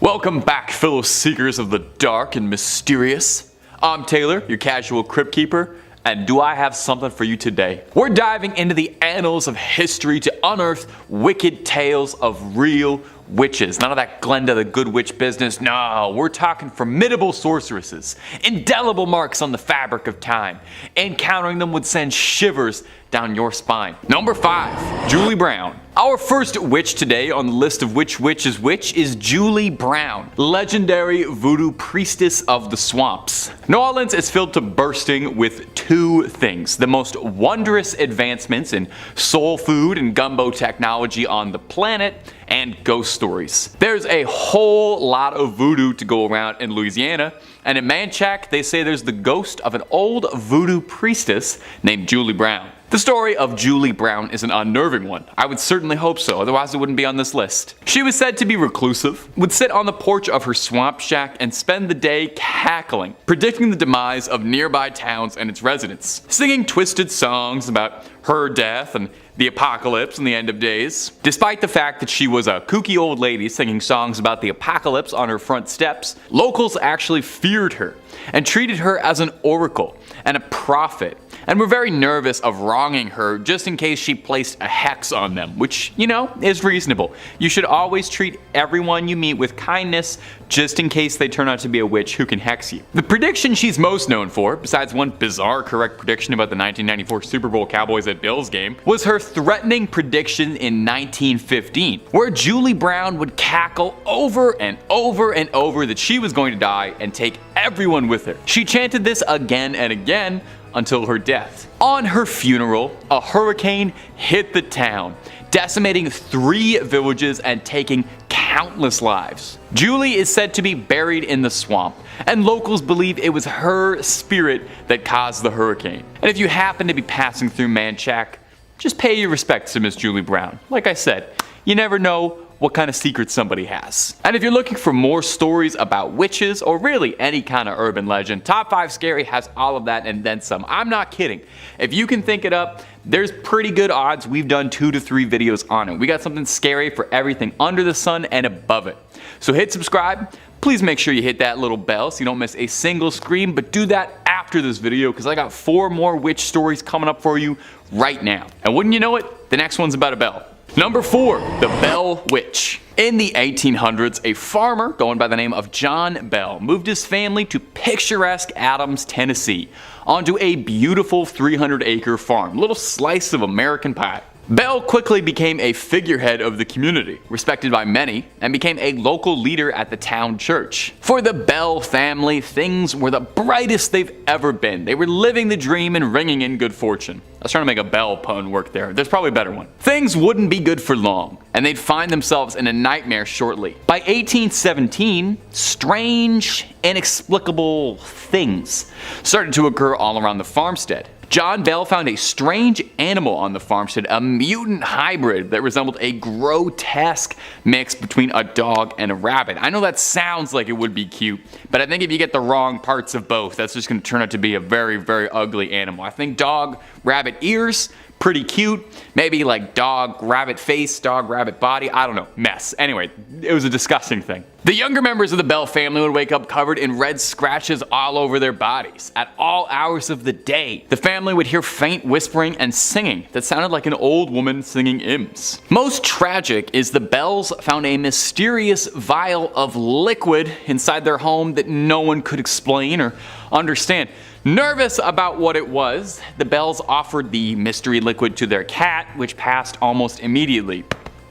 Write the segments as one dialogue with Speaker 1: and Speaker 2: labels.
Speaker 1: Welcome back, fellow seekers of the dark and mysterious. I'm Taylor, your casual crypt keeper, and do I have something for you today? We're diving into the annals of history to unearth wicked tales of real witches. None of that Glenda the Good Witch business. No, we're talking formidable sorceresses, indelible marks on the fabric of time. Encountering them would send shivers down your spine. Number 5, Julie Brown. Our first witch today on the list of which witch is Julie Brown, legendary voodoo priestess of the swamps. New Orleans is filled to bursting with two things: the most wondrous advancements in soul food and gumbo technology on the planet, and ghost stories. There's a whole lot of voodoo to go around in Louisiana, and in Manchac they say there's the ghost of an old voodoo priestess named Julie Brown. The story of Julie Brown is an unnerving one. I would certainly hope so, otherwise it wouldn't be on this list. She was said to be reclusive, would sit on the porch of her swamp shack and spend the day cackling, predicting the demise of nearby towns and its residents, singing twisted songs about her death and the apocalypse and the end of days. Despite the fact that she was a kooky old lady singing songs about the apocalypse on her front steps, locals actually feared her and treated her as an oracle and a prophet, and were very nervous of wronging her just in case she placed a hex on them, which, you know, is reasonable. You should always treat everyone you meet with kindness, just in case they turn out to be a witch who can hex you. The prediction she's most known for, besides one bizarre correct prediction about the 1994 Super Bowl Cowboys at Bills game, was her threatening prediction in 1915, where Julie Brown would cackle over and over and over that she was going to die and take everyone with her. She chanted this again and again until her death. On her funeral, a hurricane hit the town, decimating 3 villages and taking countless lives. Julie is said to be buried in the swamp, and locals believe it was her spirit that caused the hurricane. And if you happen to be passing through Manchac, just pay your respects to Miss Julie Brown. Like I said, you never know what kind of secrets somebody has. And if you're looking for more stories about witches, or really any kind of urban legend, Top 5 Scary has all of that and then some. I'm not kidding. If you can think it up, there's pretty good odds we've done 2 to 3 videos on it. We got something scary for everything under the sun and above it. So hit subscribe. Please make sure you hit that little bell so you don't miss a single scream, but do that after this video because I got 4 more witch stories coming up for you right now. And wouldn't you know it, the next one's about a bell. Number 4, the Bell Witch. In the 1800s, a farmer going by the name of John Bell moved his family to picturesque Adams, Tennessee, onto a beautiful 300-acre farm, a little slice of American pie. Bell quickly became a figurehead of the community, respected by many, and became a local leader at the town church. For the Bell family, things were the brightest they've ever been. They were living the dream and ringing in good fortune. I was trying to make a Bell pun work there. There's probably a better one. Things wouldn't be good for long, and they'd find themselves in a nightmare shortly. By 1817, strange, inexplicable things started to occur all around the farmstead. John Bell found a strange animal on the farmstead, a mutant hybrid that resembled a grotesque mix between a dog and a rabbit. I know that sounds like it would be cute, but I think if you get the wrong parts of both, that's just going to turn out to be a very, very ugly animal. I think dog, rabbit ears, pretty cute. Maybe like dog, rabbit face, dog, rabbit body. I don't know. Mess. Anyway, it was a disgusting thing. The younger members of the Bell family would wake up covered in red scratches all over their bodies at all hours of the day. The family would hear faint whispering and singing that sounded like an old woman singing hymns. Most tragic is the Bells found a mysterious vial of liquid inside their home that no one could explain or understand. Nervous about what it was, the Bells offered the mystery liquid to their cat, which passed almost immediately.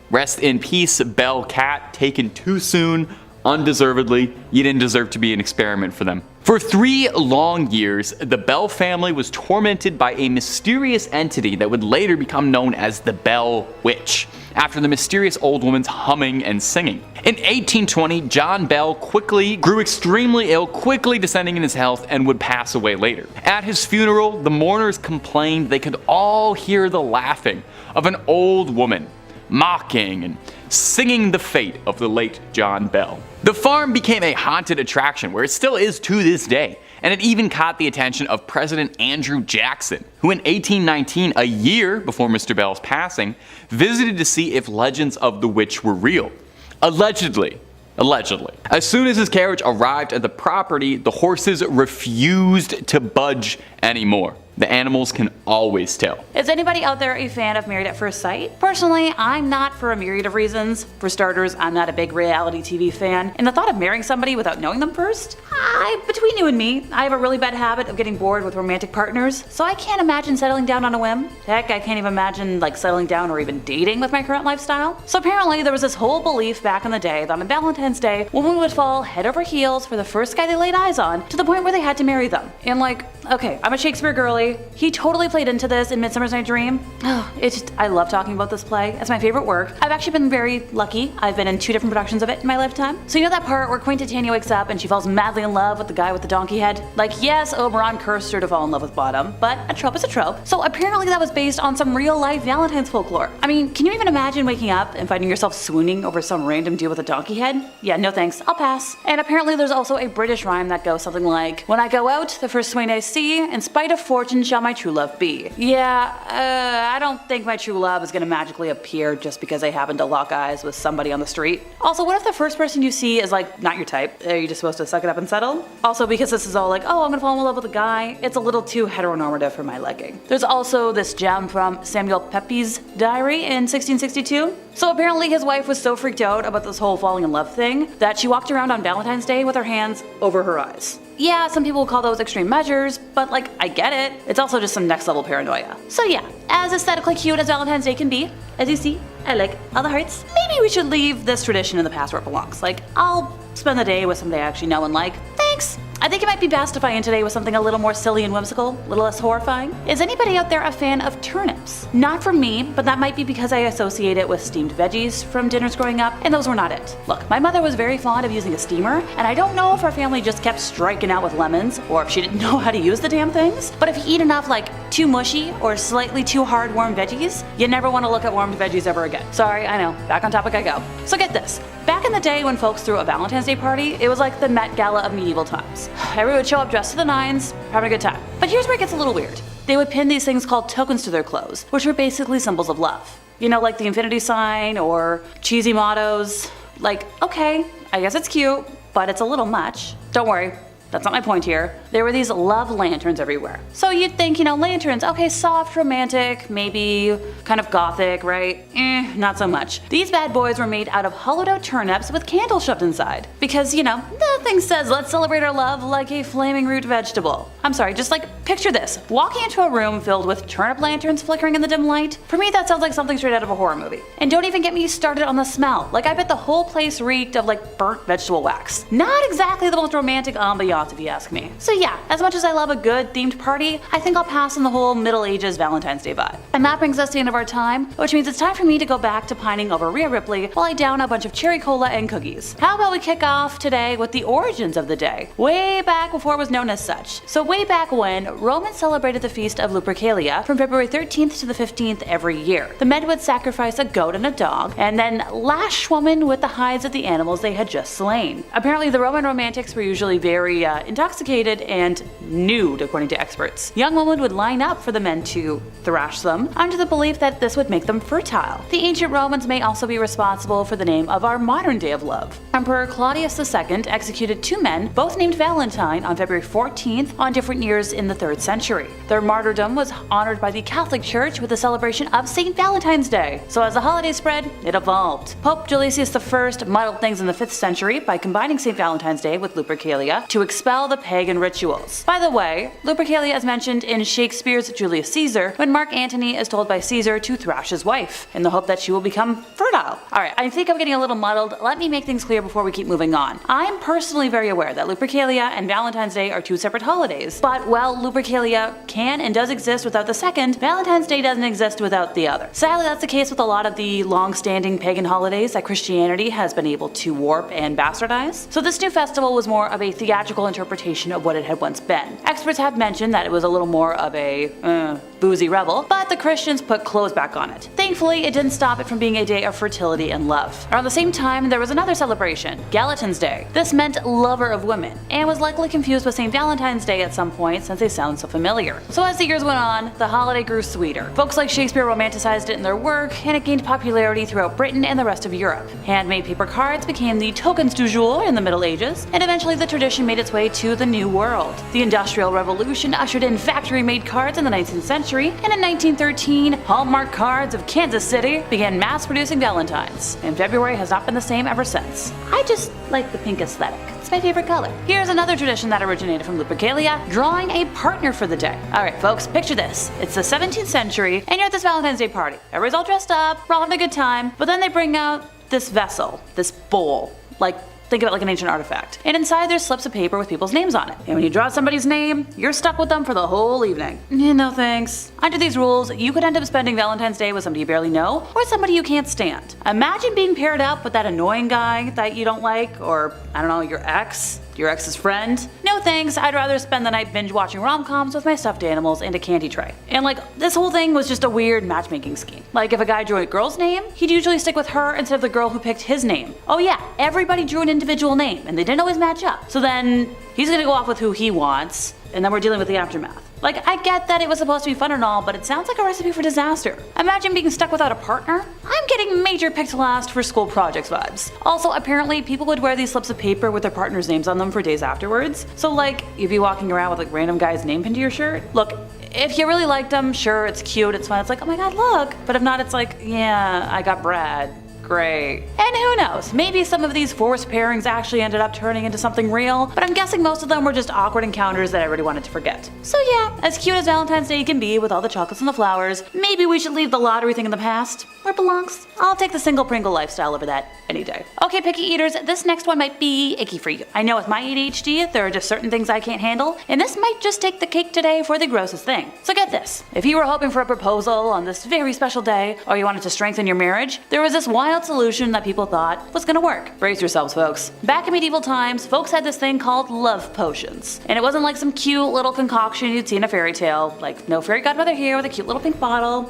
Speaker 1: Rest in peace, Bell cat, taken too soon, undeservedly. You didn't deserve to be an experiment for them. For 3 long years, the Bell family was tormented by a mysterious entity that would later become known as the Bell Witch, after the mysterious old woman's humming and singing. In 1820, John Bell quickly grew extremely ill, quickly descending in his health, and would pass away later. At his funeral, the mourners complained they could all hear the laughing of an old woman, mocking and singing the fate of the late John Bell. The farm became a haunted attraction, where it still is to this day, and it even caught the attention of President Andrew Jackson, who in 1819, a year before Mr. Bell's passing, visited to see if legends of the witch were real. Allegedly, Allegedly. As soon as his carriage arrived at the property, the horses refused to budge anymore. The animals can always tell.
Speaker 2: Is anybody out there a fan of Married at First Sight? Personally, I'm not for a myriad of reasons. For starters, I'm not a big reality TV fan, and the thought of marrying somebody without knowing them first? Between you and me, I have a really bad habit of getting bored with romantic partners, so I can't imagine settling down on a whim. Heck, I can't even imagine settling down or even dating with my current lifestyle. So apparently there was this whole belief back in the day that on Valentine's Day, women would fall head over heels for the first guy they laid eyes on, to the point where they had to marry them. And okay, I'm a Shakespeare girly. He totally played into this in Midsummer's Night's Dream. I love talking about this play. It's my favorite work. I've actually been very lucky. I've been in 2 different productions of it in my lifetime. So you know that part where Queen Titania wakes up and she falls madly in love with the guy with the donkey head? Yes, Oberon cursed her to fall in love with Bottom, but a trope is a trope. So apparently that was based on some real life Valentine's folklore. I mean, can you even imagine waking up and finding yourself swooning over some random dude with a donkey head? Yeah, no thanks, I'll pass. And apparently there's also a British rhyme that goes something like, when I go out, the first swain I see, in spite of fortune shall my true love be. I don't think my true love is gonna magically appear just because I happen to lock eyes with somebody on the street. Also, what if the first person you see is not your type? Are you just supposed to suck it up and settle? Also, because this is all oh, I'm gonna fall in love with a guy, it's a little too heteronormative for my liking. There's also this gem from Samuel Pepys' diary in 1662. So apparently his wife was so freaked out about this whole falling in love thing that she walked around on Valentine's Day with her hands over her eyes. Yeah, some people will call those extreme measures, but I get it. It's also just some next level paranoia. So yeah, as aesthetically cute as Valentine's Day can be, as you see, I like all the hearts. Maybe we should leave this tradition in the past where it belongs. I'll spend the day with somebody I actually know and like. Thanks! I think it might be best if I end today with something a little more silly and whimsical, a little less horrifying. Is anybody out there a fan of turnips? Not for me, but that might be because I associate it with steamed veggies from dinners growing up, and those were not it. Look, my mother was very fond of using a steamer, and I don't know if our family just kept striking out with lemons, or if she didn't know how to use the damn things, but if you eat enough too mushy or slightly too hard warm veggies, you never want to look at warmed veggies ever again. Sorry, I know, back on topic I go. So get this. Back in the day when folks threw a Valentine's Day party, it was like the Met Gala of medieval times. Everyone would show up dressed to the nines, having a good time. But here's where it gets a little weird. They would pin these things called tokens to their clothes, which were basically symbols of love. Like the infinity sign or cheesy mottos. Okay, I guess it's cute, but it's a little much. Don't worry. That's not my point here. There were these love lanterns everywhere. So you'd think, lanterns, okay, soft, romantic, maybe kind of gothic, right? Not so much. These bad boys were made out of hollowed out turnips with candles shoved inside. Because, the thing says let's celebrate our love like a flaming root vegetable. I'm sorry, just picture this. Walking into a room filled with turnip lanterns flickering in the dim light. For me, that sounds like something straight out of a horror movie. And don't even get me started on the smell. I bet the whole place reeked of burnt vegetable wax. Not exactly the most romantic ambiance if you ask me. So yeah, as much as I love a good themed party, I think I'll pass on the whole Middle Ages Valentine's Day vibe. And that brings us to the end of our time, which means it's time for me to go back to pining over Rhea Ripley while I down a bunch of cherry cola and cookies. How about we kick off today with the origins of the day, way back before it was known as such. So way back when, Romans celebrated the feast of Lupercalia from February 13th to the 15th every year. The men would sacrifice a goat and a dog, and then lash women with the hides of the animals they had just slain. Apparently the Roman romantics were usually very intoxicated and nude, according to experts. Young women would line up for the men to thrash them, under the belief that this would make them fertile. The ancient Romans may also be responsible for the name of our modern day of love. Emperor Claudius II executed 2 men, both named Valentine, on February 14th on different years in the 3rd century. Their martyrdom was honored by the Catholic Church with the celebration of St. Valentine's Day. So as the holiday spread, it evolved. Pope Julius I muddled things in the 5th century by combining St. Valentine's Day with Lupercalia to expel the pagan rituals. By the way, Lupercalia is mentioned in Shakespeare's Julius Caesar when Mark Antony is told by Caesar to thrash his wife in the hope that she will become fertile. Alright, I think I'm getting a little muddled. Let me make things clear before we keep moving on. I'm personally very aware that Lupercalia and Valentine's Day are 2 separate holidays, but while Lupercalia can and does exist without the second, Valentine's Day doesn't exist without the other. Sadly, that's the case with a lot of the long-standing pagan holidays that Christianity has been able to warp and bastardize. So this new festival was more of a theatrical interpretation of what it had once been. Experts have mentioned that it was a little more of a boozy revel, but the Christians put clothes back on it. Thankfully, it didn't stop it from being a day of fertility and love. Around the same time, there was another celebration, Gallatin's Day. This meant lover of women, and was likely confused with St. Valentine's Day at some point since they sound so familiar. So as the years went on, the holiday grew sweeter. Folks like Shakespeare romanticized it in their work, and it gained popularity throughout Britain and the rest of Europe. Handmade paper cards became the tokens du jour in the Middle Ages, and eventually the tradition made its way to the New World. The Industrial Revolution ushered in factory-made cards in the 19th century, and in 1913, Hallmark Cards of Kansas City began mass-producing Valentines, and February has not been the same ever since. I just like the pink aesthetic. It's my favorite color. Here's another tradition that originated from Lupercalia, drawing a partner for the day. Alright folks, picture this. It's the 17th century, and you're at this Valentine's Day party. Everybody's all dressed up, we're all having a good time, but then they bring out this vessel, this bowl. Like, think of it like an ancient artifact. And inside there's slips of paper with people's names on it. And when you draw somebody's name, you're stuck with them for the whole evening. No thanks. Under these rules, you could end up spending Valentine's Day with somebody you barely know, or somebody you can't stand. Imagine being paired up with that annoying guy that you don't like, or, I don't know, your ex's friend. No thanks, I'd rather spend the night binge watching rom-coms with my stuffed animals and a candy tray. And like, this whole thing was just a weird matchmaking scheme. Like, if a guy drew a girl's name, he'd usually stick with her instead of the girl who picked his name. Oh yeah, everybody drew an individual name, and they didn't always match up. So then, he's gonna go off with who he wants, and then we're dealing with the aftermath. Like, I get that it was supposed to be fun and all, but it sounds like a recipe for disaster. Imagine being stuck without a partner. I'm getting major picked last for school projects vibes. Also, apparently, people would wear these slips of paper with their partner's names on them for days afterwards. So like, you'd be walking around with like random guy's name pinned to your shirt. Look, if you really liked them, sure, it's cute, it's fun, it's like, oh my god, look. But if not, it's like, yeah, I got Brad. Great. And who knows, maybe some of these forced pairings actually ended up turning into something real, but I'm guessing most of them were just awkward encounters that everybody wanted to forget. So yeah, as cute as Valentine's Day can be with all the chocolates and the flowers, maybe we should leave the lottery thing in the past, where it belongs. I'll take the single Pringle lifestyle over that any day. Okay, picky eaters, this next one might be icky for you. I know with my ADHD, there are just certain things I can't handle, and this might just take the cake today for the grossest thing. So get this, if you were hoping for a proposal on this very special day, or you wanted to strengthen your marriage, there was this wild solution that people thought was gonna work. Brace yourselves, folks. Back in medieval times, folks had this thing called love potions. And it wasn't like some cute little concoction you'd see in a fairy tale, like no fairy godmother here with a cute little pink bottle.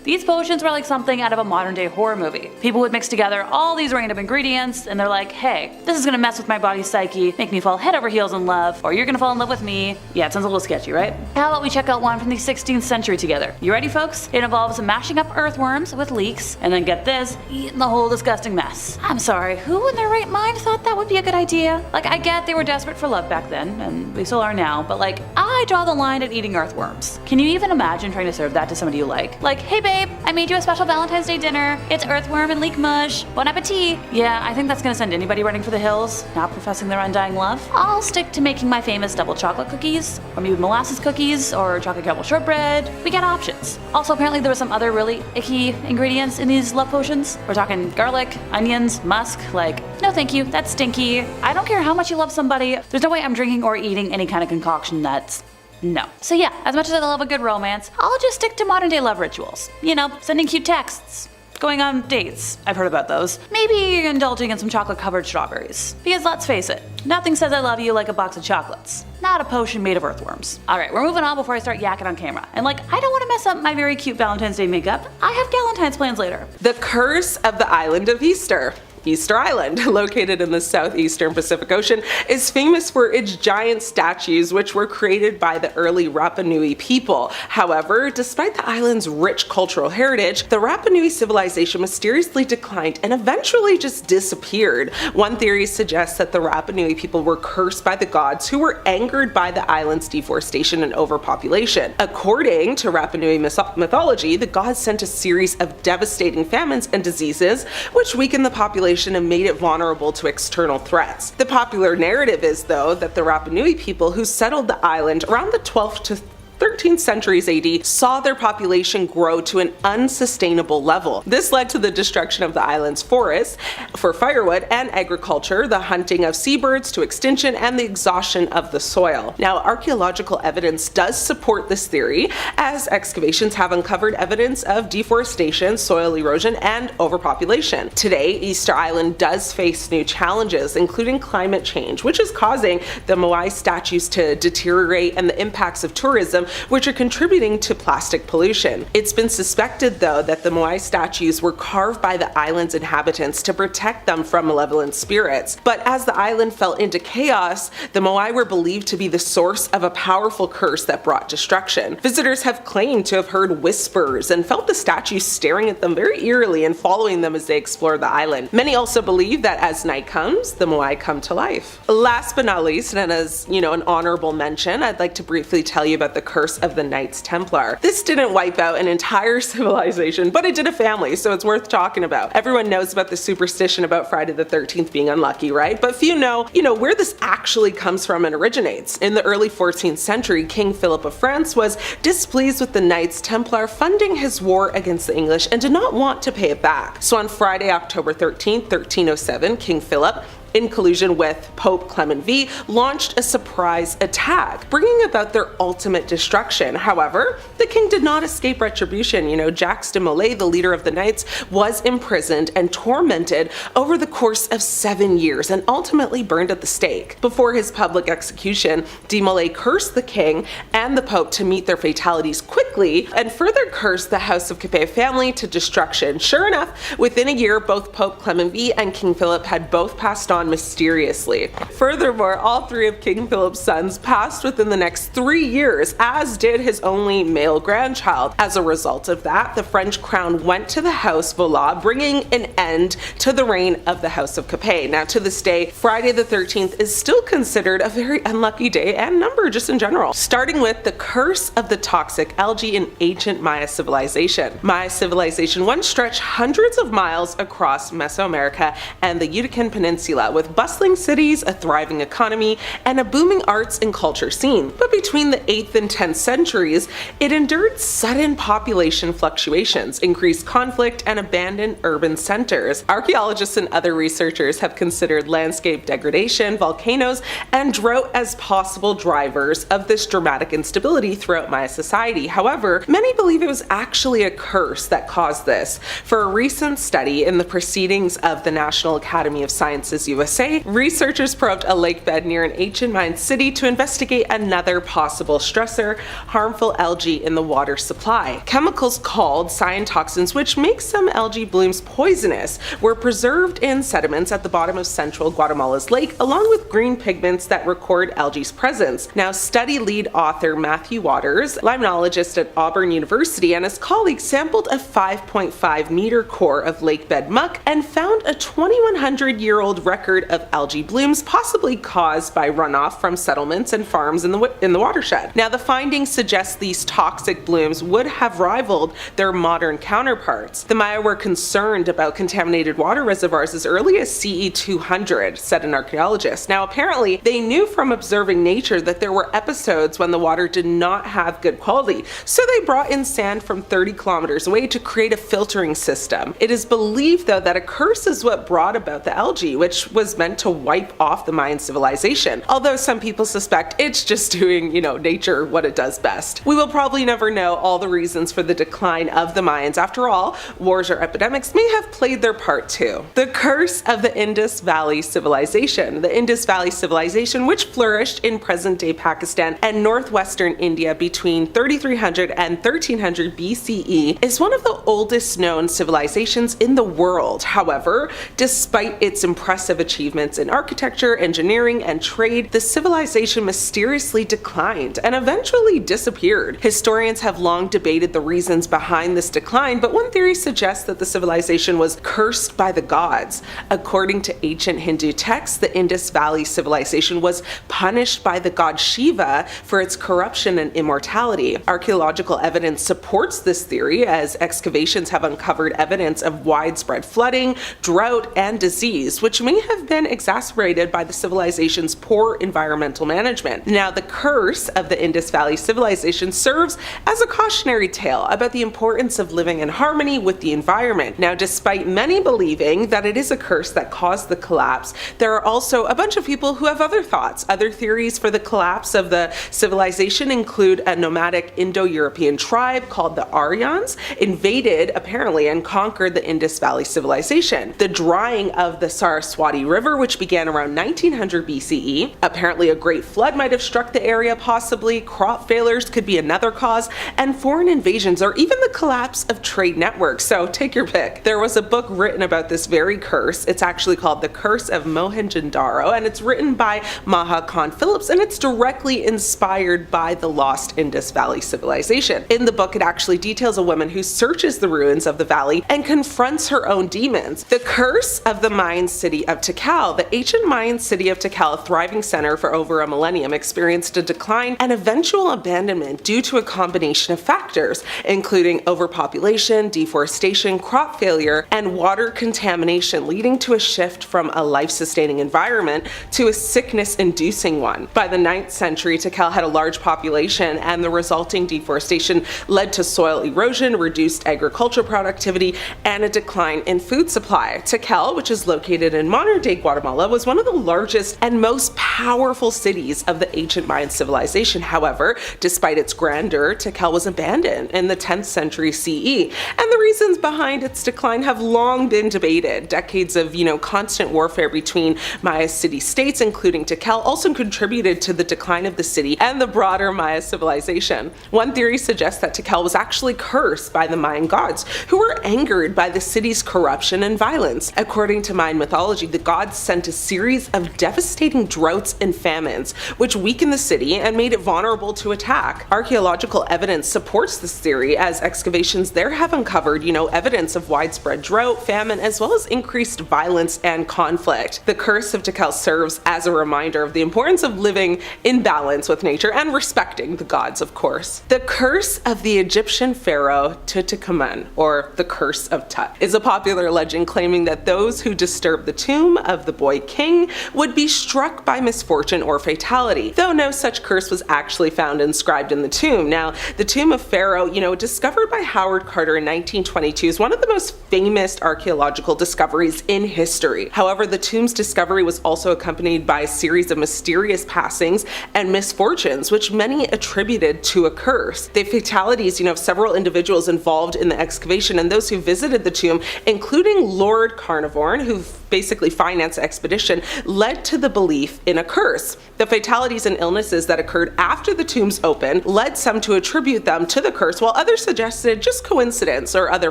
Speaker 2: These potions were like something out of a modern day horror movie. People would mix together all these random ingredients, and they're like, hey, this is gonna mess with my body's psyche, make me fall head over heels in love, or you're gonna fall in love with me. Yeah, it sounds a little sketchy, right? How about we check out one from the 16th century together? You ready, folks? It involves mashing up earthworms with leeks, and then get this, eating the whole disgusting mess. I'm sorry, who in their right mind thought that would be a good idea? Like, I get they were desperate for love back then, and we still are now, but like, I draw the line at eating earthworms. Can you even imagine trying to serve that to somebody you like? Like, hey babe, I made you a special Valentine's Day dinner. It's earthworm and leek mush. Bon appetit. Yeah, I think that's gonna send anybody running for the hills, not professing their undying love. I'll stick to making my famous double chocolate cookies, or maybe molasses cookies, or chocolate caramel shortbread. We got options. Also, apparently there were some other really icky ingredients in these love potions. We're talking garlic, onions, musk, like, no thank you, that's stinky. I don't care how much you love somebody, there's no way I'm drinking or eating any kind of concoction that's no. So yeah, as much as I love a good romance, I'll just stick to modern day love rituals. You know, sending cute texts, going on dates, I've heard about those. Maybe indulging in some chocolate covered strawberries. Because let's face it, nothing says I love you like a box of chocolates. Not a potion made of earthworms. Alright, we're moving on before I start yakking on camera. And like, I don't want to mess up my very cute Valentine's Day makeup. I have Galentine's plans later.
Speaker 3: The Curse of the Island of Easter. Easter Island, located in the southeastern Pacific Ocean, is famous for its giant statues which were created by the early Rapa Nui people. However, despite the island's rich cultural heritage, the Rapa Nui civilization mysteriously declined and eventually just disappeared. One theory suggests that the Rapa Nui people were cursed by the gods who were angered by the island's deforestation and overpopulation. According to Rapa Nui mythology, the gods sent a series of devastating famines and diseases which weakened the population and made it vulnerable to external threats. The popular narrative is, though, that the Rapa Nui people who settled the island around the 12th to 13th centuries AD saw their population grow to an unsustainable level. This led to the destruction of the island's forests for firewood and agriculture, the hunting of seabirds to extinction, and the exhaustion of the soil. Now, archaeological evidence does support this theory, as excavations have uncovered evidence of deforestation, soil erosion, and overpopulation. Today, Easter Island does face new challenges, including climate change, which is causing the Moai statues to deteriorate, and the impacts of tourism, which are contributing to plastic pollution. It's been suspected, though, that the Moai statues were carved by the island's inhabitants to protect them from malevolent spirits. But as the island fell into chaos, the Moai were believed to be the source of a powerful curse that brought destruction. Visitors have claimed to have heard whispers and felt the statues staring at them very eerily and following them as they explore the island. Many also believe that as night comes, the Moai come to life. Last but not least, and as an honorable mention, I'd like to briefly tell you about the curse of the Knights Templar. This didn't wipe out an entire civilization, but it did a family, so it's worth talking about. Everyone knows about the superstition about Friday the 13th being unlucky, right? But few know, where this actually comes from and originates. In the early 14th century, King Philip of France was displeased with the Knights Templar funding his war against the English and did not want to pay it back. So on Friday, October 13th, 1307, King Philip, in collusion with Pope Clement V, launched a surprise attack, bringing about their ultimate destruction. However, the king did not escape retribution. Jacques de Molay, the leader of the Knights, was imprisoned and tormented over the course of 7 years and ultimately burned at the stake. Before his public execution, de Molay cursed the king and the Pope to meet their fatalities quickly and further cursed the House of Capet family to destruction. Sure enough, within a year, both Pope Clement V and King Philip had both passed on mysteriously. Furthermore, all three of King Philip's sons passed within the next 3 years, as did his only male grandchild. As a result of that, the French crown went to the House Valois, bringing an end to the reign of the House of Capet. Now, to this day, Friday the 13th is still considered a very unlucky day and number just in general. Starting with the curse of the toxic algae in ancient Maya civilization. Maya civilization once stretched hundreds of miles across Mesoamerica and the Yucatan Peninsula, with bustling cities, a thriving economy, and a booming arts and culture scene. But between the 8th and 10th centuries, it endured sudden population fluctuations, increased conflict, and abandoned urban centers. Archaeologists and other researchers have considered landscape degradation, volcanoes, and drought as possible drivers of this dramatic instability throughout Maya society. However, many believe it was actually a curse that caused this. For a recent study in the Proceedings of the National Academy of Sciences USA, researchers probed a lake bed near an ancient Mayan city to investigate another possible stressor, harmful algae in the water supply. Chemicals called cyantoxins, which make some algae blooms poisonous, were preserved in sediments at the bottom of central Guatemala's lake, along with green pigments that record algae's presence. Now, study lead author Matthew Waters, limnologist at Auburn University, and his colleagues sampled a 5.5 meter core of lake bed muck and found a 2,100-year-old record of algae blooms, possibly caused by runoff from settlements and farms in the watershed. Now, the findings suggest these toxic blooms would have rivaled their modern counterparts. The Maya were concerned about contaminated water reservoirs as early as CE 200, said an archaeologist. Now, apparently, they knew from observing nature that there were episodes when the water did not have good quality, so they brought in sand from 30 kilometers away to create a filtering system. It is believed, though, that a curse is what brought about the algae, which was meant to wipe off the Mayan civilization, although some people suspect it's just doing, nature what it does best. We will probably never know all the reasons for the decline of the Mayans. After all, wars or epidemics may have played their part too. The curse of the Indus Valley civilization. The Indus Valley civilization, which flourished in present-day Pakistan and northwestern India between 3300 and 1300 BCE, is one of the oldest known civilizations in the world. However, despite its impressive achievements in architecture, engineering, and trade, the civilization mysteriously declined and eventually disappeared. Historians have long debated the reasons behind this decline, but one theory suggests that the civilization was cursed by the gods. According to ancient Hindu texts, the Indus Valley civilization was punished by the god Shiva for its corruption and immortality. Archaeological evidence supports this theory, as excavations have uncovered evidence of widespread flooding, drought, and disease, which may have been exacerbated by the civilization's poor environmental management. Now, the curse of the Indus Valley civilization serves as a cautionary tale about the importance of living in harmony with the environment. Now, despite many believing that it is a curse that caused the collapse, there are also a bunch of people who have other thoughts. Other theories for the collapse of the civilization include a nomadic Indo-European tribe called the Aryans invaded, apparently, and conquered the Indus Valley civilization. The drying of the Saraswati Irrawaddy River, which began around 1900 BCE. Apparently a great flood might have struck the area, possibly. Crop failures could be another cause, and foreign invasions, or even the collapse of trade networks. So take your pick. There was a book written about this very curse. It's actually called The Curse of Mohenjo-daro, and it's written by Maha Khan Phillips, and it's directly inspired by the lost Indus Valley civilization. In the book, it actually details a woman who searches the ruins of the valley and confronts her own demons. The curse of the Mayan city of Tikal. The ancient Mayan city of Tikal, a thriving center for over a millennium, experienced a decline and eventual abandonment due to a combination of factors, including overpopulation, deforestation, crop failure, and water contamination, leading to a shift from a life-sustaining environment to a sickness-inducing one. By the 9th century, Tikal had a large population, and the resulting deforestation led to soil erosion, reduced agricultural productivity, and a decline in food supply. Tikal, which is located in modern-day Guatemala, was one of the largest and most powerful cities of the ancient Mayan civilization. However, despite its grandeur, Tikal was abandoned in the 10th century CE, and the reasons behind its decline have long been debated. Decades of, constant warfare between Maya city-states, including Tikal, also contributed to the decline of the city and the broader Maya civilization. One theory suggests that Tikal was actually cursed by the Mayan gods, who were angered by the city's corruption and violence. According to Mayan mythology, the gods sent a series of devastating droughts and famines, which weakened the city and made it vulnerable to attack. Archaeological evidence supports this theory, as excavations there have uncovered, evidence of widespread drought, famine, as well as increased violence and conflict. The curse of Tikal serves as a reminder of the importance of living in balance with nature and respecting the gods, of course. The curse of the Egyptian pharaoh Tutankhamun, or the curse of Tut, is a popular legend claiming that those who disturb the tomb of the boy king would be struck by misfortune or fatality, though no such curse was actually found inscribed in the tomb. Now, the tomb of Pharaoh, discovered by Howard Carter in 1922, is one of the most famous archaeological discoveries in history. However, the tomb's discovery was also accompanied by a series of mysterious passings and misfortunes, which many attributed to a curse. The fatalities, of several individuals involved in the excavation and those who visited the tomb, including Lord Carnarvon, who basically financed the expedition, led to the belief in a curse. The fatalities and illnesses that occurred after the tombs opened led some to attribute them to the curse, while others suggested just coincidence or other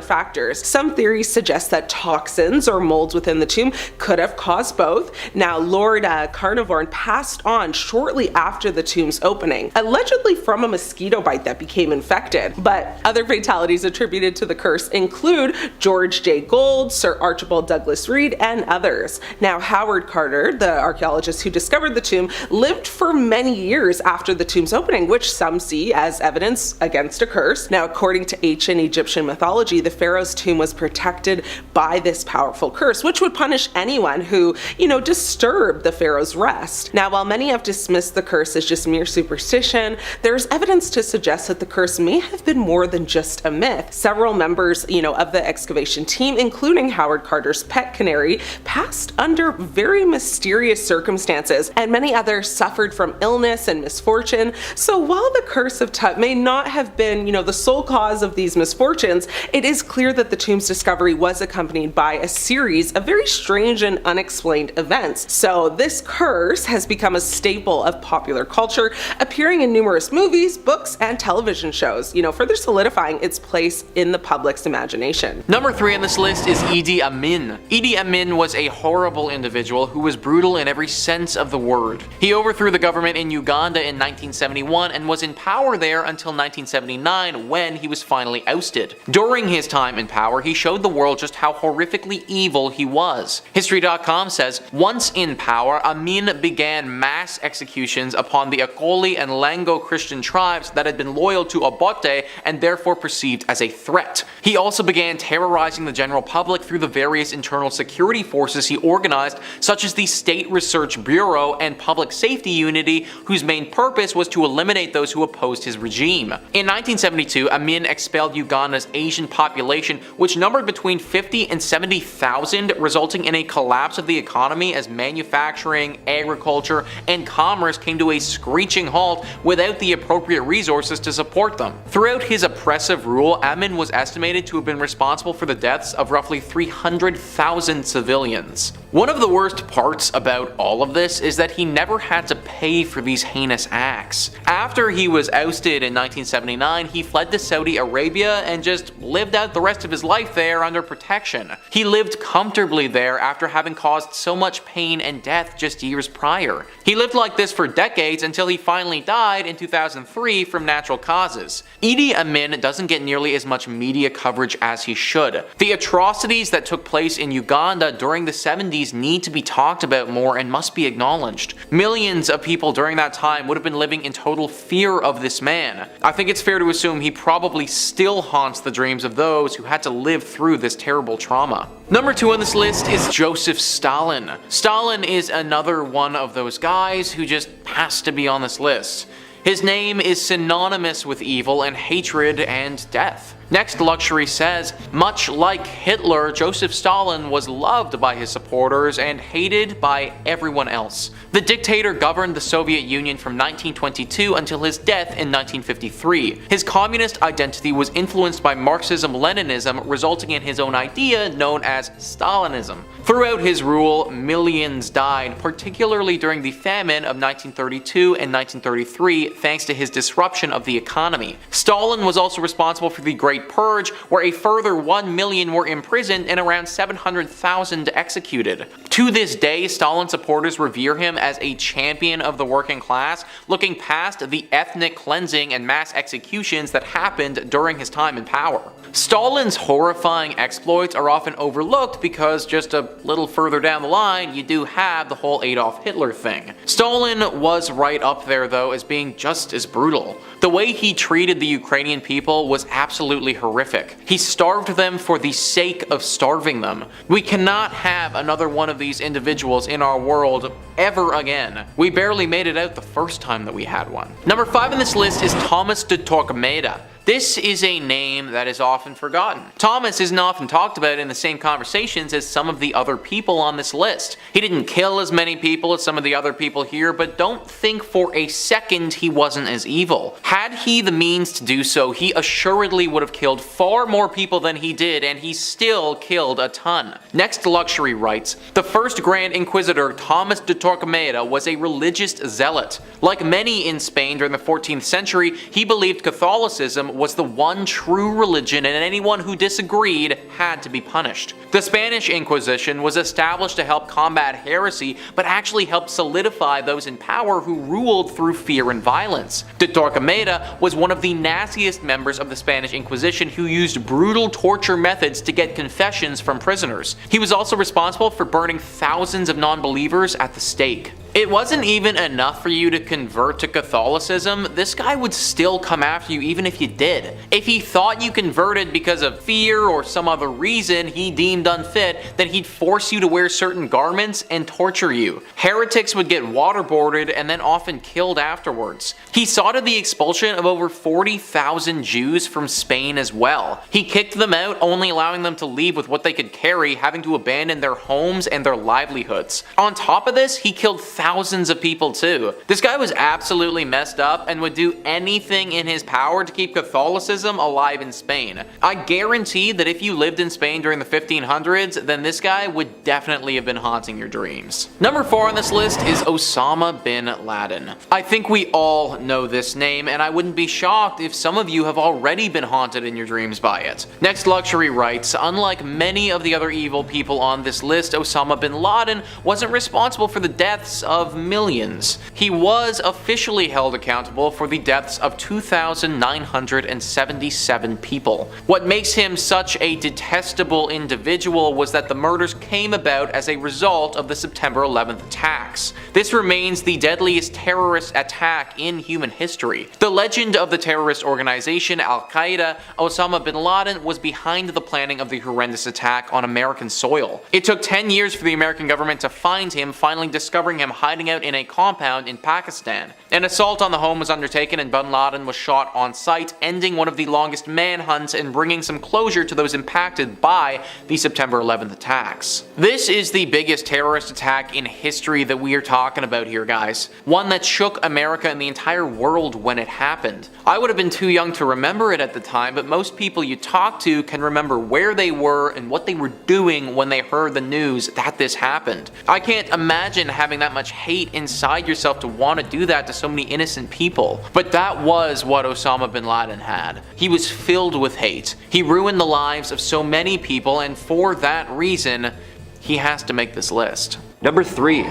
Speaker 3: factors. Some theories suggest that toxins or molds within the tomb could have caused both. Now, Lord Carnarvon passed on shortly after the tomb's opening, allegedly from a mosquito bite that became infected. But other fatalities attributed to the curse include George J. Gould, Sir Archibald Douglas Reed, and others. Now, Howard Carter, the archaeologist who discovered the tomb, lived for many years after the tomb's opening, which some see as evidence against a curse. Now, according to ancient Egyptian mythology, the pharaoh's tomb was protected by this powerful curse, which would punish anyone who, disturbed the pharaoh's rest. Now, while many have dismissed the curse as just mere superstition, there's evidence to suggest that the curse may have been more than just a myth. Several members, of the excavation team, including Howard Carter's pet canary, passed under very mysterious circumstances, and many others suffered from illness and misfortune. So while the curse of Tut may not have been, the sole cause of these misfortunes, it is clear that the tomb's discovery was accompanied by a series of very strange and unexplained events. So this curse has become a staple of popular culture, appearing in numerous movies, books, and television shows, further solidifying its place in the public's imagination.
Speaker 1: Number 3 on this list is Idi Amin. Idi Amin was a horrible individual who was brutal in every sense of the word. He overthrew the government in Uganda in 1971 and was in power there until 1979, when he was finally ousted. During his time in power, he showed the world just how horrifically evil he was. History.com says, once in power, Amin began mass executions upon the Akoli and Lango Christian tribes that had been loyal to Obote and therefore perceived as a threat. He also began terrorizing the general public through the various internal security forces he organized, such as the State Research Bureau and Public Safety Unity, whose main purpose was to eliminate those who opposed his regime. In 1972, Amin expelled Uganda's Asian population, which numbered between 50 and 70,000, resulting in a collapse of the economy as manufacturing, agriculture, and commerce came to a screeching halt without the appropriate resources to support them. Throughout his oppressive rule, Amin was estimated to have been responsible for the deaths of roughly 300,000 civilians.
Speaker 4: One of the worst parts about all of this is that he never had to pay for these heinous acts. After he was ousted in 1979, he fled to Saudi Arabia and just lived out the rest of his life there under protection. He lived comfortably there after having caused so much pain and death just years prior. He lived like this for decades until he finally died in 2003 from natural causes. Idi Amin doesn't get nearly as much media coverage as he should. The atrocities that took place in Uganda during the 70s need to be talked about more and must be acknowledged. Millions of people during that time would have been living in total fear of this man. I think it's fair to assume he probably still haunts the dreams of those who had to live through this terrible trauma. Number 2 on this list is Joseph Stalin. Stalin is another one of those guys who just has to be on this list. His name is synonymous with evil and hatred and death. Next Luxury says, much like Hitler, Joseph Stalin was loved by his supporters and hated by everyone else. The dictator governed the Soviet Union from 1922 until his death in 1953. His communist identity was influenced by Marxism-Leninism, resulting in his own idea known as Stalinism. Throughout his rule, millions died, particularly during the famine of 1932 and 1933, thanks to his disruption of the economy. Stalin was also responsible for the Great Purge, where a further 1 million were imprisoned and around 700,000 executed. To this day, Stalin supporters revere him as a champion of the working class, looking past the ethnic cleansing and mass executions that happened during his time in power. Stalin's horrifying exploits are often overlooked because just a little further down the line, you do have the whole Adolf Hitler thing. Stalin was right up there though as being just as brutal. The way he treated the Ukrainian people was absolutely horrific. He starved them for the sake of starving them. We cannot have another one of these individuals in our world ever again. We barely made it out the first time that we had one. Number 5 on this list is Thomas de Torquemada. This is a name that is often forgotten. Thomas isn't often talked about in the same conversations as some of the other people on this list. He didn't kill as many people as some of the other people here, but don't think for a second he wasn't as evil. Had he the means to do so, he assuredly would have killed far more people than he did, and he still killed a ton. Next Luxury writes, the first Grand Inquisitor, Thomas de Torquemada, was a religious zealot. Like many in Spain during the 14th century, he believed Catholicism was the one true religion and anyone who disagreed had to be punished. The Spanish Inquisition was established to help combat heresy, but actually helped solidify those in power who ruled through fear and violence. De Torquemada was one of the nastiest members of the Spanish Inquisition who used brutal torture methods to get confessions from prisoners. He was also responsible for burning thousands of non-believers at the stake. It wasn't even enough for you to convert to Catholicism, this guy would still come after you even if you did. If he thought you converted because of fear or some other reason he deemed unfit, then he'd force you to wear certain garments and torture you. Heretics would get waterboarded and then often killed afterwards. He saw to the expulsion of over 40,000 Jews from Spain as well. He kicked them out, only allowing them to leave with what they could carry, having to abandon their homes and their livelihoods. On top of this, he killed thousands of people too. This guy was absolutely messed up and would do anything in his power to keep Catholicism alive in Spain. I guarantee that if you lived in Spain during the 1500s, then this guy would definitely have been haunting your dreams. Number 4 on this list is Osama bin Laden. I think we all know this name, and I wouldn't be shocked if some of you have already been haunted in your dreams by it. Next Luxury writes, unlike many of the other evil people on this list, Osama bin Laden wasn't responsible for the deaths of millions. He was officially held accountable for the deaths of 2,977 people. What makes him such a detestable individual was that the murders came about as a result of the September 11th attacks. This remains the deadliest terrorist attack in human history. The legend of the terrorist organization Al-Qaeda, Osama bin Laden was behind the planning of the horrendous attack on American soil. It took 10 years for the American government to find him, finally discovering him hiding out in a compound in Pakistan. An assault on the home was undertaken and bin Laden was shot on site, ending one of the longest manhunts and bringing some closure to those impacted impacted by the September 11th attacks. This is the biggest terrorist attack in history that we are talking about here, guys. One that shook America and the entire world when it happened. I would have been too young to remember it at the time, but most people you talk to can remember where they were and what they were doing when they heard the news that this happened. I can't imagine having that much hate inside yourself to want to do that to so many innocent people. But that was what Osama bin Laden had. He was filled with hate. He ruined the lives of so many people, and for that reason, he has to make this list.
Speaker 5: Number 3.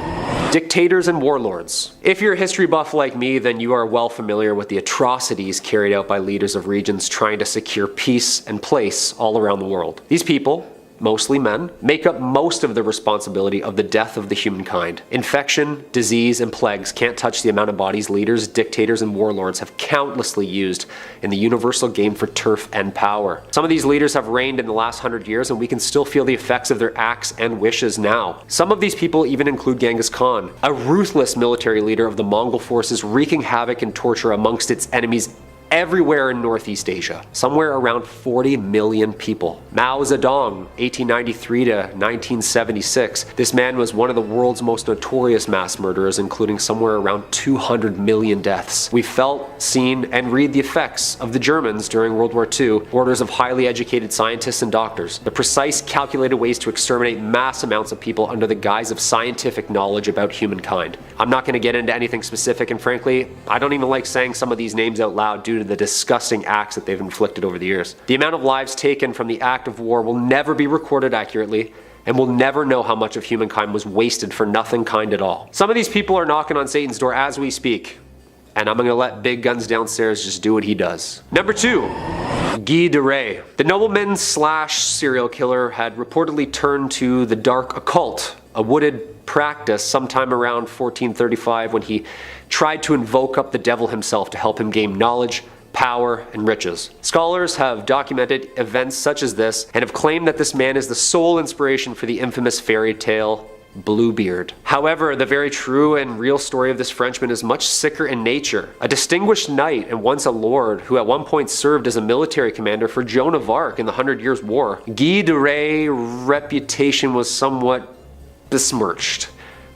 Speaker 5: Dictators and warlords. If you're a history buff like me, then you are well familiar with the atrocities carried out by leaders of regions trying to secure peace and place all around the world. These people, mostly men, make up most of the responsibility of the death of the humankind. Infection, disease, and plagues can't touch the amount of bodies leaders, dictators, and warlords have countlessly used in the universal game for turf and power. Some of these leaders have reigned in the last 100 years, and we can still feel the effects of their acts and wishes now. Some of these people even include Genghis Khan, a ruthless military leader of the Mongol forces wreaking havoc and torture amongst its enemies everywhere in Northeast Asia, somewhere around 40 million people. Mao Zedong, 1893 to 1976. This man was one of the world's most notorious mass murderers, including somewhere around 200 million deaths. We felt, seen, and read the effects of the Germans during World War II, orders of highly educated scientists and doctors, the precise calculated ways to exterminate mass amounts of people under the guise of scientific knowledge about humankind. I'm not going to get into anything specific, and frankly, I don't even like saying some of these names out loud due to the disgusting acts that they've inflicted over the years. The amount of lives taken from the act of war will never be recorded accurately, and we'll never know how much of humankind was wasted for nothing kind at all. Some of these people are knocking on Satan's door as we speak, and I'm gonna let Big Guns downstairs just do what he does. Number 2. Gilles de Rais. The nobleman slash serial killer had reportedly turned to the dark occult, a wooded practice sometime around 1435 when he tried to invoke up the devil himself to help him gain knowledge, power, and riches. Scholars have documented events such as this and have claimed that this man is the sole inspiration for the infamous fairy tale Bluebeard. However, the very true and real story of this Frenchman is much sicker in nature. A distinguished knight and once a lord who at one point served as a military commander for Joan of Arc in the 100 Years' War, Gilles de Rais' reputation was somewhat besmirched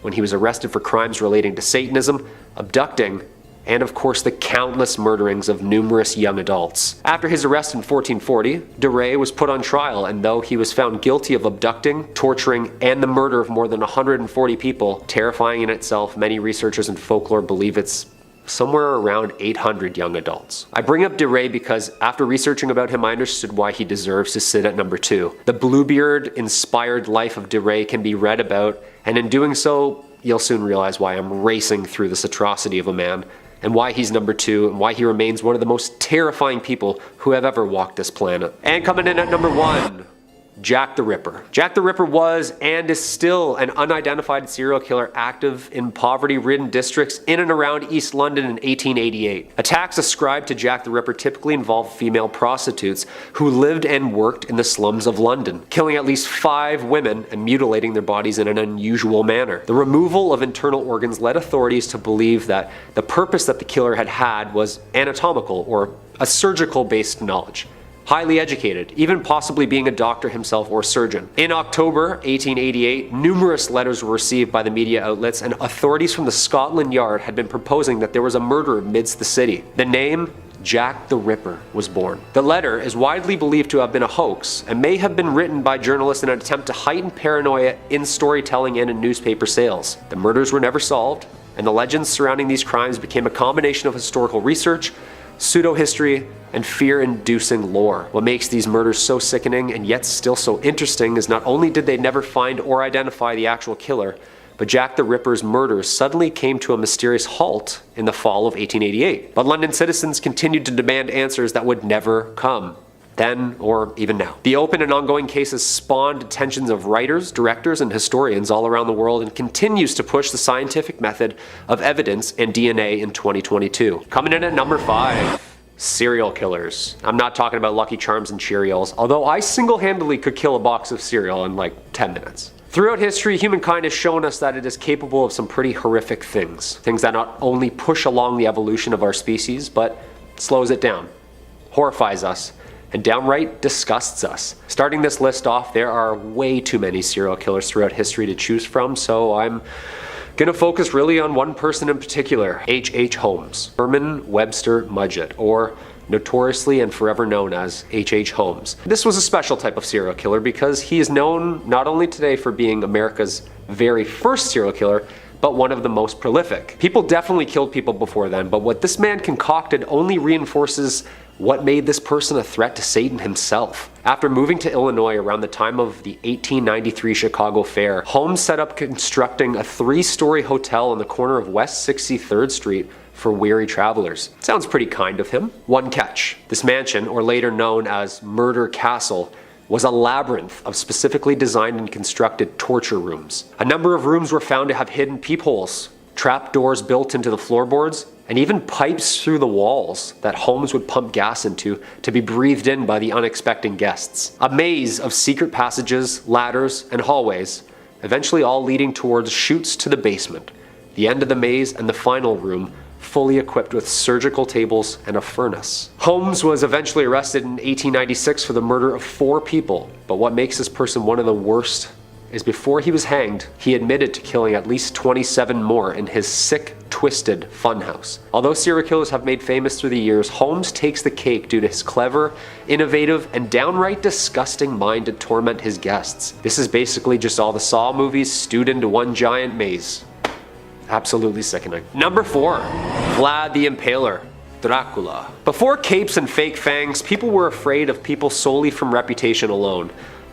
Speaker 5: when he was arrested for crimes relating to Satanism, abducting, and of course the countless murderings of numerous young adults. After his arrest in 1440, de Rais was put on trial, and though he was found guilty of abducting, torturing, and the murder of more than 140 people, terrifying in itself, many researchers in folklore believe it's somewhere around 800 young adults. I bring up de Rais because after researching about him, I understood why he deserves to sit at number 2. The Bluebeard-inspired life of de Rais can be read about, and in doing so, you'll soon realize why I'm racing through this atrocity of a man, and why he's number 2, and why he remains one of the most terrifying people who have ever walked this planet. And coming in at number 1, Jack the Ripper. Jack the Ripper was and is still an unidentified serial killer active in poverty-ridden districts in and around East London in 1888. Attacks ascribed to Jack the Ripper typically involve female prostitutes who lived and worked in the slums of London, killing at least 5 women and mutilating their bodies in an unusual manner. The removal of internal organs led authorities to believe that the purpose that the killer had was anatomical or a surgical-based knowledge. Highly educated, even possibly being a doctor himself or surgeon. In October 1888, numerous letters were received by the media outlets, and authorities from the Scotland Yard had been proposing that there was a murder amidst the city. The name Jack the Ripper was born. The letter is widely believed to have been a hoax and may have been written by journalists in an attempt to heighten paranoia in storytelling and in newspaper sales. The murders were never solved, and the legends surrounding these crimes became a combination of historical research, pseudo-history, and fear-inducing lore. What makes these murders so sickening and yet still so interesting is not only did they never find or identify the actual killer, but Jack the Ripper's murders suddenly came to a mysterious halt in the fall of 1888. But London citizens continued to demand answers that would never come. Then, or even now. The open and ongoing cases spawned attentions of writers, directors, and historians all around the world and continues to push the scientific method of evidence and DNA in 2022. Coming in at number 5. Serial killers. I'm not talking about Lucky Charms and Cheerios, although I single-handedly could kill a box of cereal in like 10 minutes. Throughout history, humankind has shown us that it is capable of some pretty horrific things. Things that not only push along the evolution of our species, but slows it down, horrifies us, and downright disgusts us. Starting this list off, there are way too many serial killers throughout history to choose from, so I'm gonna focus really on one person in particular, H.H. Holmes. Herman Webster Mudgett, or notoriously and forever known as H.H. Holmes. This was a special type of serial killer because he is known not only today for being America's very first serial killer, but one of the most prolific. People definitely killed people before then, but what this man concocted only reinforces what made this person a threat to Satan himself. After moving to Illinois around the time of the 1893 Chicago Fair, Holmes set up constructing a 3-story hotel on the corner of West 63rd Street for weary travelers. Sounds pretty kind of him. One catch: this mansion, or later known as Murder Castle, was a labyrinth of specifically designed and constructed torture rooms. A number of rooms were found to have hidden peepholes, trapdoors built into the floorboards, and even pipes through the walls that Holmes would pump gas into to be breathed in by the unexpected guests. A maze of secret passages, ladders, and hallways, eventually all leading towards chutes to the basement, the end of the maze, and the final room, fully equipped with surgical tables and a furnace. Holmes was eventually arrested in 1896 for the murder of 4 people, but what makes this person one of the worst is before he was hanged, he admitted to killing at least 27 more in his sick, twisted funhouse. Although serial killers have made famous through the years, Holmes takes the cake due to his clever, innovative, and downright disgusting mind to torment his guests. This is basically just all the Saw movies stewed into one giant maze. Absolutely sickening. Number 4, Vlad the Impaler, Dracula. Before capes and fake fangs, people were afraid of people solely from reputation alone.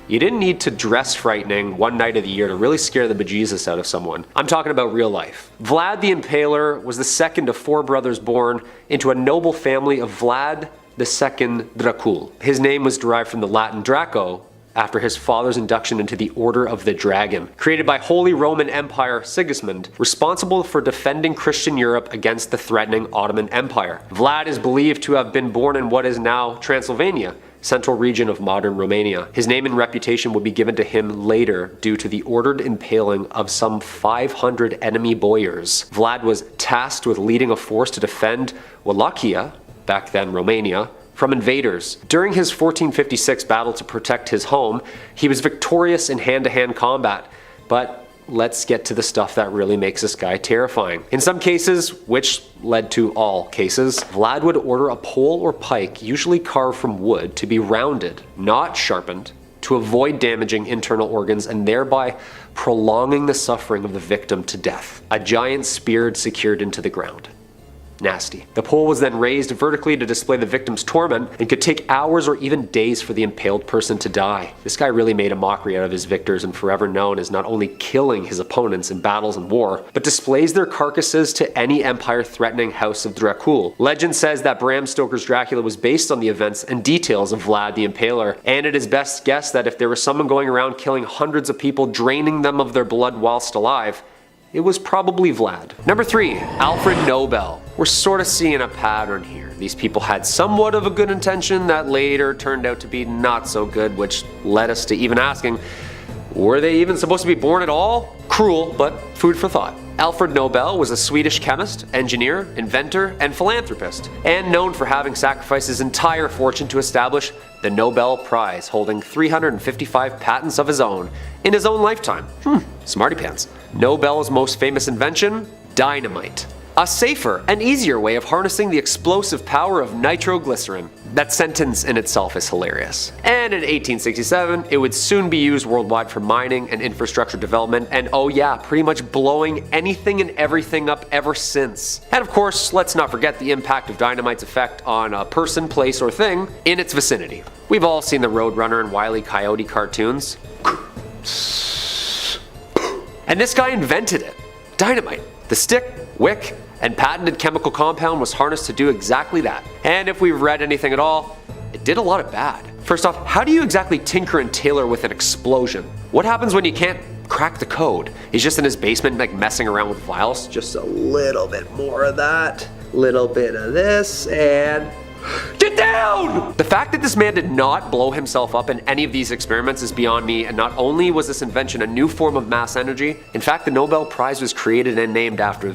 Speaker 5: You didn't need to dress frightening one night of the year to really scare the bejesus out of someone. I'm talking about real life. Vlad the Impaler was the second of 4 brothers born into a noble family of Vlad II Dracul. His name was derived from the Latin Draco, after his father's induction into the Order of the Dragon, created by Holy Roman Empire Sigismund, responsible for defending Christian Europe against the threatening Ottoman Empire. Vlad is believed to have been born in what is now Transylvania, central region of modern Romania. His name and reputation would be given to him later due to the ordered impaling of some 500 enemy boyars. Vlad was tasked with leading a force to defend Wallachia, back then Romania, from invaders. During his 1456 battle to protect his home, he was victorious in hand-to-hand combat, but let's get to the stuff that really makes this guy terrifying. In some cases, which led to all cases, Vlad would order a pole or pike, usually carved from wood, to be rounded, not sharpened, to avoid damaging internal organs and thereby prolonging the suffering of the victim to death. A giant spear secured into the ground. Nasty. The pole was then raised vertically to display the victim's torment and could take hours or even days for the impaled person to die. This guy really made a mockery out of his victors and forever known as not only killing his opponents in battles and war, but displays their carcasses to any empire-threatening house of Dracul. Legend says that Bram Stoker's Dracula was based on the events and details of Vlad the Impaler, and it is best guessed that if there was someone going around killing hundreds of people, draining them of their blood whilst alive, it was probably Vlad. Number 3, Alfred Nobel. We're sort of seeing a pattern here. These people had somewhat of a good intention that later turned out to be not so good, which led us to even asking, were they even supposed to be born at all? Cruel, but food for thought. Alfred Nobel was a Swedish chemist, engineer, inventor, and philanthropist, and known for having sacrificed his entire fortune to establish the Nobel Prize, holding 355 patents of his own in his own lifetime. Smarty pants. Nobel's most famous invention? Dynamite. A safer and easier way of harnessing the explosive power of nitroglycerin. That sentence in itself is hilarious. And in 1867, it would soon be used worldwide for mining and infrastructure development, and oh yeah, pretty much blowing anything and everything up ever since. And of course, let's not forget the impact of dynamite's effect on a person, place, or thing in its vicinity. We've all seen the Roadrunner and Wile E. Coyote cartoons. And this guy invented it. Dynamite. The stick, wick, and patented chemical compound was harnessed to do exactly that. And if we've read anything at all, it did a lot of bad. First off, how do you exactly tinker and tailor with an explosion? What happens when you can't crack the code? He's just in his basement like messing around with vials. Just a little bit more of that, little bit of this, and get down! The fact that this man did not blow himself up in any of these experiments is beyond me, and not only was this invention a new form of mass energy, in fact the Nobel Prize was created and named after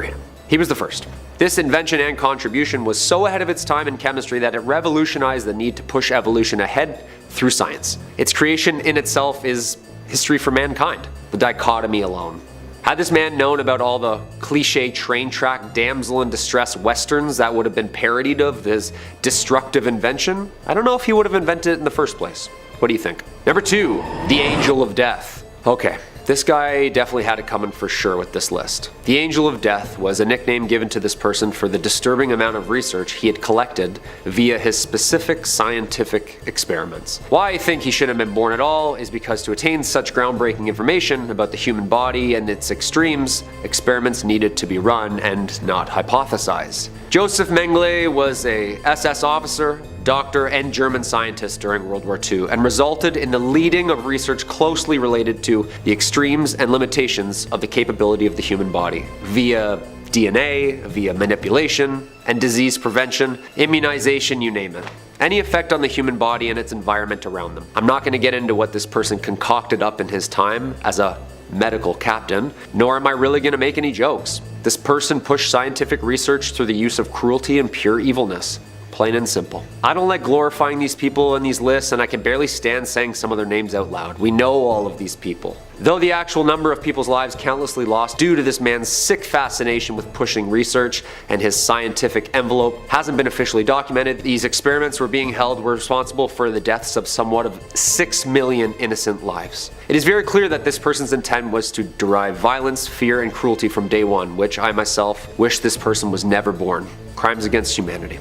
Speaker 5: him. He was the first. This invention and contribution was so ahead of its time in chemistry that it revolutionized the need to push evolution ahead through science. Its creation in itself is history for mankind. The dichotomy alone. Had this man known about all the cliche train track damsel in distress westerns that would have been parodied of his destructive invention, I don't know if he would have invented it in the first place. What do you think? Number 2, the Angel of Death. Okay, this guy definitely had it coming for sure with this list. The Angel of Death was a nickname given to this person for the disturbing amount of research he had collected via his specific scientific experiments. Why I think he shouldn't have been born at all is because to attain such groundbreaking information about the human body and its extremes, experiments needed to be run and not hypothesized. Josef Mengele was a SS officer, doctor, and German scientist during World War II, and resulted in the leading of research closely related to the extremes and limitations of the capability of the human body, via DNA, via manipulation, and disease prevention, immunization, you name it. Any effect on the human body and its environment around them. I'm not going to get into what this person concocted up in his time as a medical captain, nor am I really going to make any jokes. This person pushed scientific research through the use of cruelty and pure evilness. Plain and simple. I don't like glorifying these people in these lists, and I can barely stand saying some of their names out loud. We know all of these people. Though the actual number of people's lives countlessly lost due to this man's sick fascination with pushing research and his scientific envelope hasn't been officially documented, these experiments were responsible for the deaths of somewhat of 6 million innocent lives. It is very clear that this person's intent was to derive violence, fear, and cruelty from day one, which I myself wish this person was never born. Crimes against humanity.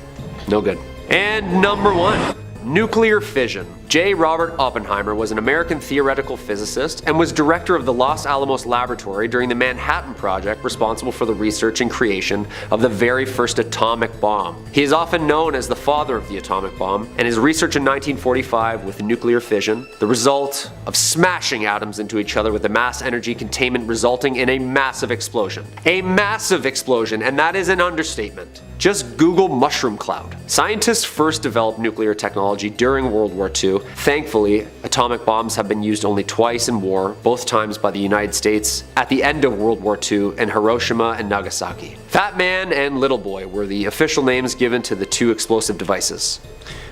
Speaker 5: No good. And number 1, nuclear fission. J. Robert Oppenheimer was an American theoretical physicist and was director of the Los Alamos Laboratory during the Manhattan Project, responsible for the research and creation of the very first atomic bomb. He is often known as the father of the atomic bomb, and his research in 1945 with nuclear fission, the result of smashing atoms into each other with a mass energy containment resulting in a massive explosion. A massive explosion, and that is an understatement. Just Google mushroom cloud. Scientists first developed nuclear technology during World War II. Thankfully, atomic bombs have been used only twice in war, both times by the United States at the end of World War II in Hiroshima and Nagasaki. Fat Man and Little Boy were the official names given to the two explosive devices.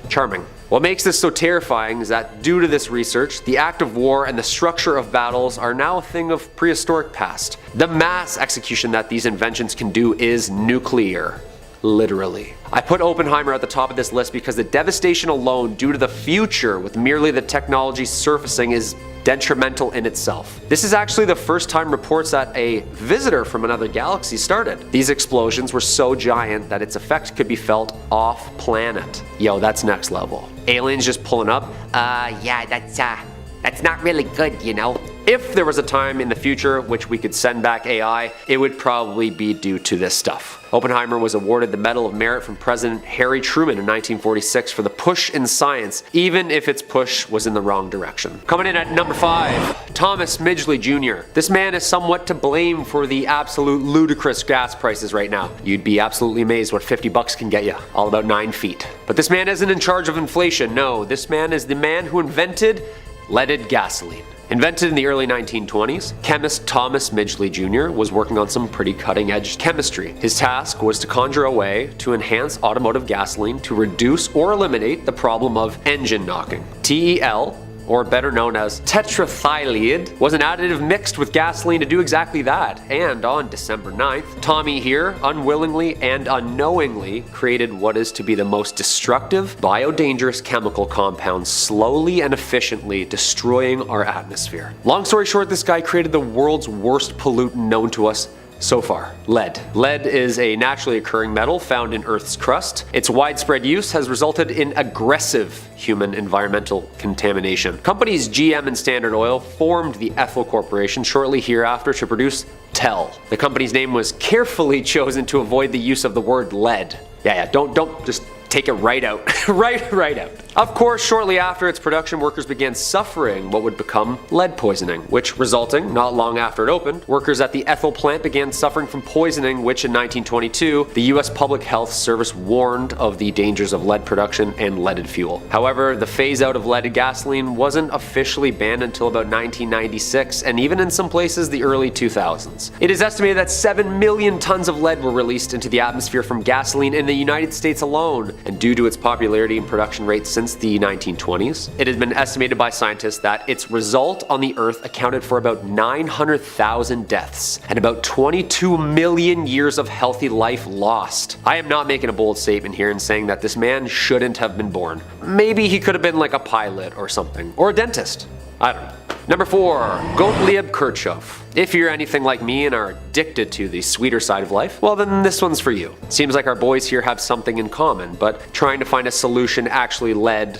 Speaker 5: Charming. What makes this so terrifying is that due to this research, the act of war and the structure of battles are now a thing of prehistoric past. The mass execution that these inventions can do is nuclear. Literally. I put Oppenheimer at the top of this list because the devastation alone due to the future with merely the technology surfacing is detrimental in itself. This is actually the first time reports that a visitor from another galaxy started. These explosions were so giant that its effect could be felt off planet. Yo, that's next level. Aliens just pulling up. Yeah, that's not really good, you know. If there was a time in the future which we could send back AI, it would probably be due to this stuff. Oppenheimer was awarded the Medal of Merit from President Harry Truman in 1946 for the push in science, even if its push was in the wrong direction. Coming in at number 5, Thomas Midgley Jr. This man is somewhat to blame for the absolute ludicrous gas prices right now. You'd be absolutely amazed what 50 bucks can get you, all about 9 feet. But this man isn't in charge of inflation, no. This man is the man who invented leaded gasoline. Invented in the early 1920s, chemist Thomas Midgley Jr. was working on some pretty cutting-edge chemistry. His task was to conjure a way to enhance automotive gasoline to reduce or eliminate the problem of engine knocking. TEL, or better known as tetrathiolide, was an additive mixed with gasoline to do exactly that. And on December 9th, Tommy here unwillingly and unknowingly created what is to be the most destructive, biodangerous chemical compound, slowly and efficiently destroying our atmosphere. Long story short, this guy created the world's worst pollutant known to us so far, lead. Lead is a naturally occurring metal found in Earth's crust. Its widespread use has resulted in aggressive human environmental contamination. Companies GM and Standard Oil formed the Ethel Corporation shortly hereafter to produce TEL. The company's name was carefully chosen to avoid the use of the word lead. Yeah, don't just take it right out. right out. Of course, shortly after its production, workers began suffering what would become lead poisoning, which resulting, not long after it opened, workers at the ethyl plant began suffering from poisoning, which in 1922, the US Public Health Service warned of the dangers of lead production and leaded fuel. However, the phase out of leaded gasoline wasn't officially banned until about 1996, and even in some places the early 2000s. It is estimated that 7 million tons of lead were released into the atmosphere from gasoline in the United States alone, and due to its popularity and production rates since the 1920s, it has been estimated by scientists that its result on the Earth accounted for about 900,000 deaths and about 22 million years of healthy life lost. I am not making a bold statement here in saying that this man shouldn't have been born. Maybe he could have been like a pilot or something, or a dentist. I don't know. Number 4. Gottlieb Kirchhoff. If you're anything like me and are addicted to the sweeter side of life, well then this one's for you. Seems like our boys here have something in common, but trying to find a solution actually led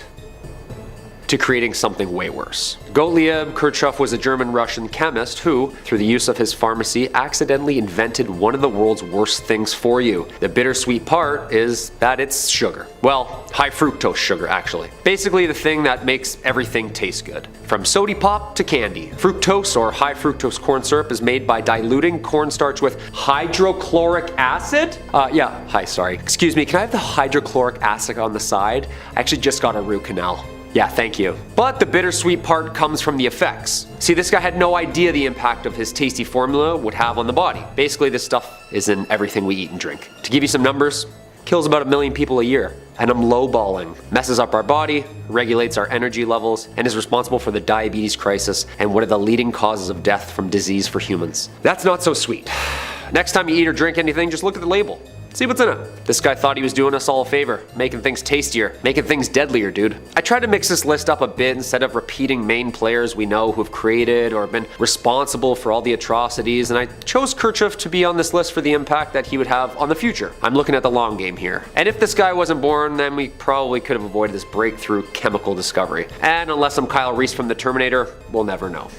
Speaker 5: to creating something way worse. Gottlieb Kirchhoff was a German-Russian chemist who, through the use of his pharmacy, accidentally invented one of the world's worst things for you. The bittersweet part is that it's sugar. Well, high fructose sugar actually. Basically the thing that makes everything taste good. From sody pop to candy. Fructose or high fructose corn syrup is made by diluting cornstarch with hydrochloric acid? Excuse me, can I have the hydrochloric acid on the side? I actually just got a root canal. Yeah, thank you. But the bittersweet part comes from the effects. See, this guy had no idea the impact of his tasty formula would have on the body. Basically, this stuff is in everything we eat and drink. To give you some numbers, kills about 1 million people a year. And I'm lowballing. Messes up our body, regulates our energy levels, and is responsible for the diabetes crisis and one of the leading causes of death from disease for humans. That's not so sweet. Next time you eat or drink anything, just look at the label. See what's in it. This guy thought he was doing us all a favor, making things tastier, making things deadlier, dude. I tried to mix this list up a bit instead of repeating main players we know who have created or been responsible for all the atrocities, and I chose Kirchhoff to be on this list for the impact that he would have on the future. I'm looking at the long game here. And if this guy wasn't born, then we probably could have avoided this breakthrough chemical discovery. And unless I'm Kyle Reese from The Terminator, we'll never know.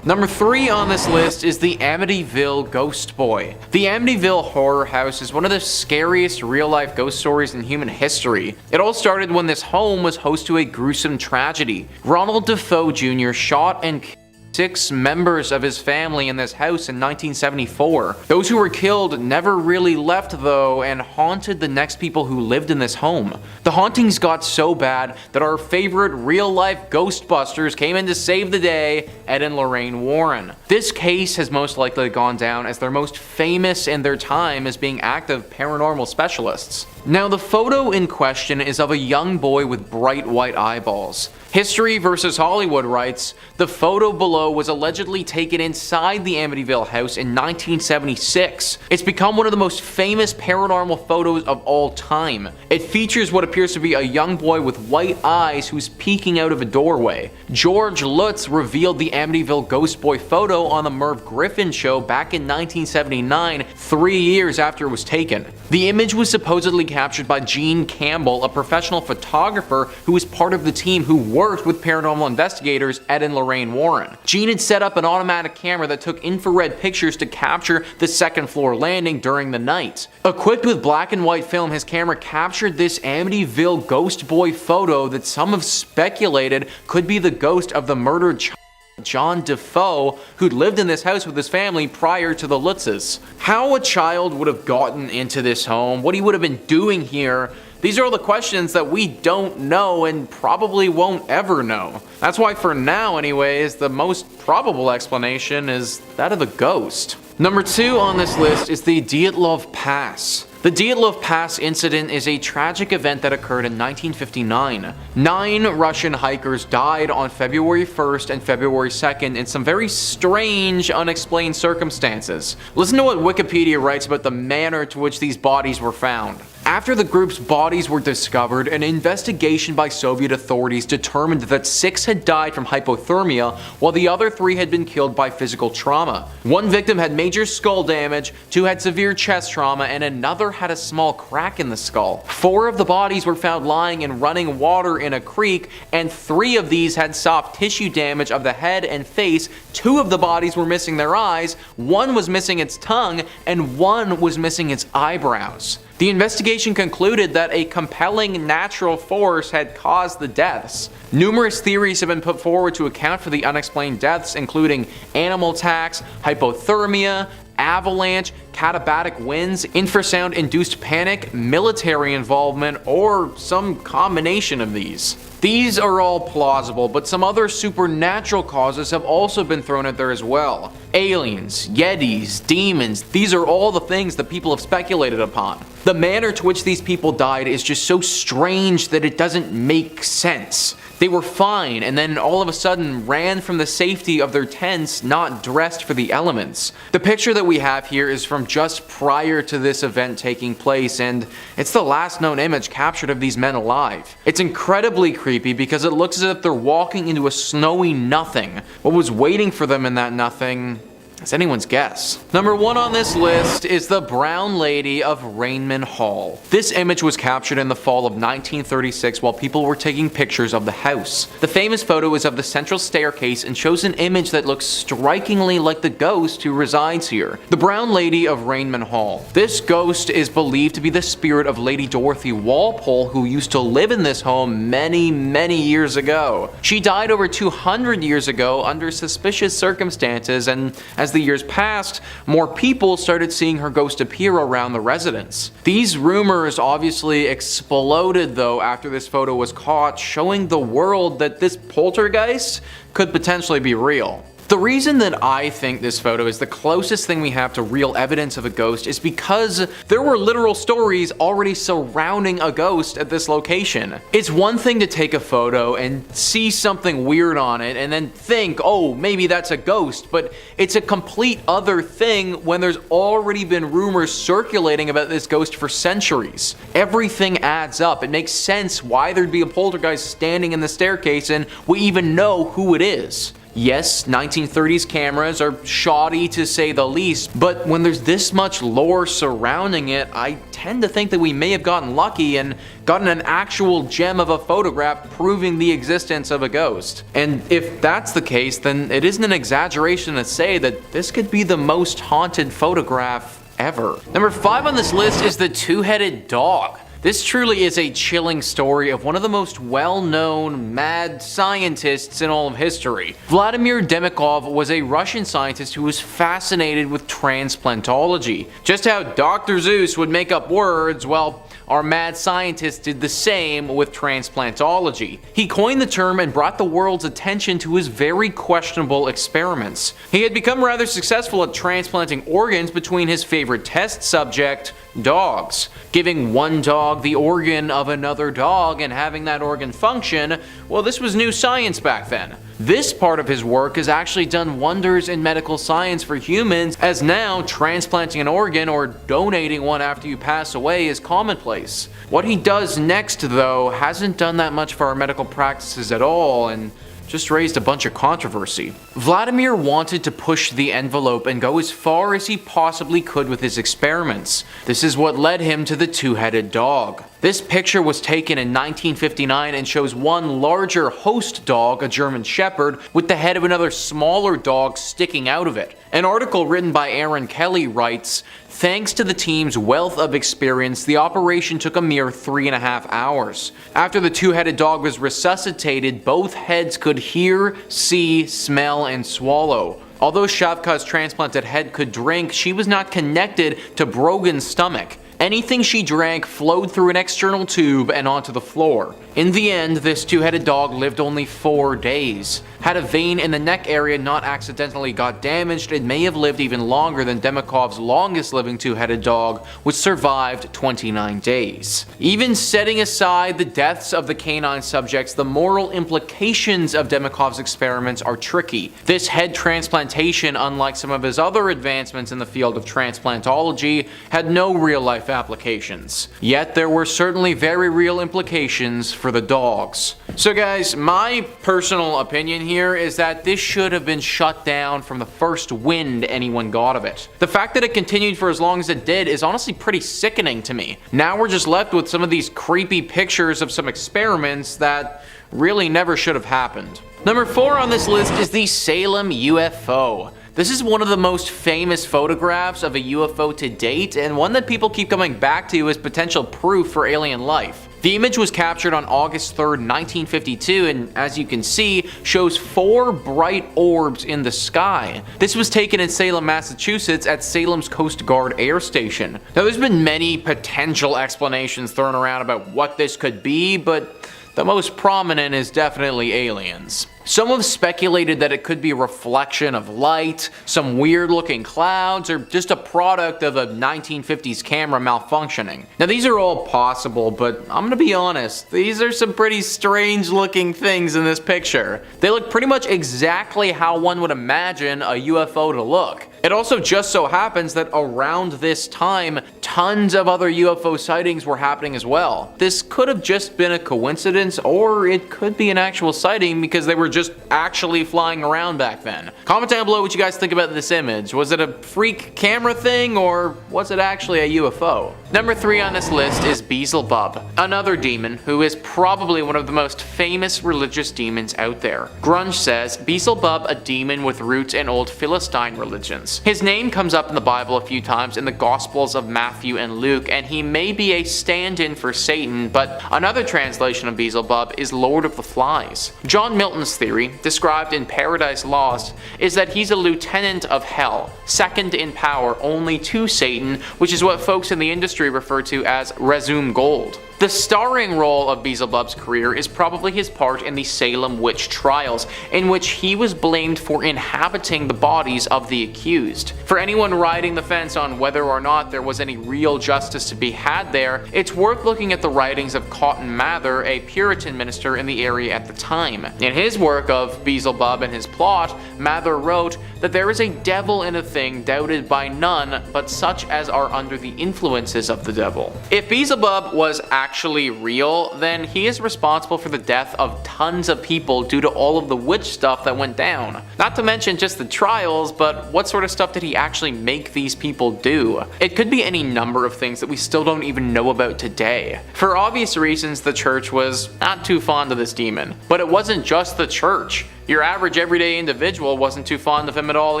Speaker 4: Number 3 on this list is the Amityville Ghost Boy. The Amityville Horror House is one of the scariest real-life ghost stories in human history. It all started when this home was host to a gruesome tragedy. Ronald Defoe Jr. shot and killed 6 members of his family in this house in 1974. Those who were killed never really left though, and haunted the next people who lived in this home. The hauntings got so bad that our favorite real-life Ghostbusters came in to save the day, Ed and Lorraine Warren. This case has most likely gone down as their most famous in their time as being active paranormal specialists. Now the photo in question is of a young boy with bright white eyeballs. History vs. Hollywood writes, the photo below was allegedly taken inside the Amityville house in 1976. It's become one of the most famous paranormal photos of all time. It features what appears to be a young boy with white eyes who's peeking out of a doorway. George Lutz revealed the Amityville Ghost Boy photo on the Merv Griffin show back in 1979, 3 years after it was taken. The image was supposedly captured by Gene Campbell, a professional photographer who was part of the team who worked with paranormal investigators Ed and Lorraine Warren. Gene had set up an automatic camera that took infrared pictures to capture the second floor landing during the night. Equipped with black and white film, his camera captured this Amityville Ghost Boy photo that some have speculated could be the ghost of the murdered child John Defoe, who'd lived in this house with his family prior to the Lutzes. How a child would have gotten into this home, what he would have been doing here, these are all the questions that we don't know and probably won't ever know. That's why for now anyways, the most probable explanation is that of a ghost. Number 2 on this list is the Dyatlov Pass. The Dyatlov Pass incident is a tragic event that occurred in 1959. 9 Russian hikers died on February 1st and February 2nd in some very strange, unexplained circumstances. Listen to what Wikipedia writes about the manner to which these bodies were found. After the group's bodies were discovered, an investigation by Soviet authorities determined that 6 had died from hypothermia, while the other 3 had been killed by physical trauma. 1 victim had major skull damage, 2 had severe chest trauma, and another had a small crack in the skull. 4 of the bodies were found lying in running water in a creek, and 3 of these had soft tissue damage of the head and face. 2 of the bodies were missing their eyes, 1 was missing its tongue, and 1 was missing its eyebrows. The investigation concluded that a compelling natural force had caused the deaths. Numerous theories have been put forward to account for the unexplained deaths, including animal attacks, hypothermia, avalanche, katabatic winds, infrasound-induced panic, military involvement, or some combination of these. These are all plausible, but some other supernatural causes have also been thrown out there as well. Aliens, yetis, demons, these are all the things that people have speculated upon. The manner to which these people died is just so strange that it doesn't make sense. They were fine and then all of a sudden ran from the safety of their tents, not dressed for the elements. The picture that we have here is from just prior to this event taking place, and it's the last known image captured of these men alive. It's incredibly creepy because it looks as if they're walking into a snowy nothing. What was waiting for them in that nothing? It's anyone's guess. Number 1 on this list is the Brown Lady of Rainman Hall. This image was captured in the fall of 1936 while people were taking pictures of the house. The famous photo is of the central staircase and shows an image that looks strikingly like the ghost who resides here. The Brown Lady of Rainman Hall. This ghost is believed to be the spirit of Lady Dorothy Walpole, who used to live in this home many years ago. She died over 200 years ago under suspicious circumstances, and as the years passed, more people started seeing her ghost appear around the residence. These rumors obviously exploded though after this photo was caught, showing the world that this poltergeist could potentially be real. The reason that I think this photo is the closest thing we have to real evidence of a ghost is because there were literal stories already surrounding a ghost at this location. It's one thing to take a photo and see something weird on it and then think, oh, maybe that's a ghost, but it's a complete other thing when there's already been rumors circulating about this ghost for centuries. Everything adds up. It makes sense why there'd be a poltergeist standing in the staircase and we even know who it is. Yes, 1930s cameras are shoddy to say the least, but when there's this much lore surrounding it, I tend to think that we may have gotten lucky and gotten an actual gem of a photograph proving the existence of a ghost. And if that's the case, then it isn't an exaggeration to say that this could be the most haunted photograph ever. Number 5 on this list is the two-headed dog. This truly is a chilling story of one of the most well-known mad scientists in all of history. Vladimir Demikov was a Russian scientist who was fascinated with transplantology. Just how Dr. Zeus would make up words, well, our mad scientist did the same with transplantology. He coined the term and brought the world's attention to his very questionable experiments. He had become rather successful at transplanting organs between his favorite test subject, dogs. Giving one dog the organ of another dog and having that organ function, well, this was new science back then. This part of his work has actually done wonders in medical science for humans, as now transplanting an organ or donating one after you pass away is commonplace. What he does next, though, hasn't done that much for our medical practices at all, and just raised a bunch of controversy. Vladimir wanted to push the envelope and go as far as he possibly could with his experiments. This is what led him to the two-headed dog. This picture was taken in 1959 and shows one larger host dog, a German Shepherd, with the head of another smaller dog sticking out of it. An article written by Aaron Kelly writes, "Thanks to the team's wealth of experience, the operation took a mere 3.5 hours. After the two-headed dog was resuscitated, both heads could hear, see, smell, and swallow. Although Shavka's transplanted head could drink, she was not connected to Brogan's stomach. Anything she drank flowed through an external tube and onto the floor. In the end, this two-headed dog lived only 4 days. Had a vein in the neck area not accidentally got damaged, it may have lived even longer than Demikov's longest living two-headed dog, which survived 29 days. Even setting aside the deaths of the canine subjects, the moral implications of Demikov's experiments are tricky. This head transplantation, unlike some of his other advancements in the field of transplantology, had no real-life applications. Yet there were certainly very real implications for the dogs. So guys, my personal opinion here is that this should have been shut down from the first wind anyone got of it. The fact that it continued for as long as it did is honestly pretty sickening to me. Now we're just left with some of these creepy pictures of some experiments that really never should have happened. Number 4 on this list is the Salem UFO. This is one of the most famous photographs of a UFO to date, and one that people keep coming back to as potential proof for alien life. The image was captured on August 3rd, 1952, and as you can see, shows 4 bright orbs in the sky. This was taken in Salem, Massachusetts at Salem's Coast Guard Air Station. Now there's been many potential explanations thrown around about what this could be, but the most prominent is definitely aliens. Some have speculated that it could be a reflection of light, some weird looking clouds, or just a product of a 1950s camera malfunctioning. Now these are all possible, but I'm gonna be honest, these are some pretty strange looking things in this picture. They look pretty much exactly how one would imagine a UFO to look. It also just so happens that around this time, tons of other UFO sightings were happening as well. This could have just been a coincidence, or it could be an actual sighting because they were just actually flying around back then. Comment down below what you guys think about this image. Was it a freak camera thing, or was it actually a UFO? Number 3 on this list is Beelzebub, another demon who is probably one of the most famous religious demons out there. Grunge says, Beelzebub, a demon with roots in old Philistine religions. His name comes up in the Bible a few times in the Gospels of Matthew and Luke, and he may be a stand-in for Satan, but another translation of Beelzebub is Lord of the Flies. John Milton's theory, described in Paradise Lost, is that he's a lieutenant of hell, second in power only to Satan, which is what folks in the industry refer to as Resume Gold. The starring role of Beelzebub's career is probably his part in the Salem witch trials, in which he was blamed for inhabiting the bodies of the accused. For anyone riding the fence on whether or not there was any real justice to be had there, it's worth looking at the writings of Cotton Mather, a Puritan minister in the area at the time. In his work of Beelzebub and his plot, Mather wrote that there is a devil in a thing doubted by none but such as are under the influences of the devil. If Beelzebub was actually real, then he is responsible for the death of tons of people due to all of the witch stuff that went down. Not to mention just the trials, but what sort of stuff did he actually make these people do? It could be any number of things that we still don't even know about today. For obvious reasons, the church was not too fond of this demon, but it wasn't just the church. Your average everyday individual wasn't too fond of him at all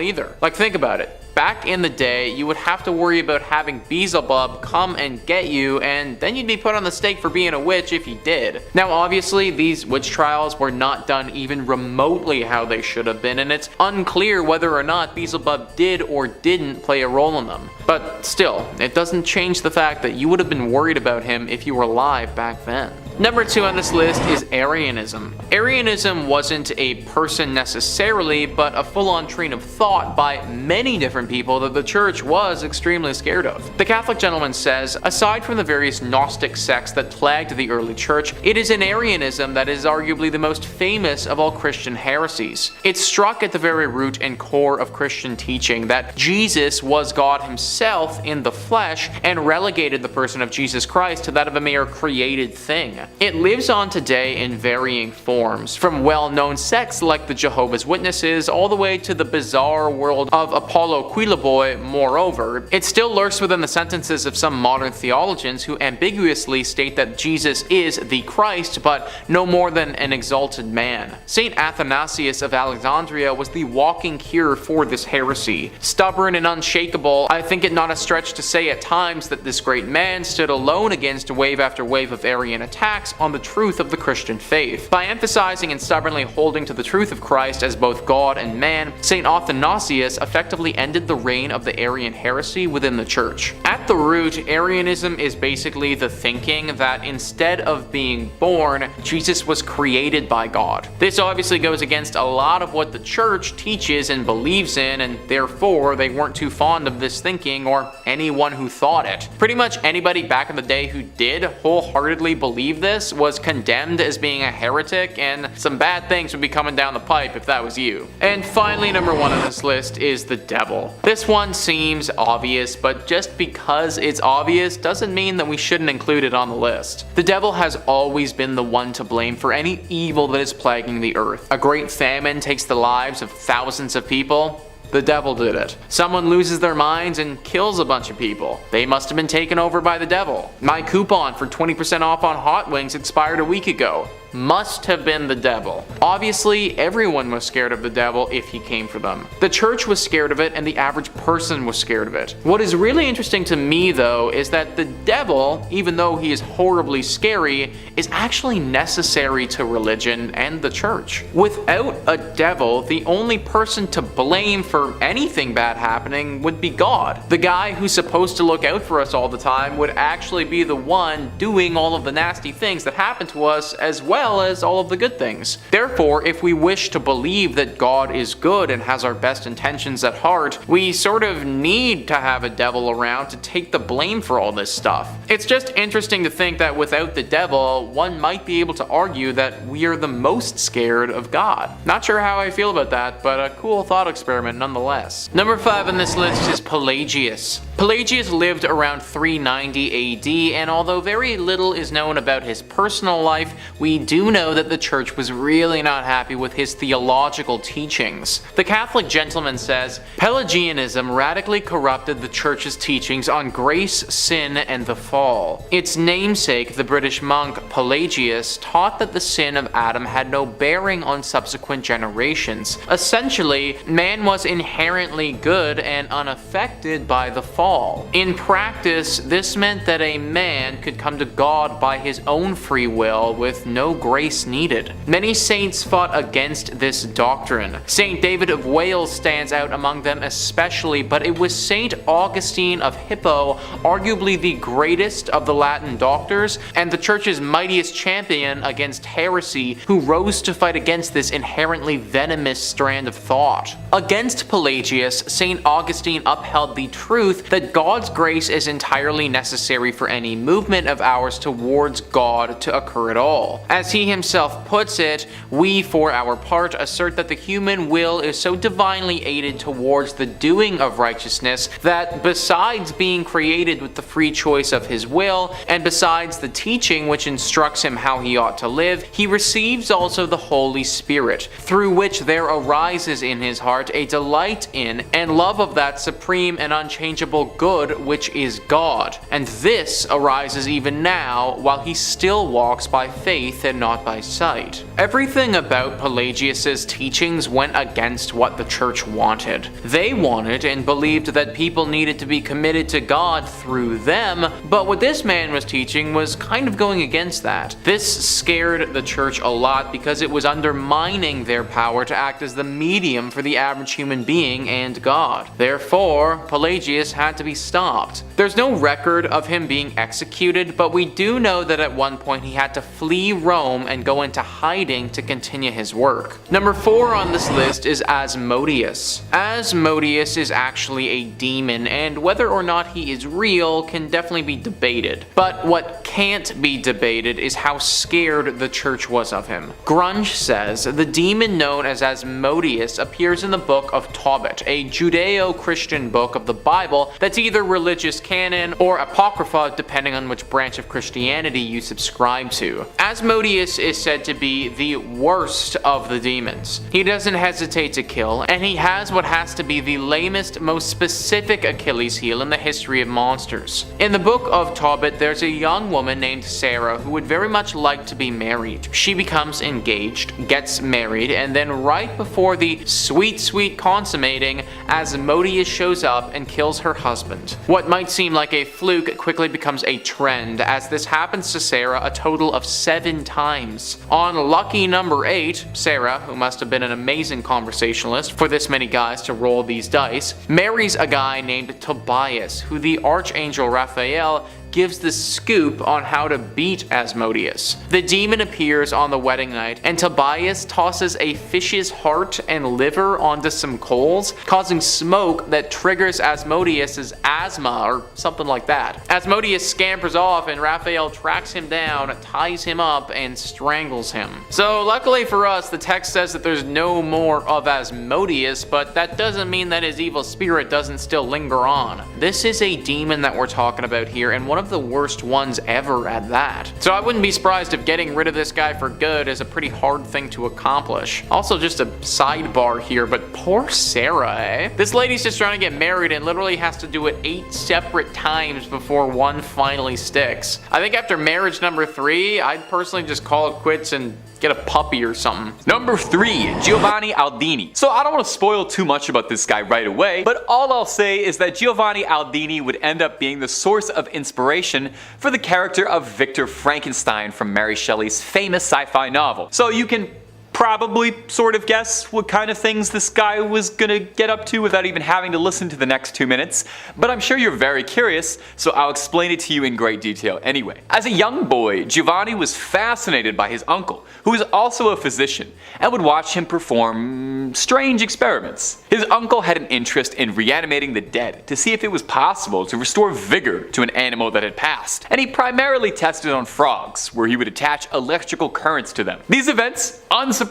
Speaker 4: either. Like, think about it. Back in the day, you would have to worry about having Beelzebub come and get you, and then you'd be put on the stake for being a witch if you did. Now obviously, these witch trials were not done even remotely how they should have been, and it's unclear whether or not Beelzebub did or didn't play a role in them. But still, it doesn't change the fact that you would have been worried about him if you were alive back then. Number 2 on this list is Arianism. Arianism wasn't a person necessarily, but a full-on train of thought by many different people that the church was extremely scared of. The Catholic gentleman says, aside from the various Gnostic sects that plagued the early church, it is in Arianism that is arguably the most famous of all Christian heresies. It struck at the very root and core of Christian teaching that Jesus was God himself in the flesh and relegated the person of Jesus Christ to that of a mere created thing. It lives on today in varying forms, from well-known sects like the Jehovah's Witnesses all the way to the bizarre world of Apollo Quiloboy. Moreover, it still lurks within the sentences of some modern theologians who ambiguously state that Jesus is the Christ, but no more than an exalted man. Saint Athanasius of Alexandria was the walking cure for this heresy. Stubborn and unshakable, I think it not a stretch to say at times that this great man stood alone against wave after wave of Arian attacks on the truth of the Christian faith. By emphasizing and stubbornly holding to the truth of Christ as both God and man, St. Athanasius effectively ended the reign of the Arian heresy within the church. At the root, Arianism is basically the thinking that instead of being born, Jesus was created by God. This obviously goes against a lot of what the church teaches and believes in, and therefore they weren't too fond of this thinking or anyone who thought it. Pretty much anybody back in the day who did wholeheartedly believe this was condemned as being a heretic, and some bad things would be coming down the pipe if that was you. And finally, number 1 on this list is the devil. This one seems obvious, but just because it's obvious doesn't mean that we shouldn't include it on the list. The devil has always been the one to blame for any evil that is plaguing the earth. A great famine takes the lives of thousands of people. The devil did it. Someone loses their minds and kills a bunch of people. They must have been taken over by the devil. My coupon for 20% off on hot wings expired a week ago. must have been the devil. Obviously, everyone was scared of the devil if he came for them. The church was scared of it, and the average person was scared of it. What is really interesting to me, though, is that the devil, even though he is horribly scary, is actually necessary to religion and the church. Without a devil, the only person to blame for anything bad happening would be God. The guy who's supposed to look out for us all the time would actually be the one doing all of the nasty things that happen to us, as well as all of the good things. Therefore, if we wish to believe that God is good and has our best intentions at heart, we sort of need to have a devil around to take the blame for all this stuff. It's just interesting to think that without the devil, one might be able to argue that we are the most scared of God. Not sure how I feel about that, but a cool thought experiment nonetheless. Number 5 on this list is Pelagius. Pelagius lived around 390 AD, and although very little is known about his personal life, we do know that the church was really not happy with his theological teachings. The Catholic gentleman says, Pelagianism radically corrupted the church's teachings on grace, sin, and the fall. Its namesake, the British monk Pelagius, taught that the sin of Adam had no bearing on subsequent generations. Essentially, man was inherently good and unaffected by the fall. In practice, this meant that a man could come to God by his own free will with no grace needed. Many saints fought against this doctrine. Saint David of Wales stands out among them especially, but it was Saint Augustine of Hippo, arguably the greatest of the Latin doctors, and the church's mightiest champion against heresy, who rose to fight against this inherently venomous strand of thought. Against Pelagius, Saint Augustine upheld the truth that God's grace is entirely necessary for any movement of ours towards God to occur at all. As he himself puts it, we, for our part, assert that the human will is so divinely aided towards the doing of righteousness that besides being created with the free choice of his will, and besides the teaching which instructs him how he ought to live, he receives also the Holy Spirit, through which there arises in his heart a delight in and love of that supreme and unchangeable good which is God. And this arises even now, while he still walks by faith and not by sight. Everything about Pelagius's teachings went against what the church wanted. They wanted and believed that people needed to be committed to God through them, but what this man was teaching was kind of going against that. This scared the church a lot because it was undermining their power to act as the medium for the average human being and God. Therefore, Pelagius had to be stopped. There's no record of him being executed, but we do know that at one point he had to flee Rome and go into hiding to continue his work. Number 4 on this list is Asmodeus. Asmodeus is actually a demon, and whether or not he is real can definitely be debated. But what can't be debated is how scared the church was of him. Grunge says the demon known as Asmodeus appears in the book of Tobit, a Judeo-Christian book of the Bible that's either religious canon or apocrypha depending on which branch of Christianity you subscribe to. Asmodeus is said to be the worst of the demons. He doesn't hesitate to kill, and he has what has to be the lamest, most specific Achilles heel in the history of monsters. In the book of Tobit, there's a young woman named Sarah who would very much like to be married. She becomes engaged, gets married, and then right before the sweet consummating, Asmodeus shows up and kills her husband. What might seem like a fluke quickly becomes a trend, as this happens to Sarah a total of 7 times. On lucky number 8, Sarah, who must have been an amazing conversationalist for this many guys to roll these dice, marries a guy named Tobias, who the Archangel Raphael gives the scoop on how to beat Asmodeus. The demon appears on the wedding night, and Tobias tosses a fish's heart and liver onto some coals, causing smoke that triggers Asmodeus's asthma or something like that. Asmodeus scampers off, and Raphael tracks him down, ties him up, and strangles him. So luckily for us, the text says that there's no more of Asmodeus, but that doesn't mean that his evil spirit doesn't still linger on. This is a demon that we're talking about here, and one of of the worst ones ever at that. So I wouldn't be surprised if getting rid of this guy for good is a pretty hard thing to accomplish. Also, just a sidebar here, but poor Sarah, eh? This lady's just trying to get married and literally has to do it 8 separate times before one finally sticks. I think after marriage number 3, I'd personally just call it quits and get a puppy or something.
Speaker 1: Number 3, Giovanni Aldini. So I don't want to spoil too much about this guy right away, but all I'll say is that Giovanni Aldini would end up being the source of inspiration for the character of Victor Frankenstein from Mary Shelley's famous sci-fi novel. So you can probably sort of guess what kind of things this guy was gonna get up to without even having to listen to the next 2 minutes, but I'm sure you're very curious, so I'll explain it to you in great detail anyway. As a young boy, Giovanni was fascinated by his uncle, who was also a physician, and would watch him perform strange experiments. His uncle had an interest in reanimating the dead to see if it was possible to restore vigor to an animal that had passed, and he primarily tested on frogs, where he would attach electrical currents to them. These events, unsurprisingly,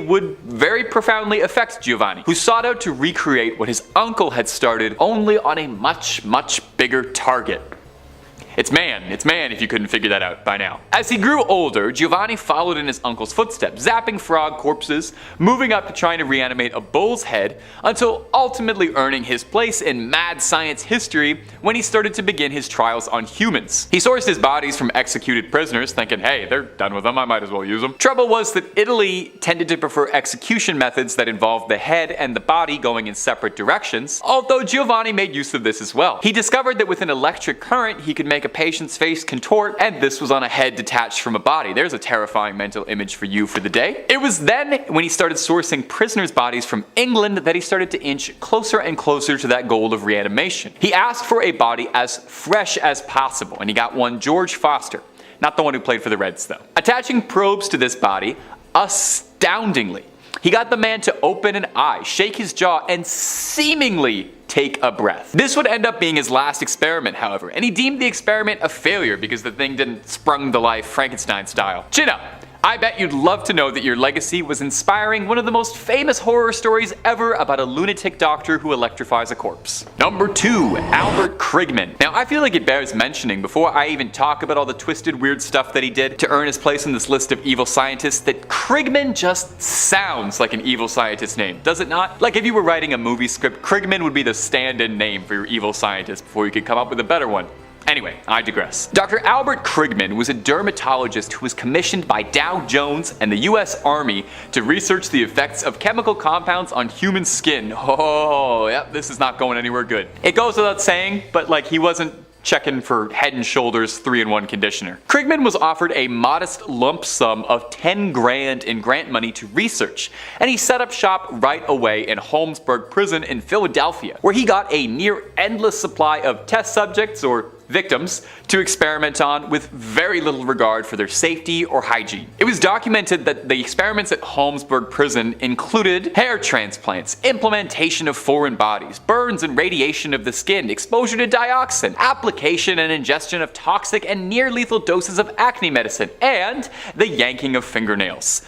Speaker 1: would very profoundly affect Giovanni, who sought out to recreate what his uncle had started, only on a much, much bigger target. It's man if you couldn't figure that out by now. As he grew older, Giovanni followed in his uncle's footsteps, zapping frog corpses, moving up to trying to reanimate a bull's head, until ultimately earning his place in mad science history when he started to begin his trials on humans. He sourced his bodies from executed prisoners, thinking, hey, they're done with them, I might as well use them. Trouble was that Italy tended to prefer execution methods that involved the head and the body going in separate directions, although Giovanni made use of this as well. He discovered that with an electric current, he could make a patient's face contort, and this was on a head detached from a body. There's a terrifying mental image for you for the day. It was then, when he started sourcing prisoners' bodies from England, that he started to inch closer and closer to that goal of reanimation. He asked for a body as fresh as possible, and he got one George Foster, not the one who played for the Reds though. Attaching probes to this body, astoundingly, he got the man to open an eye, shake his jaw, and seemingly take a breath. This would end up being his last experiment, however, and he deemed the experiment a failure because the thing didn't sprung to life Frankenstein style. Chin up! I bet you'd love to know that your legacy was inspiring one of the most famous horror stories ever about a lunatic doctor who electrifies a corpse. Number 2, Albert Krigman. Now I feel like it bears mentioning before I even talk about all the twisted weird stuff that he did to earn his place in this list of evil scientists that Krigman just sounds like an evil scientist name, does it not? Like if you were writing a movie script, Krigman would be the stand-in name for your evil scientist before you could come up with a better one. Anyway, I digress. Dr. Albert Krigman was a dermatologist who was commissioned by Dow Jones and the US Army to research the effects of chemical compounds on human skin. Oh, yep, this is not going anywhere good. It goes without saying, but like he wasn't checking for Head and Shoulders 3-in-1 conditioner. Krigman was offered a modest lump sum of 10 grand in grant money to research, and he set up shop right away in Holmesburg Prison in Philadelphia, where he got a near endless supply of test subjects, or victims, to experiment on with very little regard for their safety or hygiene. It was documented that the experiments at Holmesburg Prison included hair transplants, implementation of foreign bodies, burns and radiation of the skin, exposure to dioxin, application and ingestion of toxic and near-lethal doses of acne medicine, and the yanking of fingernails.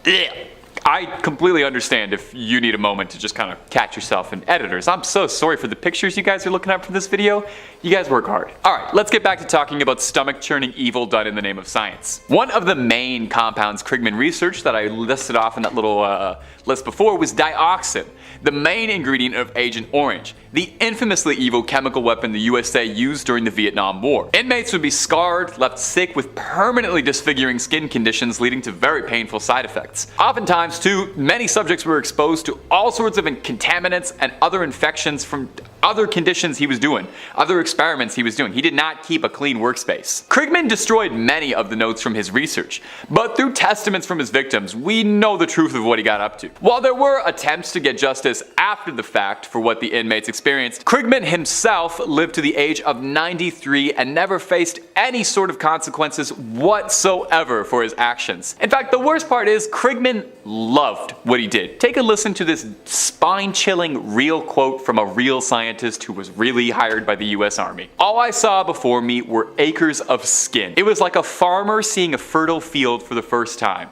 Speaker 1: Ugh. I completely understand if you need a moment to just kind of catch yourself. And editors, I'm so sorry for the pictures you guys are looking at for this video. You guys work hard. Alright, let's get back to talking about stomach-churning evil done in the name of science. One of the main compounds Krigman researched that I listed off in that little list before was dioxin, the main ingredient of Agent Orange, the infamously evil chemical weapon the USA used during the Vietnam War. Inmates would be scarred, left sick with permanently disfiguring skin conditions leading to very painful side effects. Oftentimes too, many subjects were exposed to all sorts of contaminants and other infections from other conditions he was doing, other experiments he was doing. He did not keep a clean workspace. Krigman destroyed many of the notes from his research, but through testaments from his victims, we know the truth of what he got up to. While there were attempts to get justice after the fact for what the inmates experienced, Krigman himself lived to the age of 93 and never faced any sort of consequences whatsoever for his actions. In fact, the worst part is Krigman loved what he did. Take a listen to this spine-chilling real quote from a real scientist who was really hired by the US Army. All I saw before me were acres of skin. It was like a farmer seeing a fertile field for the first time.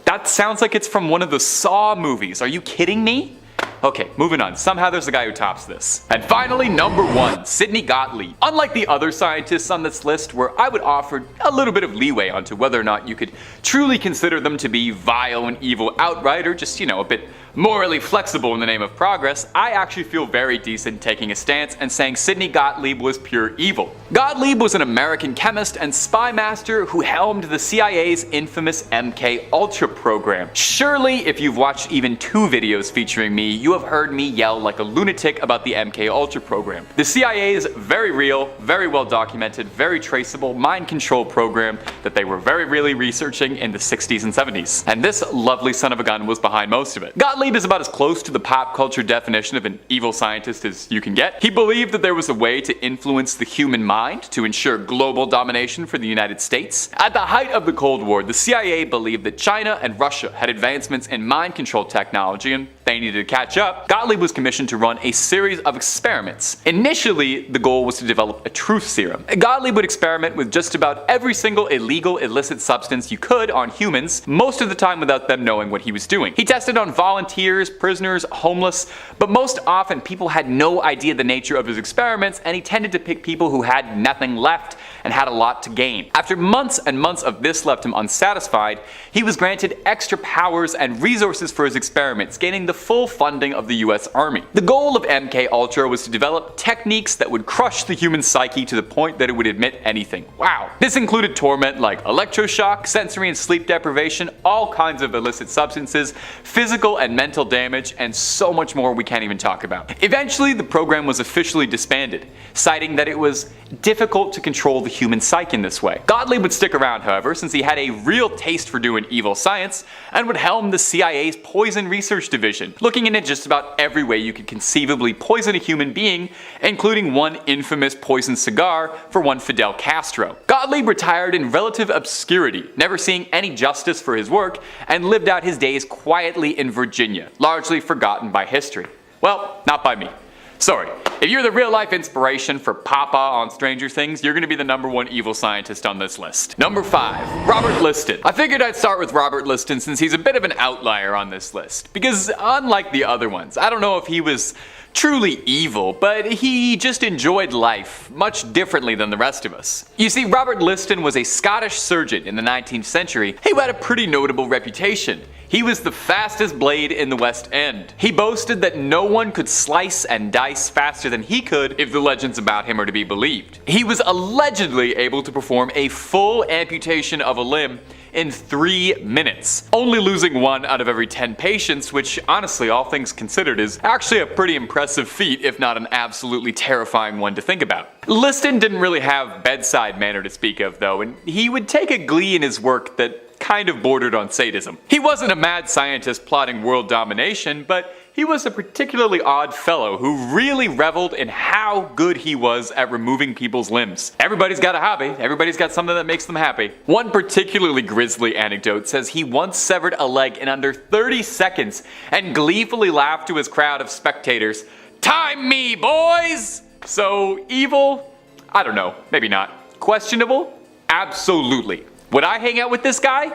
Speaker 1: That sounds like it's from one of the Saw movies. Are you kidding me? Okay, moving on. Somehow there's a guy who tops this. And finally, number 1, Sidney Gottlieb. Unlike the other scientists on this list, where I would offer a little bit of leeway onto whether or not you could truly consider them to be vile and evil outright, or just, a bit morally flexible in the name of progress, I actually feel very decent taking a stance and saying Sidney Gottlieb was pure evil. Gottlieb was an American chemist and spy master who helmed the CIA's infamous MK Ultra program. Surely, if you've watched even 2 videos featuring me, you have heard me yell like a lunatic about the MK Ultra program. The CIA's very real, very well documented, very traceable mind control program that they were very really researching in the 60s and 70s. And this lovely son of a gun was behind most of it. Gottlieb is about as close to the pop culture definition of an evil scientist as you can get. He believed that there was a way to influence the human mind to ensure global domination for the United States. At the height of the Cold War, the CIA believed that China and Russia had advancements in mind control technology and they needed to catch up. Gottlieb was commissioned to run a series of experiments. Initially, the goal was to develop a truth serum. Gottlieb would experiment with just about every single illegal illicit substance you could on humans, most of the time without them knowing what he was doing. He tested on volunteers, prisoners, homeless, but most often people had no idea the nature of his experiments, and he tended to pick people who had nothing left and had a lot to gain. After months and months of this left him unsatisfied, he was granted extra powers and resources for his experiments, gaining the full funding of the US Army. The goal of MK Ultra was to develop techniques that would crush the human psyche to the point that it would admit anything. Wow. This included torment like electroshock, sensory and sleep deprivation, all kinds of illicit substances, physical and mental damage, and so much more we can't even talk about. Eventually, the program was officially disbanded, citing that it was difficult to control the human psyche in this way. Gottlieb would stick around, however, since he had a real taste for doing evil science, and would helm the CIA's Poison Research Division, looking into just about every way you could conceivably poison a human being, including one infamous poisoned cigar for one Fidel Castro. Gottlieb retired in relative obscurity, never seeing any justice for his work, and lived out his days quietly in Virginia, largely forgotten by history. Well, not by me. Sorry, if you're the real life inspiration for Papa on Stranger Things, you're gonna be the number 1 evil scientist on this list. Number 5, Robert Liston. I figured I'd start with Robert Liston since he's a bit of an outlier on this list, because unlike the other ones, I don't know if he was truly evil, but he just enjoyed life much differently than the rest of us. You see, Robert Liston was a Scottish surgeon in the 19th century who had a pretty notable reputation. He was the fastest blade in the West End. He boasted that no one could slice and dice faster than he could if the legends about him are to be believed. He was allegedly able to perform a full amputation of a limb in 3 minutes, only losing 1 out of every 10 patients, which honestly, all things considered, is actually a pretty impressive feat, if not an absolutely terrifying one to think about. Liston didn't really have bedside manner to speak of though, and he would take a glee in his work that kind of bordered on sadism. He wasn't a mad scientist plotting world domination, but he was a particularly odd fellow who really reveled in how good he was at removing people's limbs. Everybody's got a hobby, everybody's got something that makes them happy. One particularly grisly anecdote says he once severed a leg in under 30 seconds and gleefully laughed to his crowd of spectators, "Time me, boys!" So evil? I don't know, maybe not. Questionable? Absolutely. Would I hang out with this guy?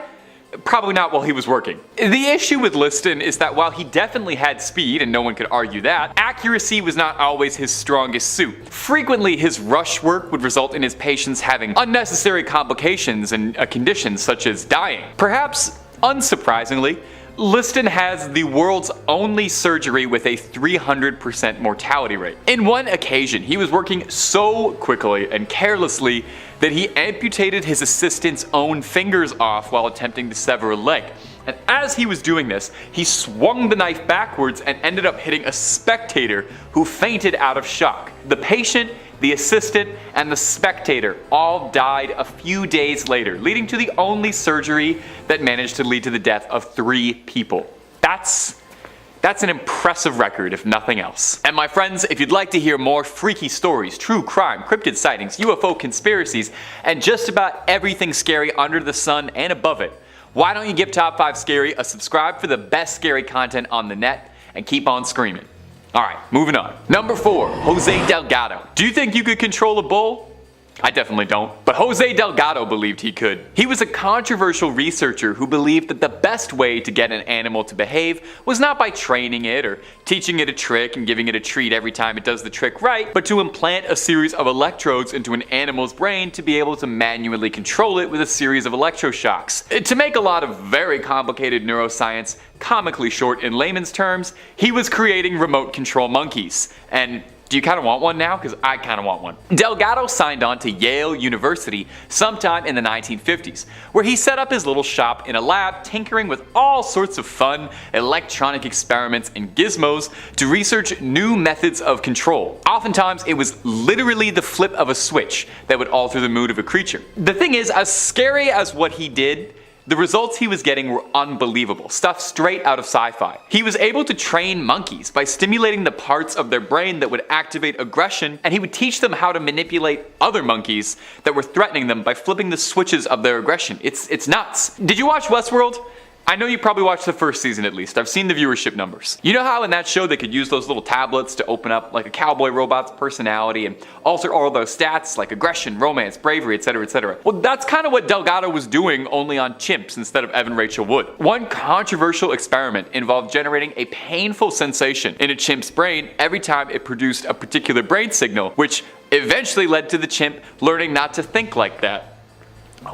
Speaker 1: Probably not while he was working. The issue with Liston is that while he definitely had speed, and no one could argue that, accuracy was not always his strongest suit. Frequently, his rush work would result in his patients having unnecessary complications and conditions such as dying. Perhaps unsurprisingly, Liston has the world's only surgery with a 300% mortality rate. In one occasion, he was working so quickly and carelessly that he amputated his assistant's own fingers off while attempting to sever a leg. And as he was doing this, he swung the knife backwards and ended up hitting a spectator who fainted out of shock. The patient, the assistant, and the spectator all died a few days later, leading to the only surgery that managed to lead to the death of 3 people. That's an impressive record, if nothing else. And my friends, if you'd like to hear more freaky stories, true crime, cryptid sightings, UFO conspiracies, and just about everything scary under the sun and above it, why don't you give Top 5 Scary a subscribe for the best scary content on the net, and keep on screaming. Alright, moving on. Number 4, José Delgado. Do you think you could control a bull? I definitely don't. But José Delgado believed he could. He was a controversial researcher who believed that the best way to get an animal to behave was not by training it or teaching it a trick and giving it a treat every time it does the trick right, but to implant a series of electrodes into an animal's brain to be able to manually control it with a series of electroshocks. To make a lot of very complicated neuroscience comically short in layman's terms, he was creating remote control monkeys. And do you kind of want one now? Because I kind of want one. Delgado signed on to Yale University sometime in the 1950s, where he set up his little shop in a lab tinkering with all sorts of fun electronic experiments and gizmos to research new methods of control. Oftentimes it was literally the flip of a switch that would alter the mood of a creature. The thing is, as scary as what he did, the results he was getting were unbelievable, stuff straight out of sci-fi. He was able to train monkeys by stimulating the parts of their brain that would activate aggression, and he would teach them how to manipulate other monkeys that were threatening them by flipping the switches of their aggression. It's nuts. Did you watch Westworld? I know you probably watched the first season at least. I've seen the viewership numbers. You know how in that show they could use those little tablets to open up like a cowboy robot's personality and alter all those stats like aggression, romance, bravery, etc, etc. Well, that's kind of what Delgado was doing, only on chimps instead of Evan Rachel Wood. One controversial experiment involved generating a painful sensation in a chimp's brain every time it produced a particular brain signal, which eventually led to the chimp learning not to think like that.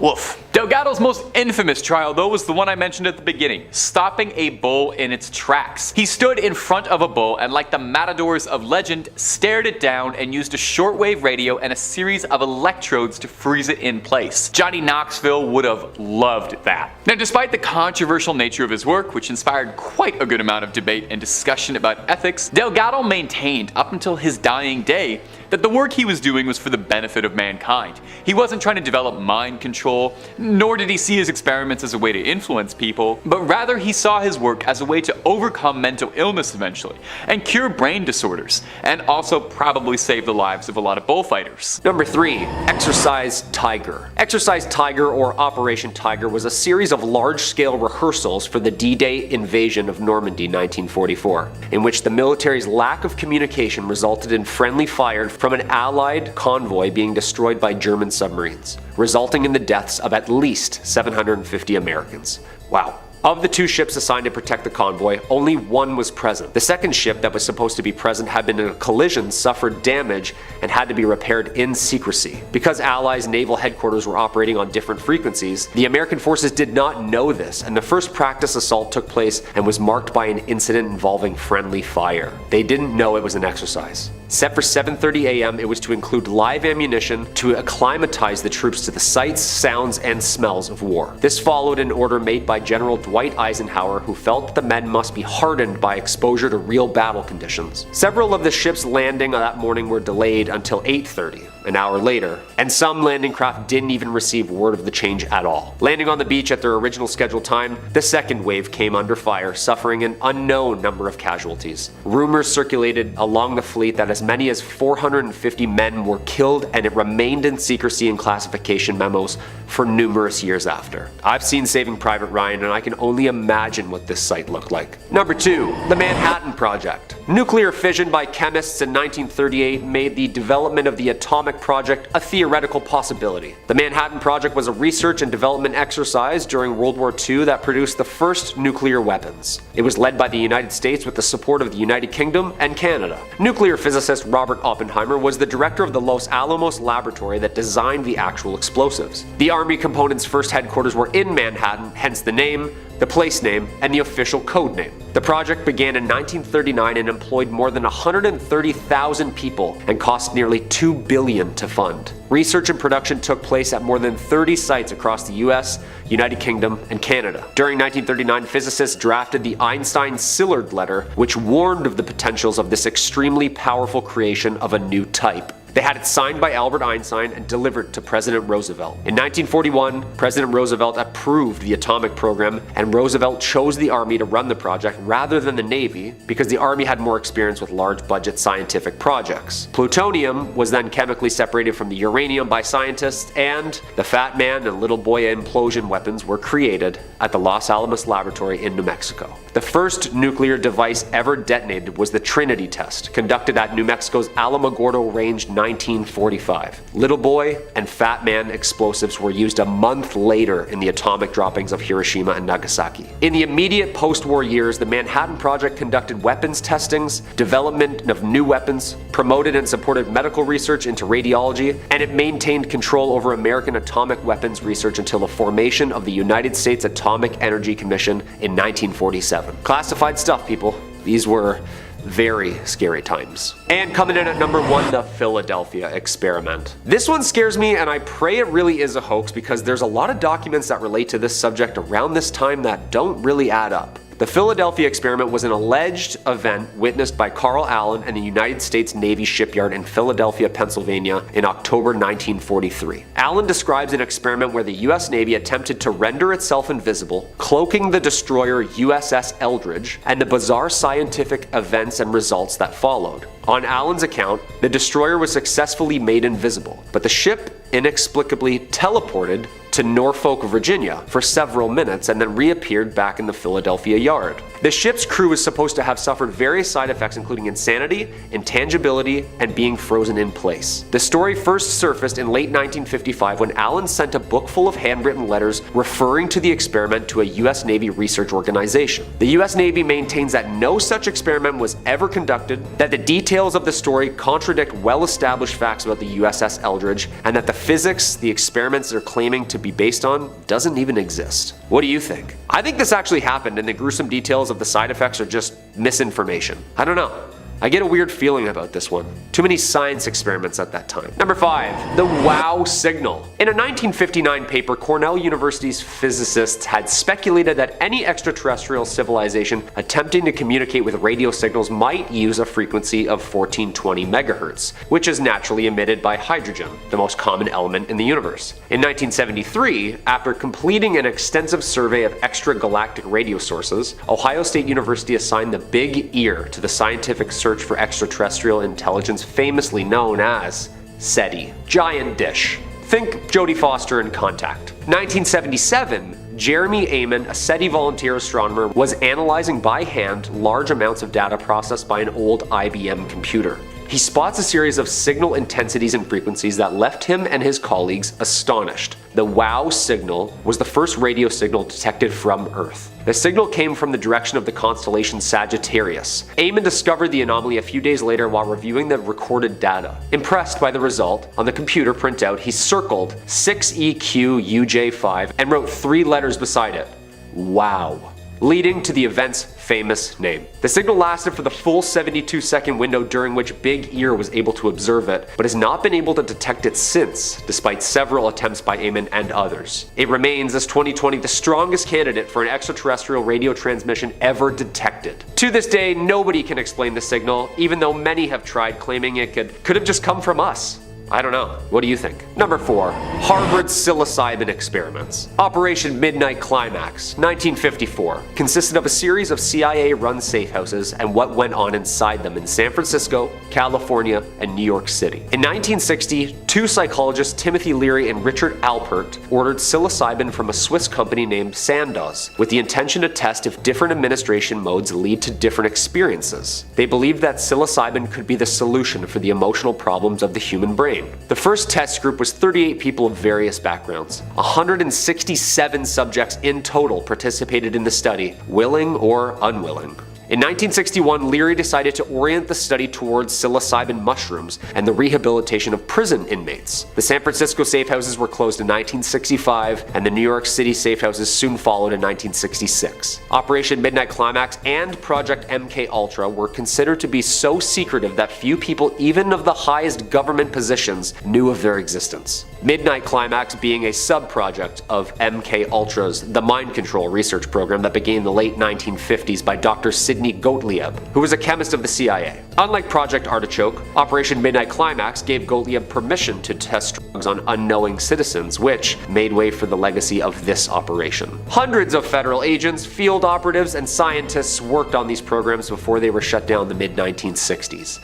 Speaker 1: Woof. Delgado's most infamous trial though was the one I mentioned at the beginning, stopping a bull in its tracks. He stood in front of a bull and, like the matadors of legend, stared it down and used a shortwave radio and a series of electrodes to freeze it in place. Johnny Knoxville would have loved that. Now, despite the controversial nature of his work, which inspired quite a good amount of debate and discussion about ethics, Delgado maintained up until his dying day that the work he was doing was for the benefit of mankind. He wasn't trying to develop mind control, nor did he see his experiments as a way to influence people, but rather he saw his work as a way to overcome mental illness eventually, and cure brain disorders, and also probably save the lives of a lot of bullfighters.
Speaker 5: Number 3. Exercise Tiger. Exercise Tiger, or Operation Tiger, was a series of large-scale rehearsals for the D-Day invasion of Normandy 1944, in which the military's lack of communication resulted in friendly fire from an Allied convoy being destroyed by German submarines, resulting in the deaths of at least 750 Americans. Wow. Of the 2 ships assigned to protect the convoy, only 1 was present. The second ship that was supposed to be present had been in a collision, suffered damage, and had to be repaired in secrecy. Because Allies' naval headquarters were operating on different frequencies, the American forces did not know this, and the first practice assault took place and was marked by an incident involving friendly fire. They didn't know it was an exercise. Set for 7:30 a.m., it was to include live ammunition to acclimatize the troops to the sights, sounds, and smells of war. This followed an order made by General Dwight Eisenhower, who felt that the men must be hardened by exposure to real battle conditions. Several of the ships landing that morning were delayed until 8:30, an hour later, and some landing craft didn't even receive word of the change at all. Landing on the beach at their original scheduled time, the second wave came under fire, suffering an unknown number of casualties. Rumors circulated along the fleet that as many as 450 men were killed, and it remained in secrecy in classification memos for numerous years after. I've seen Saving Private Ryan, and I can only imagine what this site looked like. Number 2. The Manhattan Project. Nuclear fission by chemists in 1938 made the development of the atomic project a theoretical possibility. The Manhattan Project was a research and development exercise during World War II that produced the first nuclear weapons. It was led by the United States with the support of the United Kingdom and Canada. Nuclear physicist Robert Oppenheimer was the director of the Los Alamos laboratory that designed the actual explosives. The Army component's first headquarters were in Manhattan, hence the name, the place name, and the official code name. The project began in 1939 and employed more than 130,000 people and cost nearly $2 billion to fund. Research and production took place at more than 30 sites across the US, United Kingdom, and Canada. During 1939, physicists drafted the Einstein-Szilard letter, which warned of the potentials of this extremely powerful creation of a new type. They had it signed by Albert Einstein and delivered to President Roosevelt. In 1941, President Roosevelt approved the atomic program, and Roosevelt chose the Army to run the project rather than the Navy because the Army had more experience with large-budget scientific projects. Plutonium was then chemically separated from the uranium by scientists, and the Fat Man and Little Boy implosion weapons were created at the Los Alamos Laboratory in New Mexico. The first nuclear device ever detonated was the Trinity test, conducted at New Mexico's Alamogordo Range 9 1945. Little Boy and Fat Man explosives were used a month later in the atomic droppings of Hiroshima and Nagasaki. In the immediate post-war years, the Manhattan Project conducted weapons testings, development of new weapons, promoted and supported medical research into radiology, and it maintained control over American atomic weapons research until the formation of the United States Atomic Energy Commission in 1947. Classified stuff, people. These were very scary times. And coming in at number 1, the Philadelphia experiment. This one scares me, and I pray it really is a hoax because there's a lot of documents that relate to this subject around this time that don't really add up. The Philadelphia experiment was an alleged event witnessed by Carl Allen and the United States Navy shipyard in Philadelphia, Pennsylvania in October 1943. Allen describes an experiment where the US Navy attempted to render itself invisible, cloaking the destroyer USS Eldridge, and the bizarre scientific events and results that followed. On Allen's account, the destroyer was successfully made invisible, but the ship inexplicably teleported to Norfolk, Virginia for several minutes and then reappeared back in the Philadelphia yard. The ship's crew was supposed to have suffered various side effects including insanity, intangibility, and being frozen in place. The story first surfaced in late 1955 when Allen sent a book full of handwritten letters referring to the experiment to a US Navy research organization. The US Navy maintains that no such experiment was ever conducted, that the details of the story contradict well-established facts about the USS Eldridge, and that the physics the experiments are claiming to be based on doesn't even exist. What do you think? I think this actually happened and the gruesome details of the side effects are just misinformation. I don't know. I get a weird feeling about this one. Too many science experiments at that time. Number 5. The WOW signal. In a 1959 paper, Cornell University's physicists had speculated that any extraterrestrial civilization attempting to communicate with radio signals might use a frequency of 1420 megahertz, which is naturally emitted by hydrogen, the most common element in the universe. In 1973, after completing an extensive survey of extragalactic radio sources, Ohio State University assigned the Big Ear to the scientific search for extraterrestrial intelligence famously known as SETI. Giant dish. Think Jodie Foster in Contact. 1977, Jeremy Amin, a SETI volunteer astronomer, was analyzing by hand large amounts of data processed by an old IBM computer. He spots a series of signal intensities and frequencies that left him and his colleagues astonished. The WOW signal was the first radio signal detected from Earth. The signal came from the direction of the constellation Sagittarius. Amin discovered the anomaly a few days later while reviewing the recorded data. Impressed by the result, on the computer printout he circled 6EQUJ5 and wrote 3 letters beside it. WOW. Leading to the event's famous name. The signal lasted for the full 72-second window during which Big Ear was able to observe it, but has not been able to detect it since, despite several attempts by Amin and others. It remains, as 2020, the strongest candidate for an extraterrestrial radio transmission ever detected. To this day, nobody can explain the signal, even though many have tried, claiming it could have just come from us. I don't know. What do you think? Number 4. Harvard psilocybin experiments. Operation Midnight Climax, 1954, consisted of a series of CIA-run safe houses and what went on inside them in San Francisco, California, and New York City. In 1960, 2 psychologists, Timothy Leary and Richard Alpert, ordered psilocybin from a Swiss company named Sandoz, with the intention to test if different administration modes lead to different experiences. They believed that psilocybin could be the solution for the emotional problems of the human brain. The first test group was 38 people of various backgrounds. 167 subjects in total participated in the study, willing or unwilling. In 1961, Leary decided to orient the study towards psilocybin mushrooms and the rehabilitation of prison inmates. The San Francisco safe houses were closed in 1965, and the New York City safe houses soon followed in 1966. Operation Midnight Climax and Project MK Ultra were considered to be so secretive that few people, even of the highest government positions, knew of their existence. Midnight Climax being a sub-project of MK Ultra's The Mind Control research program that began in the late 1950s by Dr. Sidney Gottlieb, who was a chemist of the CIA. Unlike Project Artichoke, Operation Midnight Climax gave Gottlieb permission to test drugs on unknowing citizens, which made way for the legacy of this operation. Hundreds of federal agents, field operatives, and scientists worked on these programs before they were shut down in the mid-1960s.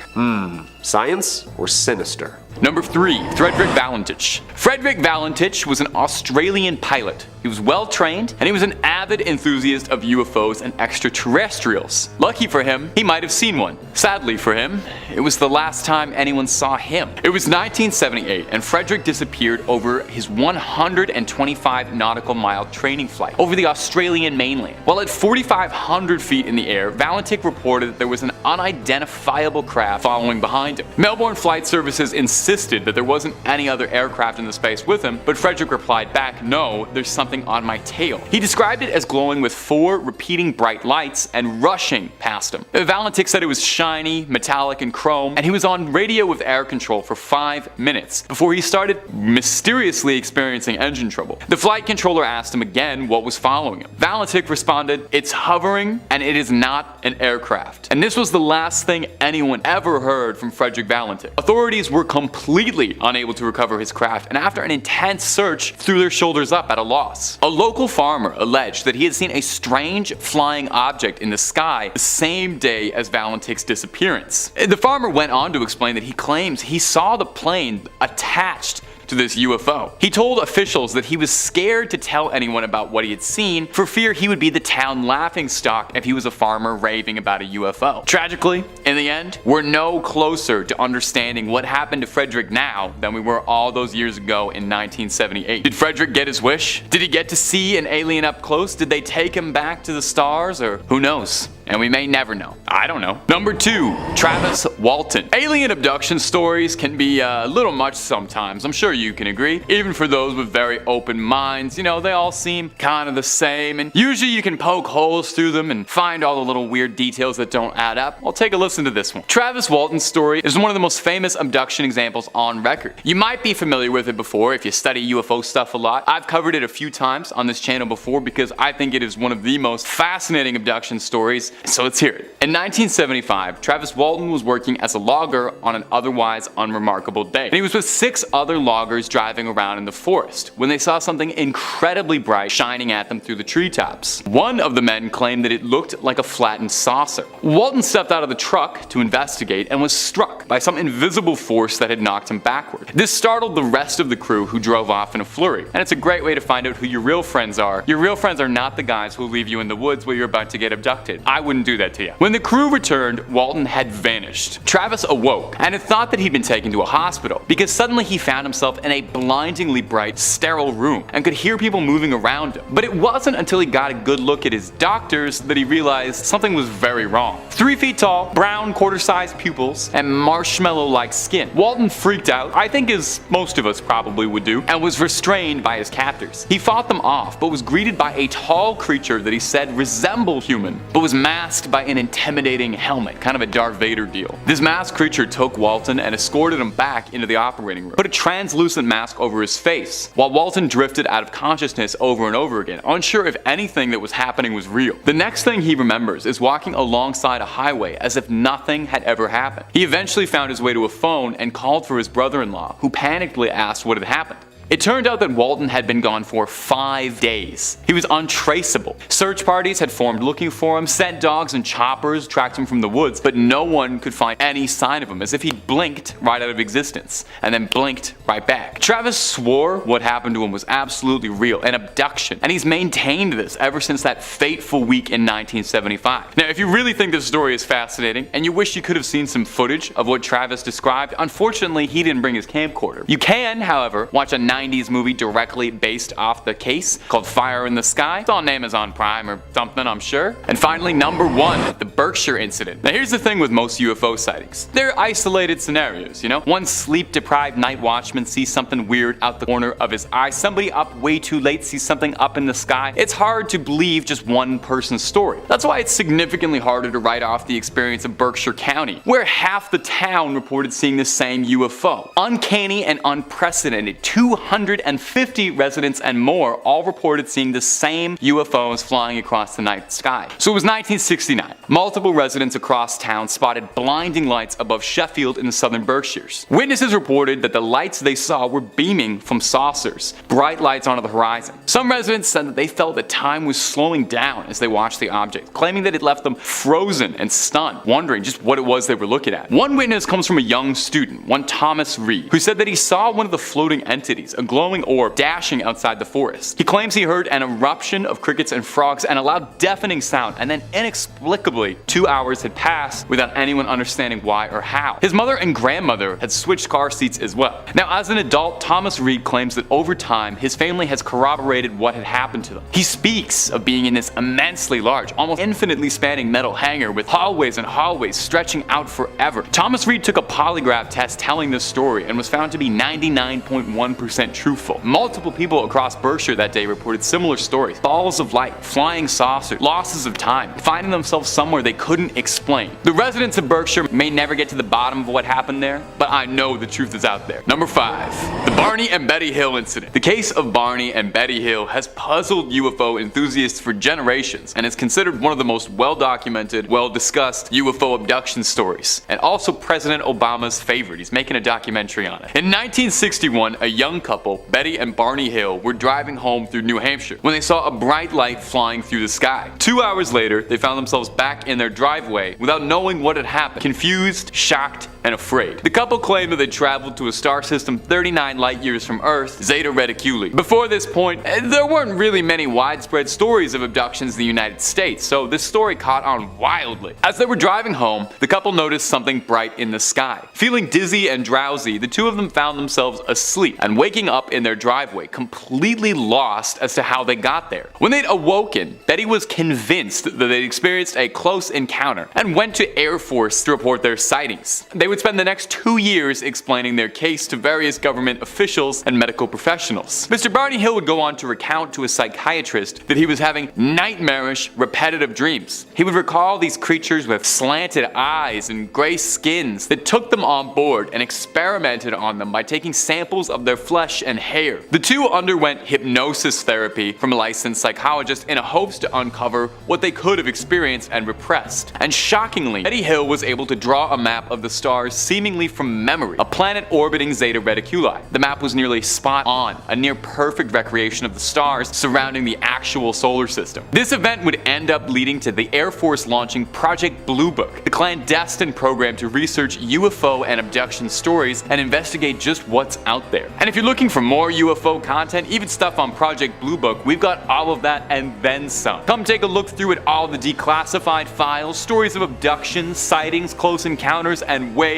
Speaker 5: Science or sinister?
Speaker 1: Number 3. Frederick Valentich. Frederick Valentich was an Australian pilot. He was well trained, and he was an avid enthusiast of UFOs and extraterrestrials. Lucky for him, he might have seen one. Sadly, for him, it was the last time anyone saw him. It was 1978, and Frederick disappeared over his 125 nautical mile training flight over the Australian mainland. While at 4,500 feet in the air, Valentich reported that there was an unidentifiable craft following behind him. Melbourne Flight Services insisted that there wasn't any other aircraft in the space with him, but Frederick replied back, "No, there's something on my tail." He described it as glowing with 4 repeating bright lights and rushing past him. Valentich said it was shiny, metallic, and chrome, and he was on radio with air control for 5 minutes before he started mysteriously experiencing engine trouble. The flight controller asked him again what was following him. Valentich responded, "It's hovering and it is not an aircraft." And this was the last thing anyone ever heard from Frederick Valentich. Authorities were completely unable to recover his craft, and after an intense search, threw their shoulders up at a loss. A local farmer alleged that he had seen a strange flying object in the sky the same day as Valentich's disappearance. The farmer went on to explain that he claims he saw the plane attached to this UFO. He told officials that he was scared to tell anyone about what he had seen for fear he would be the town laughingstock if he was a farmer raving about a UFO. Tragically, in the end, we're no closer to understanding what happened to Frederick now than we were all those years ago in 1978. Did Frederick get his wish? Did he get to see an alien up close? Did they take him back to the stars? Or who knows? And we may never know. I don't know. Number 2, Travis Walton. Alien abduction stories can be a little much sometimes. I'm sure you can agree. Even for those with very open minds, you know, they all seem kind of the same, and usually you can poke holes through them and find all the little weird details that don't add up. Well, take a listen to this one. Travis Walton's story is one of the most famous abduction examples on record. You might be familiar with it before if you study UFO stuff a lot. I've covered it a few times on this channel before because I think it is one of the most fascinating abduction stories. So let's hear it. In 1975, Travis Walton was working as a logger on an otherwise unremarkable day. And he was with 6 other loggers driving around in the forest when they saw something incredibly bright shining at them through the treetops. One of the men claimed that it looked like a flattened saucer. Walton stepped out of the truck to investigate and was struck by some invisible force that had knocked him backward. This startled the rest of the crew, who drove off in a flurry. And it's a great way to find out who your real friends are. Your real friends are not the guys who will leave you in the woods where you're about to get abducted. I wouldn't do that to you. When the crew returned, Walton had vanished. Travis awoke and had thought that he'd been taken to a hospital because suddenly he found himself in a blindingly bright, sterile room and could hear people moving around him. But it wasn't until he got a good look at his doctors that he realized something was very wrong. 3 feet tall, brown quarter-sized pupils, and marshmallow-like skin. Walton freaked out, I think as most of us probably would do, and was restrained by his captors. He fought them off, but was greeted by a tall creature that he said resembled human, but was masked by an intimidating helmet, kind of a Darth Vader deal. This masked creature took Walton and escorted him back into the operating room, put a translucent mask over his face, while Walton drifted out of consciousness over and over again, unsure if anything that was happening was real. The next thing he remembers is walking alongside a highway as if nothing had ever happened. He eventually found his way to a phone and called for his brother-in-law, who panickedly asked what had happened. It turned out that Walton had been gone for 5 days. He was untraceable. Search parties had formed looking for him, sent dogs and choppers, tracked him from the woods, but no one could find any sign of him, as if he'd blinked right out of existence, and then blinked right back. Travis swore what happened to him was absolutely real, an abduction, and he's maintained this ever since that fateful week in 1975. Now, if you really think this story is fascinating, and you wish you could have seen some footage of what Travis described, unfortunately he didn't bring his camcorder. You can, however, watch a 90s movie directly based off the case called Fire in the Sky. It's on Amazon Prime or something, I'm sure. And finally, number 1, the Berkshire incident. Now here's the thing with most UFO sightings. They're isolated scenarios, you know? One sleep-deprived night watchman sees something weird out the corner of his eye. Somebody up way too late sees something up in the sky. It's hard to believe just one person's story. That's why it's significantly harder to write off the experience of Berkshire County, where half the town reported seeing the same UFO. Uncanny and unprecedented. 250 residents and more all reported seeing the same UFOs flying across the night sky. So it was 1969. Multiple residents across town spotted blinding lights above Sheffield in the southern Berkshires. Witnesses reported that the lights they saw were beaming from saucers, bright lights onto the horizon. Some residents said that they felt that time was slowing down as they watched the object, claiming that it left them frozen and stunned, wondering just what it was they were looking at. One witness comes from a young student, one Thomas Reed, who said that he saw one of the floating entities, a glowing orb, dashing outside the forest. He claims he heard an eruption of crickets and frogs and a loud deafening sound, and then inexplicably remarkably, 2 hours had passed without anyone understanding why or how. His mother and grandmother had switched car seats as well. Now, as an adult, Thomas Reed claims that over time, his family has corroborated what had happened to them. He speaks of being in this immensely large, almost infinitely spanning metal hangar with hallways and hallways stretching out forever. Thomas Reed took a polygraph test telling this story and was found to be 99.1% truthful. Multiple people across Berkshire that day reported similar stories. Balls of light, flying saucers, losses of time, finding themselves somewhere they couldn't explain. The residents of Berkshire may never get to the bottom of what happened there, but I know the truth is out there. Number 5. The Barney and Betty Hill incident. The case of Barney and Betty Hill has puzzled UFO enthusiasts for generations and is considered one of the most well-documented, well-discussed UFO abduction stories, and also President Obama's favorite. He's making a documentary on it. In 1961, a young couple, Betty and Barney Hill, were driving home through New Hampshire when they saw a bright light flying through the sky. 2 hours later, they found themselves back in their driveway without knowing what had happened, confused, shocked, and afraid. The couple claimed that they traveled to a star system 39 light years from Earth, Zeta Reticuli. Before this point, there weren't really many widespread stories of abductions in the United States, so this story caught on wildly. As they were driving home, the couple noticed something bright in the sky. Feeling dizzy and drowsy, the two of them found themselves asleep and waking up in their driveway, completely lost as to how they got there. When they'd awoken, Betty was convinced that they'd experienced a close encounter and went to Air Force to report their sightings. They would spend the next 2 years explaining their case to various government officials and medical professionals. Mr. Barney Hill would go on to recount to a psychiatrist that he was having nightmarish, repetitive dreams. He would recall these creatures with slanted eyes and gray skins that took them on board and experimented on them by taking samples of their flesh and hair. The two underwent hypnosis therapy from a licensed psychologist in a hopes to uncover what they could have experienced and repressed. And shockingly, Betty Hill was able to draw a map of the stars seemingly from memory, a planet orbiting Zeta Reticuli. The map was nearly spot on, a near perfect recreation of the stars surrounding the actual solar system. This event would end up leading to the Air Force launching Project Blue Book, the clandestine program to research UFO and abduction stories and investigate just what's out there. And if you're looking for more UFO content, even stuff on Project Blue Book, we've got all of that and then some. Come take a look through at all the declassified files, stories of abductions, sightings, close encounters, and way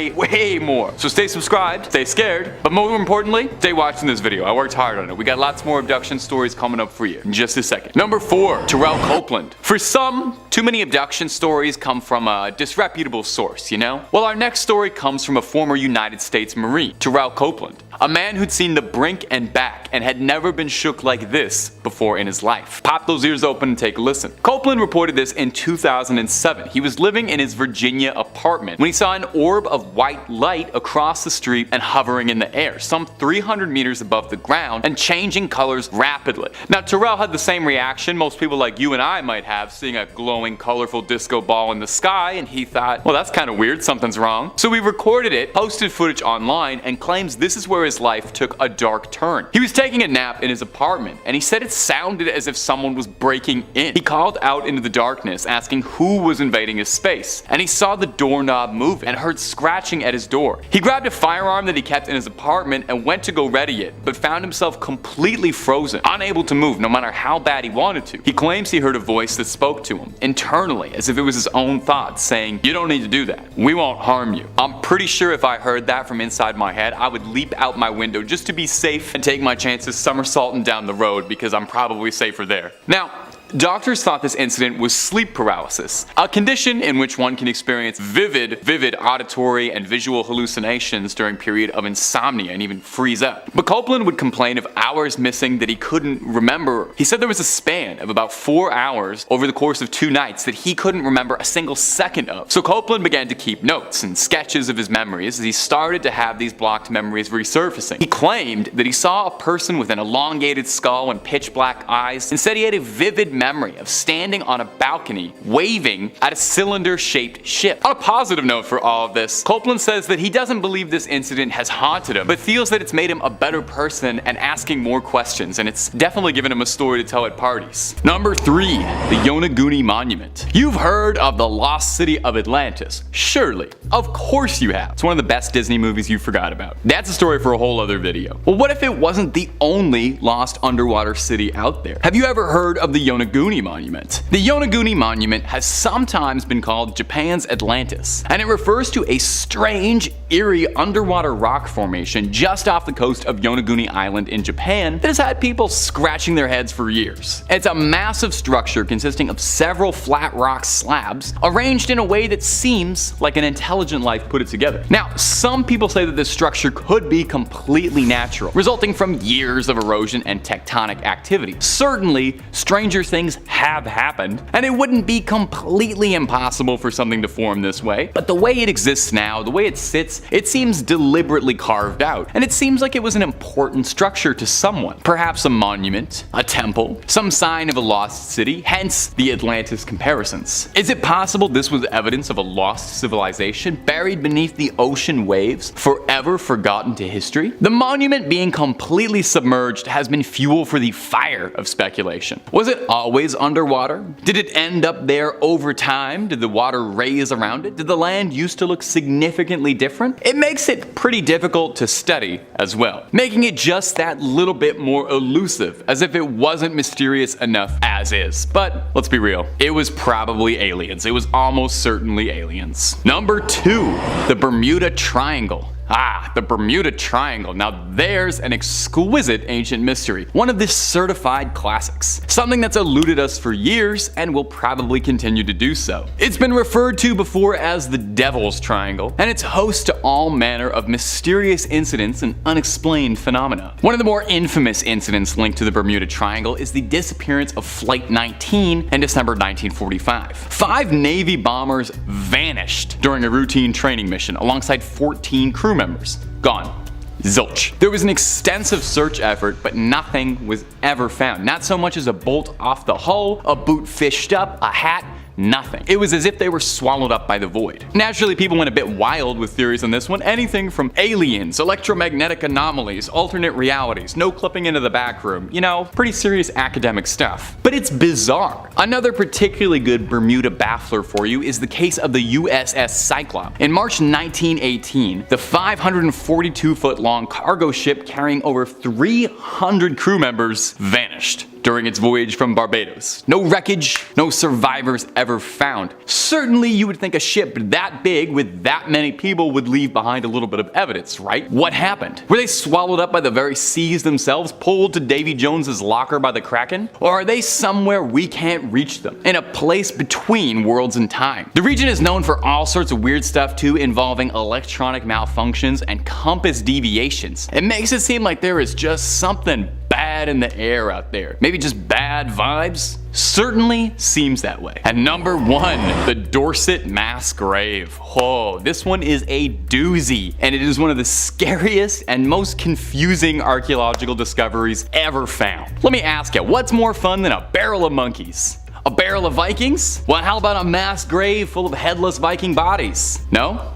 Speaker 1: more. So stay subscribed, stay scared, but more importantly, stay watching this video. I worked hard on it. We got lots more abduction stories coming up for you in just a second. Number 4, Terrell Copeland. For some, too many abduction stories come from a disreputable source, you know? Well, our next story comes from a former United States Marine, Terrell Copeland, a man who'd seen the brink and back and had never been shook like this before in his life. Pop those ears open and take a listen. Copeland reported this in 2007. He was living in his Virginia apartment when he saw an orb of white light across the street and hovering in the air, some 300 meters above the ground and changing colors rapidly. Now, Terrell had the same reaction most people like you and I might have seeing a glowing, colorful disco ball in the sky, and he thought, well, that's kind of weird, something's wrong. So he recorded it, posted footage online, and claims this is where his life took a dark turn. He was taking a nap in his apartment, and he said it sounded as if someone was breaking in. He called out into the darkness, asking who was invading his space, and he saw the doorknob move and heard scratching at his door. He grabbed a firearm that he kept in his apartment and went to go ready it, but found himself completely frozen, unable to move no matter how bad he wanted to. He claims he heard a voice that spoke to him, internally, as if it was his own thoughts, saying, "You don't need to do that. We won't harm you." I'm pretty sure if I heard that from inside my head, I would leap out my window just to be safe and take my chances somersaulting down the road because I'm probably safer there. Now, doctors thought this incident was sleep paralysis, a condition in which one can experience vivid auditory and visual hallucinations during a period of insomnia and even freeze up. But Copeland would complain of hours missing that he couldn't remember. He said there was a span of about 4 hours over the course of 2 nights that he couldn't remember a single second of. So Copeland began to keep notes and sketches of his memories as he started to have these blocked memories resurfacing. He claimed that he saw a person with an elongated skull and pitch black eyes, and said he had a vivid memory of standing on a balcony waving at a cylinder-shaped ship. On a positive note for all of this, Copeland says that he doesn't believe this incident has haunted him, but feels that it's made him a better person and asking more questions, and it's definitely given him a story to tell at parties. Number 3, the Yonaguni Monument. You've heard of the lost city of Atlantis, surely. Of course you have. It's one of the best Disney movies you forgot about. That's a story for a whole other video. Well, what if it wasn't the only lost underwater city out there? Have you ever heard of the Yonaguni Yonaguni Monument. The Yonaguni Monument has sometimes been called Japan's Atlantis, and it refers to a strange, eerie underwater rock formation just off the coast of Yonaguni Island in Japan that has had people scratching their heads for years. It's a massive structure consisting of several flat rock slabs arranged in a way that seems like an intelligent life put it together. Now, some people say that this structure could be completely natural, resulting from years of erosion and tectonic activity. Certainly, stranger things have happened, and it wouldn't be completely impossible for something to form this way, but the way it exists now, the way it sits, it seems deliberately carved out, and it seems like it was an important structure to someone. Perhaps a monument, a temple, some sign of a lost city, hence the Atlantis comparisons. Is it possible this was evidence of a lost civilization buried beneath the ocean waves, forever forgotten to history? The monument being completely submerged has been fuel for the fire of speculation. Was it always underwater? Did it end up there over time? Did the water raise around it? Did the land used to look significantly different? It makes it pretty difficult to study as well, making it just that little bit more elusive, as if it wasn't mysterious enough as is. But let's be real, it was probably aliens. It was almost certainly aliens. Number 2, the Bermuda Triangle. The Bermuda Triangle. Now there's an exquisite ancient mystery, one of the certified classics, something that's eluded us for years and will probably continue to do so. It's been referred to before as the Devil's Triangle, and it's host to all manner of mysterious incidents and unexplained phenomena. One of the more infamous incidents linked to the Bermuda Triangle is the disappearance of Flight 19 in December 1945. 5 Navy bombers vanished during a routine training mission alongside 14 crew members. Gone. Zilch. There was an extensive search effort, but nothing was ever found. Not so much as a bolt off the hull, a boot fished up, a hat, nothing. It was as if they were swallowed up by the void. Naturally, people went a bit wild with theories on this one. Anything from aliens, electromagnetic anomalies, alternate realities, no clipping into the back room. You know, pretty serious academic stuff. But it's bizarre. Another particularly good Bermuda baffler for you is the case of the USS Cyclops. In March 1918, the 542-foot-long cargo ship carrying over 300 crew members vanished during its voyage from Barbados. No wreckage, no survivors ever found. Certainly you would think a ship that big with that many people would leave behind a little bit of evidence, right? What happened? Were they swallowed up by the very seas themselves, pulled to Davy Jones's locker by the Kraken? Or are they somewhere we can't reach them, in a place between worlds and time? The region is known for all sorts of weird stuff too, involving electronic malfunctions and compass deviations. It makes it seem like there is just something bad in the air out there. Maybe just bad vibes? Certainly seems that way. And number 1, the Dorset Mass Grave. Whoa, this one is a doozy, and it is one of the scariest and most confusing archaeological discoveries ever found. Let me ask you, what's more fun than a barrel of monkeys? A barrel of Vikings? Well, how about a mass grave full of headless Viking bodies? No?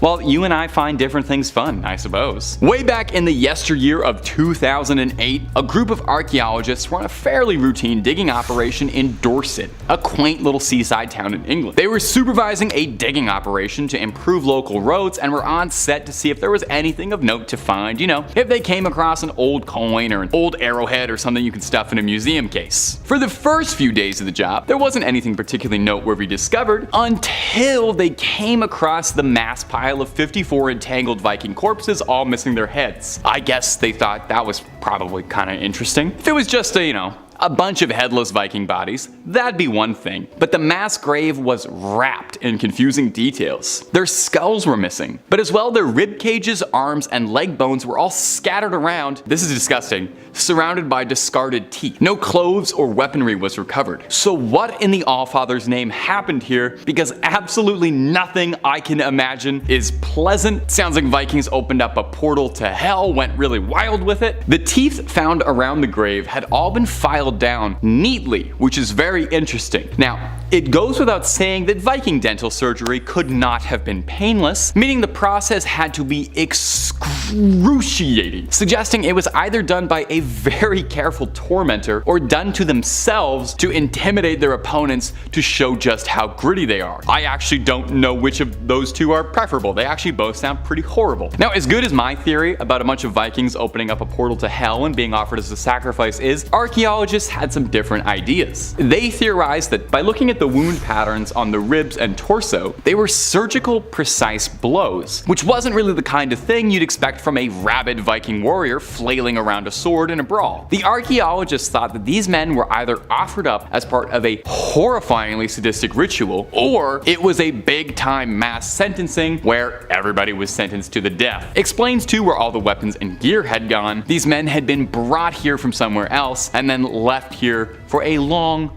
Speaker 1: Well, you and I find different things fun, I suppose. Way back in the yesteryear of 2008, a group of archaeologists were on a fairly routine digging operation in Dorset, a quaint little seaside town in England. They were supervising a digging operation to improve local roads and were on set to see if there was anything of note to find, you know, if they came across an old coin or an old arrowhead or something you could stuff in a museum case. For the first few days of the job, there wasn't anything particularly noteworthy discovered until they came across the mass pile of 54 entangled Viking corpses, all missing their heads. I guess they thought that was probably kind of interesting. If it was just a bunch of headless Viking bodies, that'd be one thing. But the mass grave was wrapped in confusing details. Their skulls were missing, but as well their rib cages, arms, and leg bones were all scattered around, this is disgusting, surrounded by discarded teeth. No clothes or weaponry was recovered. So what in the Allfather's name happened here? Because absolutely nothing I can imagine is pleasant. Sounds like Vikings opened up a portal to hell, went really wild with it. The teeth found around the grave had all been filed down neatly, which is very interesting. Now, it goes without saying that Viking dental surgery could not have been painless, meaning the process had to be extremely excruciating, suggesting it was either done by a very careful tormentor or done to themselves to intimidate their opponents to show just how gritty they are. I actually don't know which of those two are preferable. They actually both sound pretty horrible. Now, as good as my theory about a bunch of Vikings opening up a portal to hell and being offered as a sacrifice is, archaeologists had some different ideas. They theorized that by looking at the wound patterns on the ribs and torso, they were surgical precise blows, which wasn't really the kind of thing you'd expect from a rabid Viking warrior flailing around a sword in a brawl. The archaeologists thought that these men were either offered up as part of a horrifyingly sadistic ritual, or it was a big-time mass sentencing where everybody was sentenced to the death. Explains too where all the weapons and gear had gone. These men had been brought here from somewhere else and then left here for a long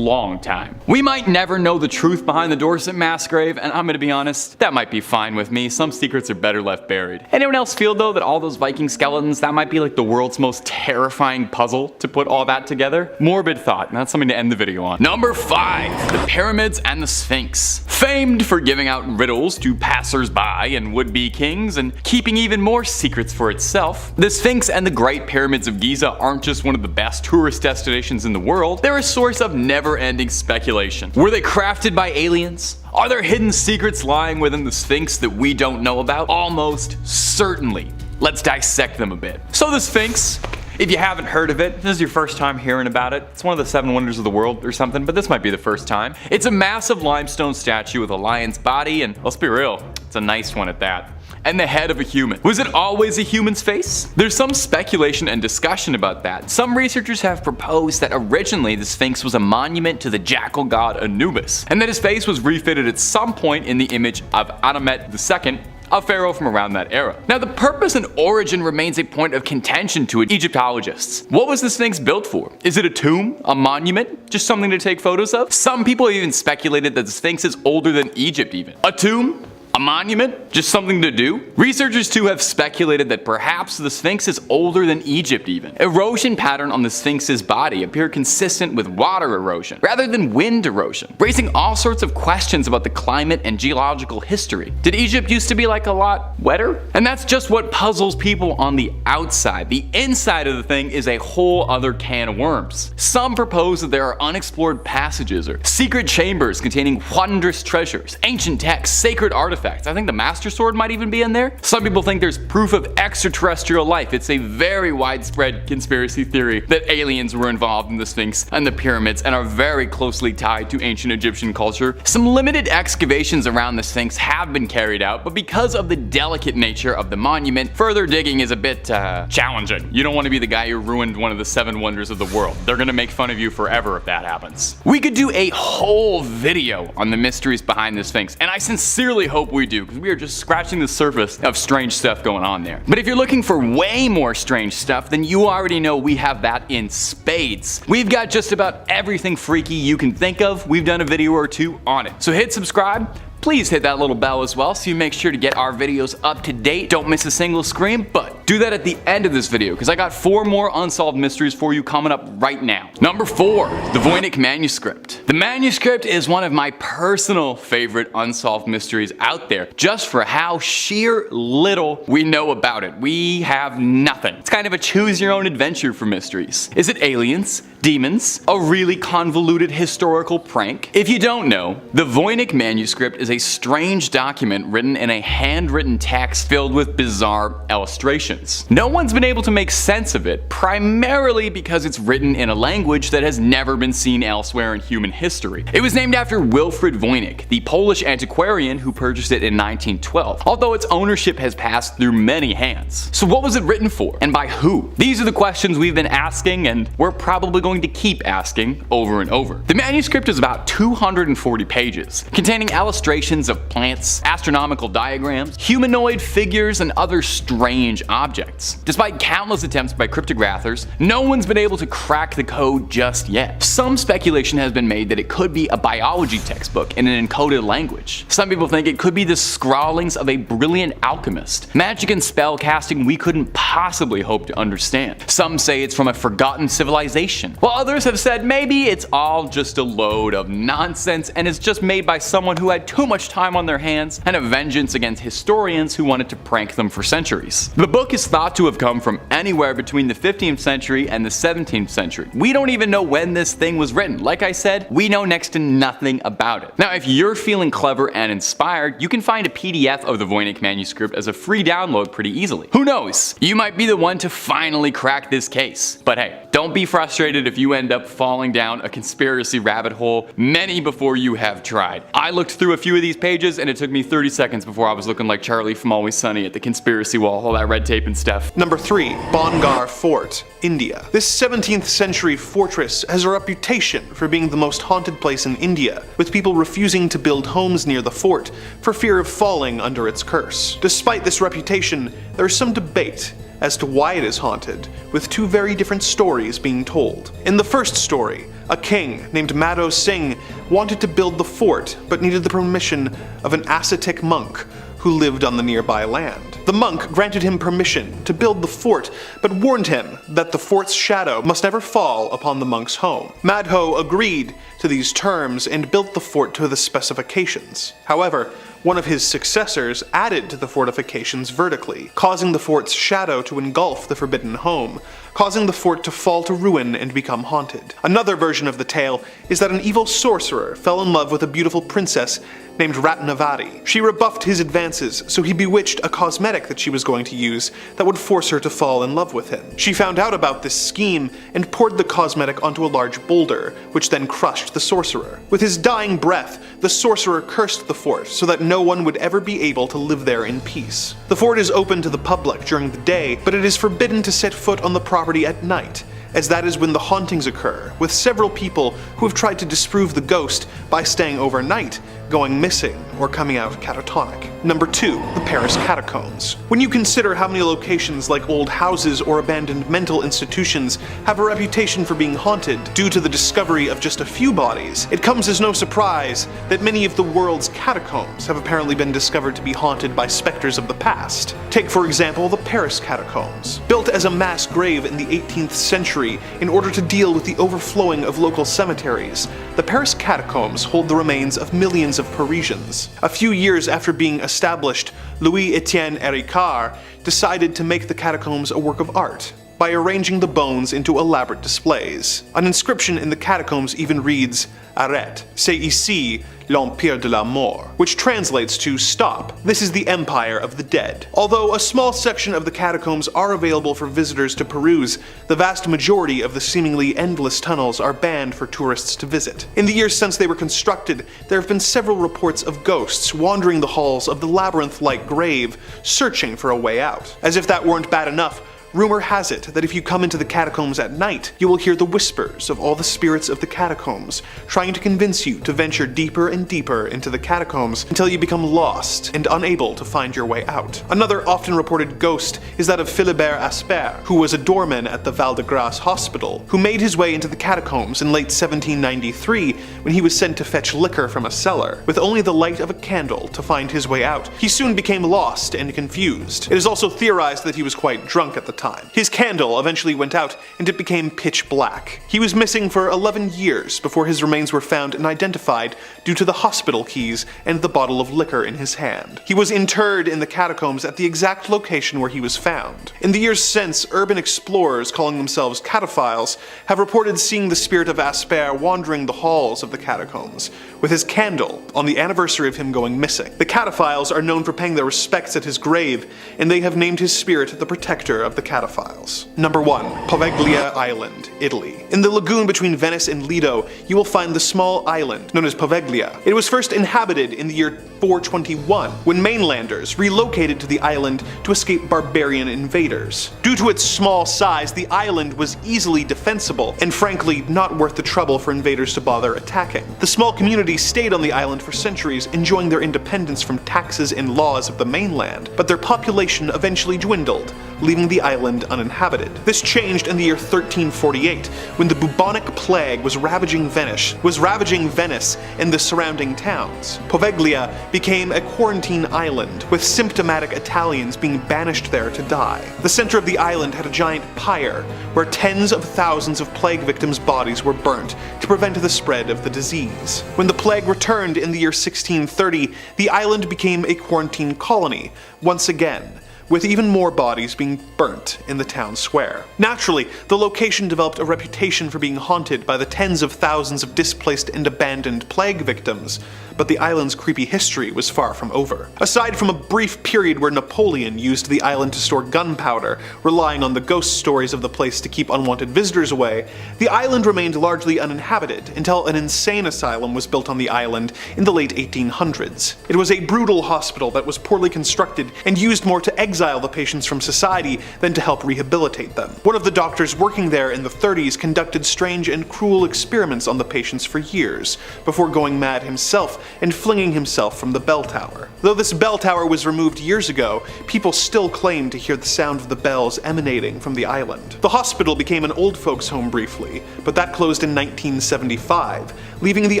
Speaker 1: time. We might never know the truth behind the Dorset mass grave, and I'm gonna be honest, that might be fine with me. Some secrets are better left buried. Anyone else feel though that all those Viking skeletons, that might be like the world's most terrifying puzzle to put all that together? Morbid thought, and that's something to end the video on. Number 5, the pyramids and the Sphinx. Famed for giving out riddles to passers-by and would-be kings and keeping even more secrets for itself, the Sphinx and the Great Pyramids of Giza aren't just one of the best tourist destinations in the world, they're a source of never-ending speculation. Were they crafted by aliens? Are there hidden secrets lying within the Sphinx that we don't know about? Almost certainly. Let's dissect them a bit. So the Sphinx, if you haven't heard of it, this is your first time hearing about it. It's one of the 7 wonders of the world or something, but this might be the first time. It's a massive limestone statue with a lion's body, and let's be real, it's a nice one at that. And the head of a human. Was it always a human's face? There's some speculation and discussion about that. Some researchers have proposed that originally the Sphinx was a monument to the jackal god Anubis, and that his face was refitted at some point in the image of Amenhotep II, a pharaoh from around that era. Now, the purpose and origin remains a point of contention to Egyptologists. What was the Sphinx built for? Is it a tomb? A monument? Just something to take photos of? Some people have even speculated that the Sphinx is older than Egypt even. A tomb? A monument? Just something to do? Researchers too have speculated that perhaps the Sphinx is older than Egypt even. Erosion pattern on the Sphinx's body appear consistent with water erosion rather than wind erosion, raising all sorts of questions about the climate and geological history. Did Egypt used to be like a lot wetter? And that's just what puzzles people on the outside. The inside of the thing is a whole other can of worms. Some propose that there are unexplored passages or secret chambers containing wondrous treasures, ancient texts, sacred artifacts. I think the Master Sword might even be in there. Some people think there's proof of extraterrestrial life. It's a very widespread conspiracy theory that aliens were involved in the Sphinx and the pyramids and are very closely tied to ancient Egyptian culture. Some limited excavations around the Sphinx have been carried out, but because of the delicate nature of the monument, further digging is a bit challenging. You don't want to be the guy who ruined one of the 7 wonders of the world. They're gonna make fun of you forever if that happens. We could do a whole video on the mysteries behind the Sphinx, and I sincerely hope we do, because we are just scratching the surface of strange stuff going on there. But if you're looking for way more strange stuff, then you already know we have that in spades. We've got just about everything freaky you can think of. We've done a video or 2 on it. So hit subscribe. Please hit that little bell as well so you make sure to get our videos up to date. Don't miss a single scream, but do that at the end of this video because I got 4 more unsolved mysteries for you coming up right now. Number 4, the Voynich manuscript. The manuscript is one of my personal favorite unsolved mysteries out there, just for how sheer little we know about it. We have nothing. It's kind of a choose your own adventure for mysteries. Is it aliens? Demons? A really convoluted historical prank? If you don't know, the Voynich manuscript is a strange document written in a handwritten text filled with bizarre illustrations. No one's been able to make sense of it, primarily because it's written in a language that has never been seen elsewhere in human history. It was named after Wilfrid Voynich, the Polish antiquarian who purchased it in 1912, although its ownership has passed through many hands. So what was it written for, and by who? These are the questions we've been asking, and we're probably going to keep asking over and over. The manuscript is about 240 pages, containing illustrations of plants, astronomical diagrams, humanoid figures, and other strange objects. Despite countless attempts by cryptographers, no one's been able to crack the code just yet. Some speculation has been made that it could be a biology textbook in an encoded language. Some people think it could be the scrawlings of a brilliant alchemist, magic and spell casting we couldn't possibly hope to understand. Some say it's from a forgotten civilization, while others have said maybe it's all just a load of nonsense and is just made by someone who had too much much time on their hands and a vengeance against historians who wanted to prank them for centuries. The book is thought to have come from anywhere between the 15th century and the 17th century. We don't even know when this thing was written. Like I said, we know next to nothing about it. Now, if you're feeling clever and inspired, you can find a PDF of the Voynich manuscript as a free download pretty easily. Who knows? You might be the one to finally crack this case. But hey, don't be frustrated if you end up falling down a conspiracy rabbit hole many before you have tried. I looked through a few of these pages and it took me 30 seconds before I was looking like Charlie from Always Sunny at the conspiracy wall, all that red tape and stuff.
Speaker 6: Number 3. Bhangarh Fort, India. This 17th century fortress has a reputation for being the most haunted place in India, with people refusing to build homes near the fort for fear of falling under its curse. Despite this reputation, there is some debate as to why it is haunted, with two very different stories being told. In the first story, a king named Madho Singh wanted to build the fort but needed the permission of an ascetic monk who lived on the nearby land. The monk granted him permission to build the fort, but warned him that the fort's shadow must never fall upon the monk's home. Madho agreed to these terms and built the fort to the specifications. However, one of his successors added to the fortifications vertically, causing the fort's shadow to engulf the forbidden home, causing the fort to fall to ruin and become haunted. Another version of the tale is that an evil sorcerer fell in love with a beautiful princess named Ratnavati. She rebuffed his advances, so he bewitched a cosmetic that she was going to use that would force her to fall in love with him. She found out about this scheme and poured the cosmetic onto a large boulder, which then crushed the sorcerer. With his dying breath, the sorcerer cursed the fort so that no one would ever be able to live there in peace. The fort is open to the public during the day, but it is forbidden to set foot on the property at night, as that is when the hauntings occur, with several people who have tried to disprove the ghost by staying overnight, going missing, or coming out catatonic. Number 2. The Paris Catacombs. When you consider how many locations like old houses or abandoned mental institutions have a reputation for being haunted due to the discovery of just a few bodies, it comes as no surprise that many of the world's catacombs have apparently been discovered to be haunted by specters of the past. Take for example the Paris Catacombs. Built as a mass grave in the 18th century in order to deal with the overflowing of local cemeteries, the Paris Catacombs hold the remains of millions of Parisians. A few years after being established, Louis-Étienne Héricard decided to make the catacombs a work of art by arranging the bones into elaborate displays. An inscription in the catacombs even reads, "Arrête, c'est ici l'Empire de la Mort," which translates to "Stop, this is the Empire of the Dead." Although a small section of the catacombs are available for visitors to peruse, the vast majority of the seemingly endless tunnels are banned for tourists to visit. In the years since they were constructed, there have been several reports of ghosts wandering the halls of the labyrinth-like grave, searching for a way out. As if that weren't bad enough, rumor has it that if you come into the catacombs at night, you will hear the whispers of all the spirits of the catacombs, trying to convince you to venture deeper and deeper into the catacombs until you become lost and unable to find your way out. Another often reported ghost is that of Philibert Asper, who was a doorman at the Val-de-Grâce hospital, who made his way into the catacombs in late 1793 when he was sent to fetch liquor from a cellar, with only the light of a candle to find his way out. He soon became lost and confused. It is also theorized that he was quite drunk at the time. His candle eventually went out and it became pitch black. He was missing for 11 years before his remains were found and identified due to the hospital keys and the bottle of liquor in his hand. He was interred in the catacombs at the exact location where he was found. In the years since, urban explorers calling themselves cataphiles have reported seeing the spirit of Asper wandering the halls of the catacombs with his candle on the anniversary of him going missing. The cataphiles are known for paying their respects at his grave, and they have named his spirit the protector of the cataphiles. Number 1. Poveglia Island, Italy. In the lagoon between Venice and Lido, you will find the small island known as Poveglia. It was first inhabited in the year 421, when mainlanders relocated to the island to escape barbarian invaders. Due to its small size, the island was easily defensible, and frankly not worth the trouble for invaders to bother attacking. The small community stayed on the island for centuries, enjoying their independence from taxes and laws of the mainland, but their population eventually dwindled, leaving the island uninhabited. This changed in the year 1348, when the bubonic plague was ravaging Venice and the surrounding towns. Poveglia became a quarantine island, with symptomatic Italians being banished there to die. The center of the island had a giant pyre, where tens of thousands of plague victims' bodies were burnt to prevent the spread of the disease. When the plague returned in the year 1630, the island became a quarantine colony, once again, with even more bodies being burnt in the town square. Naturally, the location developed a reputation for being haunted by the tens of thousands of displaced and abandoned plague victims, but the island's creepy history was far from over. Aside from a brief period where Napoleon used the island to store gunpowder, relying on the ghost stories of the place to keep unwanted visitors away, the island remained largely uninhabited until an insane asylum was built on the island in the late 1800s. It was a brutal hospital that was poorly constructed and used more to exile the patients from society than to help rehabilitate them. One of the doctors working there in the 30s conducted strange and cruel experiments on the patients for years, before going mad himself and flinging himself from the bell tower. Though this bell tower was removed years ago, people still claim to hear the sound of the bells emanating from the island. The hospital became an old folks' home briefly, but that closed in 1975, leaving the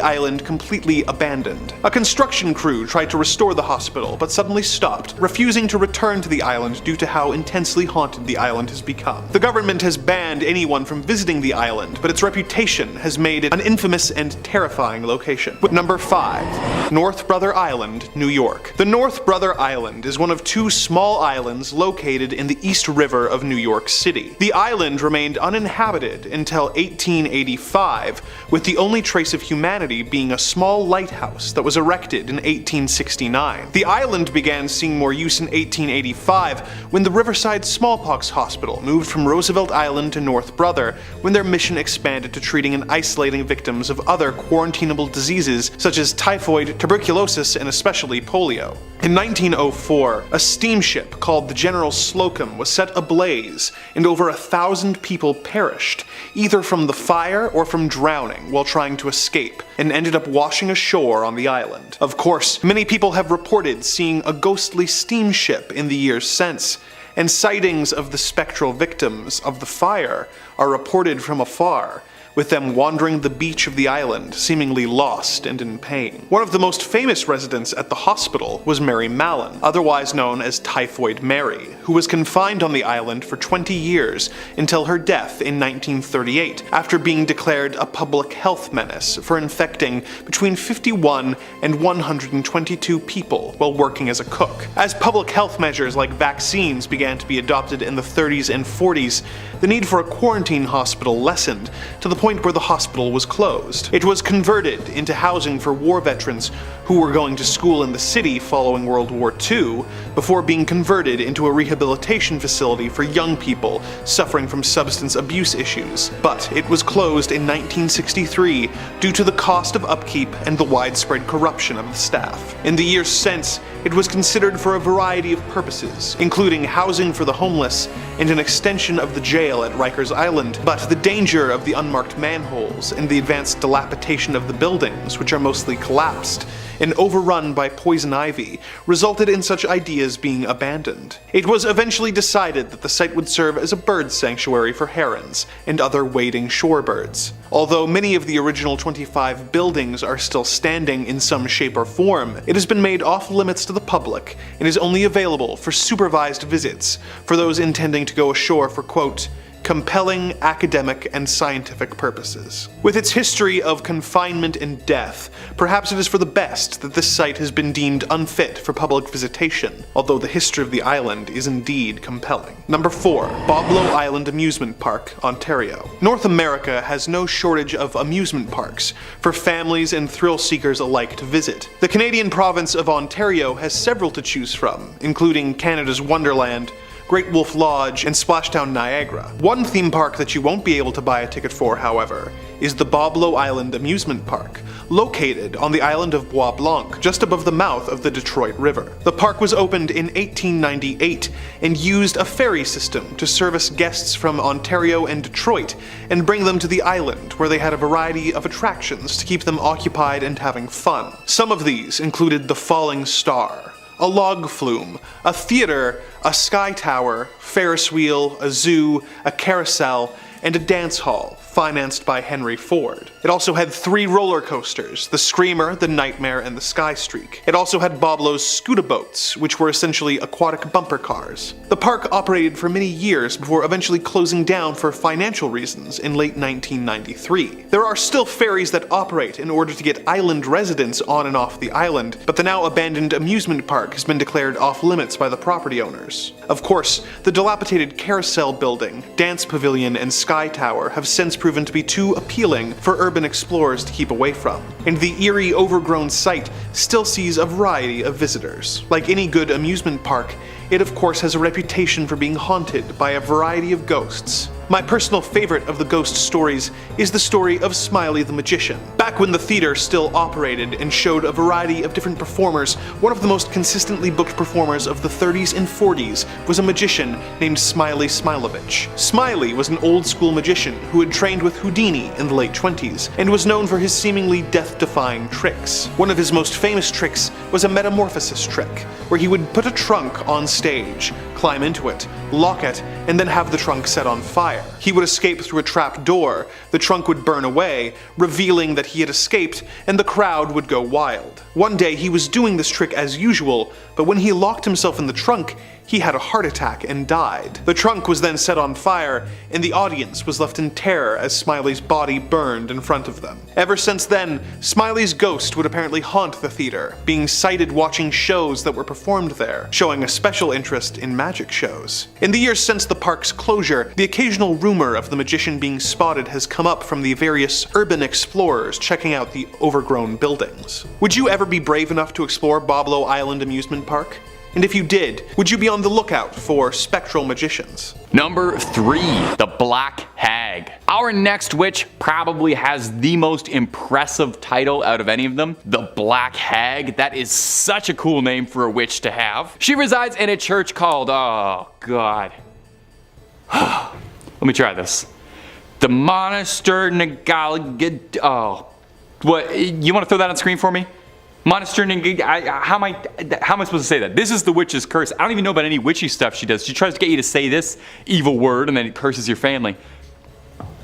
Speaker 6: island completely abandoned. A construction crew tried to restore the hospital, but suddenly stopped, refusing to return to the island due to how intensely haunted the island has become. The government has banned anyone from visiting the island, but its reputation has made it an infamous and terrifying location. Number 5. North Brother Island, New York. The North Brother Island is one of two small islands located in the East River of New York City. The island remained uninhabited until 1885, with the only trace of humanity being a small lighthouse that was erected in 1869. The island began seeing more use in 1885 when the Riverside Smallpox Hospital moved from Roosevelt Island to North Brother, when their mission expanded to treating and isolating victims of other quarantinable diseases such as typhoid, tuberculosis, and especially polio. In 1904, a steamship called the General Slocum was set ablaze, and over 1,000 people perished, either from the fire or from drowning while trying to escape, and ended up washing ashore on the island. Of course, many people have reported seeing a ghostly steamship in the years since, and sightings of the spectral victims of the fire are reported from afar, with them wandering the beach of the island, seemingly lost and in pain. One of the most famous residents at the hospital was Mary Mallon, otherwise known as Typhoid Mary, who was confined on the island for 20 years until her death in 1938, after being declared a public health menace for infecting between 51 and 122 people while working as a cook. As public health measures like vaccines began to be adopted in the 30s and 40s, the need for a quarantine hospital lessened to the point where the hospital was closed. It was converted into housing for war veterans who were going to school in the city following World War II, before being converted into a rehabilitation facility for young people suffering from substance abuse issues. But it was closed in 1963 due to the cost of upkeep and the widespread corruption of the staff. In the years since, it was considered for a variety of purposes, including housing for the homeless and an extension of the jail at Rikers Island, but the danger of the unmarked manholes and the advanced dilapidation of the buildings, which are mostly collapsed and overrun by poison ivy, resulted in such ideas being abandoned. It was eventually decided that the site would serve as a bird sanctuary for herons and other wading shorebirds. Although many of the original 25 buildings are still standing in some shape or form, it has been made off limits to the public and is only available for supervised visits for those intending to go ashore for, quote, compelling academic and scientific purposes. With its history of confinement and death, perhaps it is for the best that this site has been deemed unfit for public visitation, although the history of the island is indeed compelling. Number 4. Boblo Island Amusement Park, Ontario. North America has no shortage of amusement parks for families and thrill seekers alike to visit. The Canadian province of Ontario has several to choose from, including Canada's Wonderland, Great Wolf Lodge, and Splashdown Niagara. One theme park that you won't be able to buy a ticket for, however, is the Boblo Island Amusement Park, located on the island of Bois Blanc, just above the mouth of the Detroit River. The park was opened in 1898 and used a ferry system to service guests from Ontario and Detroit and bring them to the island, where they had a variety of attractions to keep them occupied and having fun. Some of these included the Falling Star, a log flume, a theater, a sky tower, Ferris wheel, a zoo, a carousel, and a dance hall, financed by Henry Ford. It also had 3 roller coasters, the Screamer, the Nightmare, and the Sky Streak. It also had Boblo's scooter boats, which were essentially aquatic bumper cars. The park operated for many years before eventually closing down for financial reasons in late 1993. There are still ferries that operate in order to get island residents on and off the island, but the now abandoned amusement park has been declared off limits by the property owners. Of course, the dilapidated carousel building, dance pavilion, and sky tower have since proven to be too appealing for urban explorers to keep away from, and the eerie, overgrown site still sees a variety of visitors. Like any good amusement park, it of course has a reputation for being haunted by a variety of ghosts. My personal favorite of the ghost stories is the story of Smiley the Magician. Back when the theater still operated and showed a variety of different performers, one of the most consistently booked performers of the 30s and 40s was a magician named Smiley Smilovich. Smiley was an old-school magician who had trained with Houdini in the late 20s and was known for his seemingly death-defying tricks. One of his most famous tricks was a metamorphosis trick, where he would put a trunk on stage, climb into it, lock it, and then have the trunk set on fire. He would escape through a trap door, the trunk would burn away, revealing that he had escaped, and the crowd would go wild. One day he was doing this trick as usual, but when he locked himself in the trunk, he had a heart attack and died. The trunk was then set on fire, and the audience was left in terror as Smiley's body burned in front of them. Ever since then, Smiley's ghost would apparently haunt the theater, being sighted watching shows that were performed there, showing a special interest in magic shows. In the years since the park's closure, the occasional rumor of the magician being spotted has come up from the various urban explorers checking out the overgrown buildings. Would you ever be brave enough to explore Boblo Island Amusement Park? And if you did, would you be on the lookout for spectral magicians?
Speaker 1: Number 3, the Black Hag. Our next witch probably has the most impressive title out of any of them, the Black Hag. That is such a cool name for a witch to have. She resides in a church called, oh god. Let me try this. The Monastery oh. What, you want to throw that on screen for me? Monastery, how am I supposed to say that? This is the witch's curse. I don't even know about any witchy stuff she does. She tries to get you to say this evil word and then it curses your family.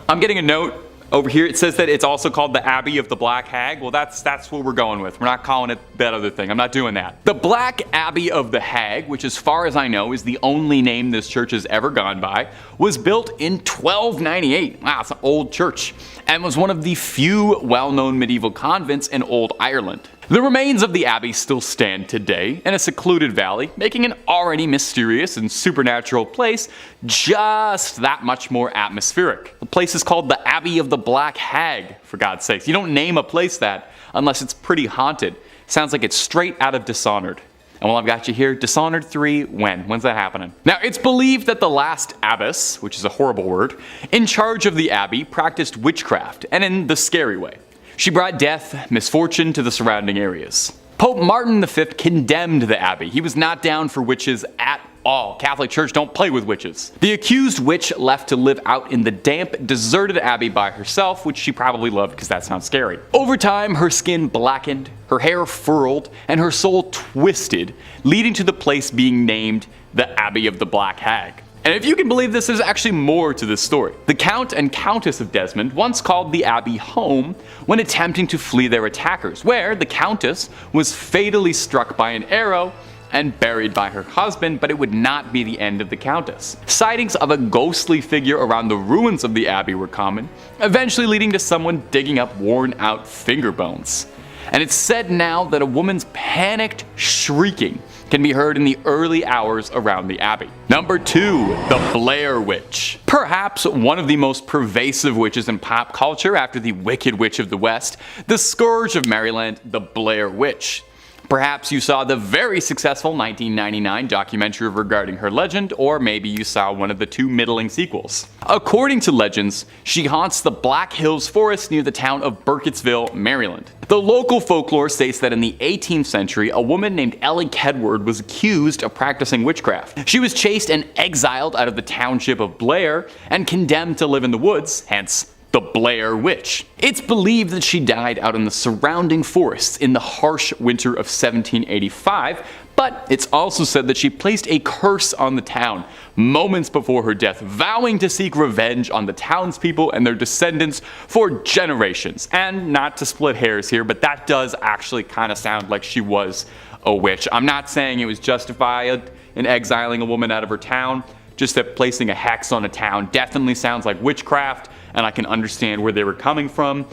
Speaker 1: I'm getting a note over here. It says that it's also called the Abbey of the Black Hag. Well, that's what we're going with. We're not calling it that other thing. I'm not doing that. The Black Abbey of the Hag, which as far as I know is the only name this church has ever gone by, was built in 1298. Wow, it's an old church. And was one of the few well-known medieval convents in old Ireland. The remains of the abbey still stand today in a secluded valley, making an already mysterious and supernatural place just that much more atmospheric. The place is called the Abbey of the Black Hag, for God's sakes. You don't name a place that unless it's pretty haunted. Sounds like it's straight out of Dishonored. And while I've got you here, Dishonored 3, when? When's that happening? Now, it's believed that the last abbess, which is a horrible word, in charge of the abbey practiced witchcraft, and in the scary way. She brought death, misfortune to the surrounding areas. Pope Martin V condemned the abbey. He was not down for witches at all. Catholic Church don't play with witches. The accused witch left to live out in the damp, deserted abbey by herself, which she probably loved because that sounds scary. Over time, her skin blackened, her hair furrowed, and her soul twisted, leading to the place being named the Abbey of the Black Hag. And if you can believe this, there's actually more to this story. The Count and Countess of Desmond once called the abbey home when attempting to flee their attackers, where the Countess was fatally struck by an arrow and buried by her husband, but it would not be the end of the Countess. Sightings of a ghostly figure around the ruins of the abbey were common, eventually leading to someone digging up worn-out finger bones. And it's said now that a woman's panicked shrieking can be heard in the early hours around the abbey. Number 2, the Blair Witch. Perhaps one of the most pervasive witches in pop culture after the Wicked Witch of the West, the Scourge of Maryland, the Blair Witch. Perhaps you saw the very successful 1999 documentary regarding her legend, or maybe you saw one of the 2 middling sequels. According to legends, she haunts the Black Hills Forest near the town of Burkittsville, Maryland. The local folklore states that in the 18th century, a woman named Ellie Kedward was accused of practicing witchcraft. She was chased and exiled out of the township of Blair and condemned to live in the woods, hence the Blair Witch. It's believed that she died out in the surrounding forests in the harsh winter of 1785, But it's also said that she placed a curse on the town moments before her death, vowing to seek revenge on the townspeople and their descendants for generations. And not to split hairs here, but that does actually kind of sound like she was a witch. I'm not saying it was justified in exiling a woman out of her town, just that placing a hex on a town definitely sounds like witchcraft, and I can understand where they were coming from.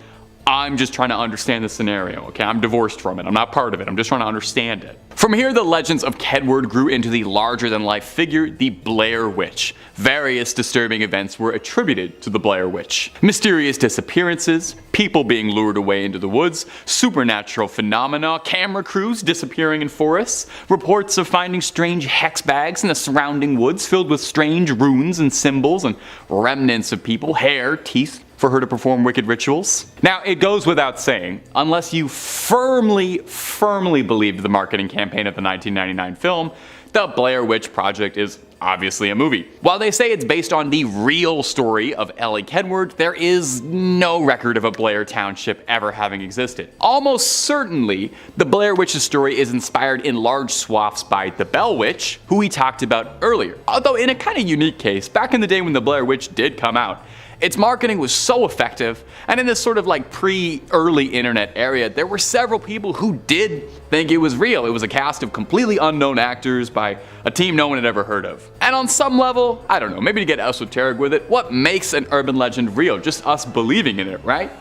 Speaker 1: I'm just trying to understand the scenario, okay? I'm divorced from it. I'm not part of it. I'm just trying to understand it. From here, the legends of Kedward grew into the larger-than-life figure, the Blair Witch. Various disturbing events were attributed to the Blair Witch. Mysterious disappearances, people being lured away into the woods, supernatural phenomena, camera crews disappearing in forests, reports of finding strange hex bags in the surrounding woods filled with strange runes and symbols and remnants of people, hair, teeth, for her to perform wicked rituals. Now, it goes without saying, unless you firmly believed the marketing campaign of the 1999 film, the Blair Witch Project is obviously a movie. While they say it's based on the real story of Ellie Kedward, there is no record of a Blair Township ever having existed. Almost certainly, the Blair Witch's story is inspired in large swaths by the Bell Witch, who we talked about earlier. Although in a kind of unique case, back in the day when the Blair Witch did come out, its marketing was so effective, and in this sort of like pre-early internet area, there were several people who did think it was real. It was a cast of completely unknown actors by a team no one had ever heard of. And on some level, I don't know, maybe to get esoteric with it, what makes an urban legend real? Just us believing in it, right?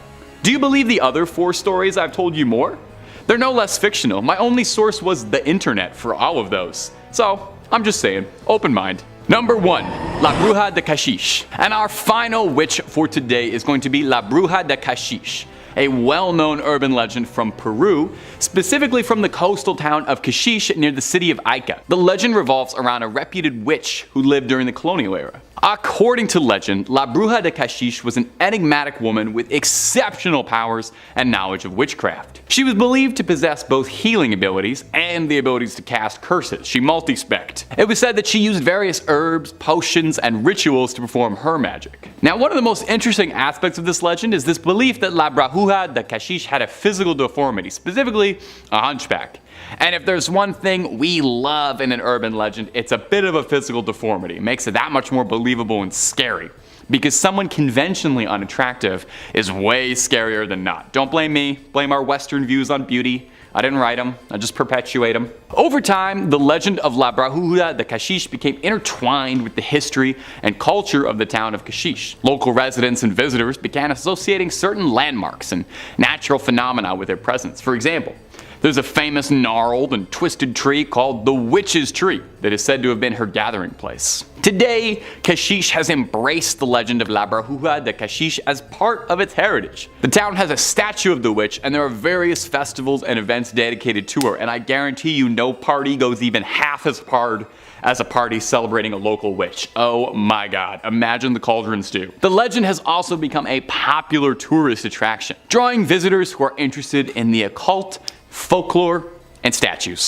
Speaker 1: Do you believe the other 4 stories I've told you more? They're no less fictional. My only source was the internet for all of those. So, I'm just saying, open mind. Number 1, La Bruja de Cachiche. And our final witch for today is going to be La Bruja de Cachiche, a well-known urban legend from Peru, specifically from the coastal town of Cachiche near the city of Ica. The legend revolves around a reputed witch who lived during the colonial era. According to legend, La Bruja de Cachiche was an enigmatic woman with exceptional powers and knowledge of witchcraft. She was believed to possess both healing abilities and the abilities to cast curses. She multi-specced. It was said that she used various herbs, potions, and rituals to perform her magic. Now, one of the most interesting aspects of this legend is this belief that La Bruja de Cachiche had a physical deformity, specifically a hunchback. And if there's one thing we love in an urban legend, it's a bit of a physical deformity. It makes it that much more believable and scary. Because someone conventionally unattractive is way scarier than not. Don't blame me, blame our Western views on beauty. I didn't write them, I just perpetuate them. Over time, the legend of La Bruja de Cachiche became intertwined with the history and culture of the town of Cachiche. Local residents and visitors began associating certain landmarks and natural phenomena with their presence. For example, there's a famous gnarled and twisted tree called the Witch's Tree that is said to have been her gathering place. Today, Cachiche has embraced the legend of La Bruja de Cachiche as part of its heritage. The town has a statue of the witch, and there are various festivals and events dedicated to her, and I guarantee you no party goes even half as hard as a party celebrating a local witch. Oh my god, imagine the cauldrons do. The legend has also become a popular tourist attraction, drawing visitors who are interested in the occult, folklore, and statues.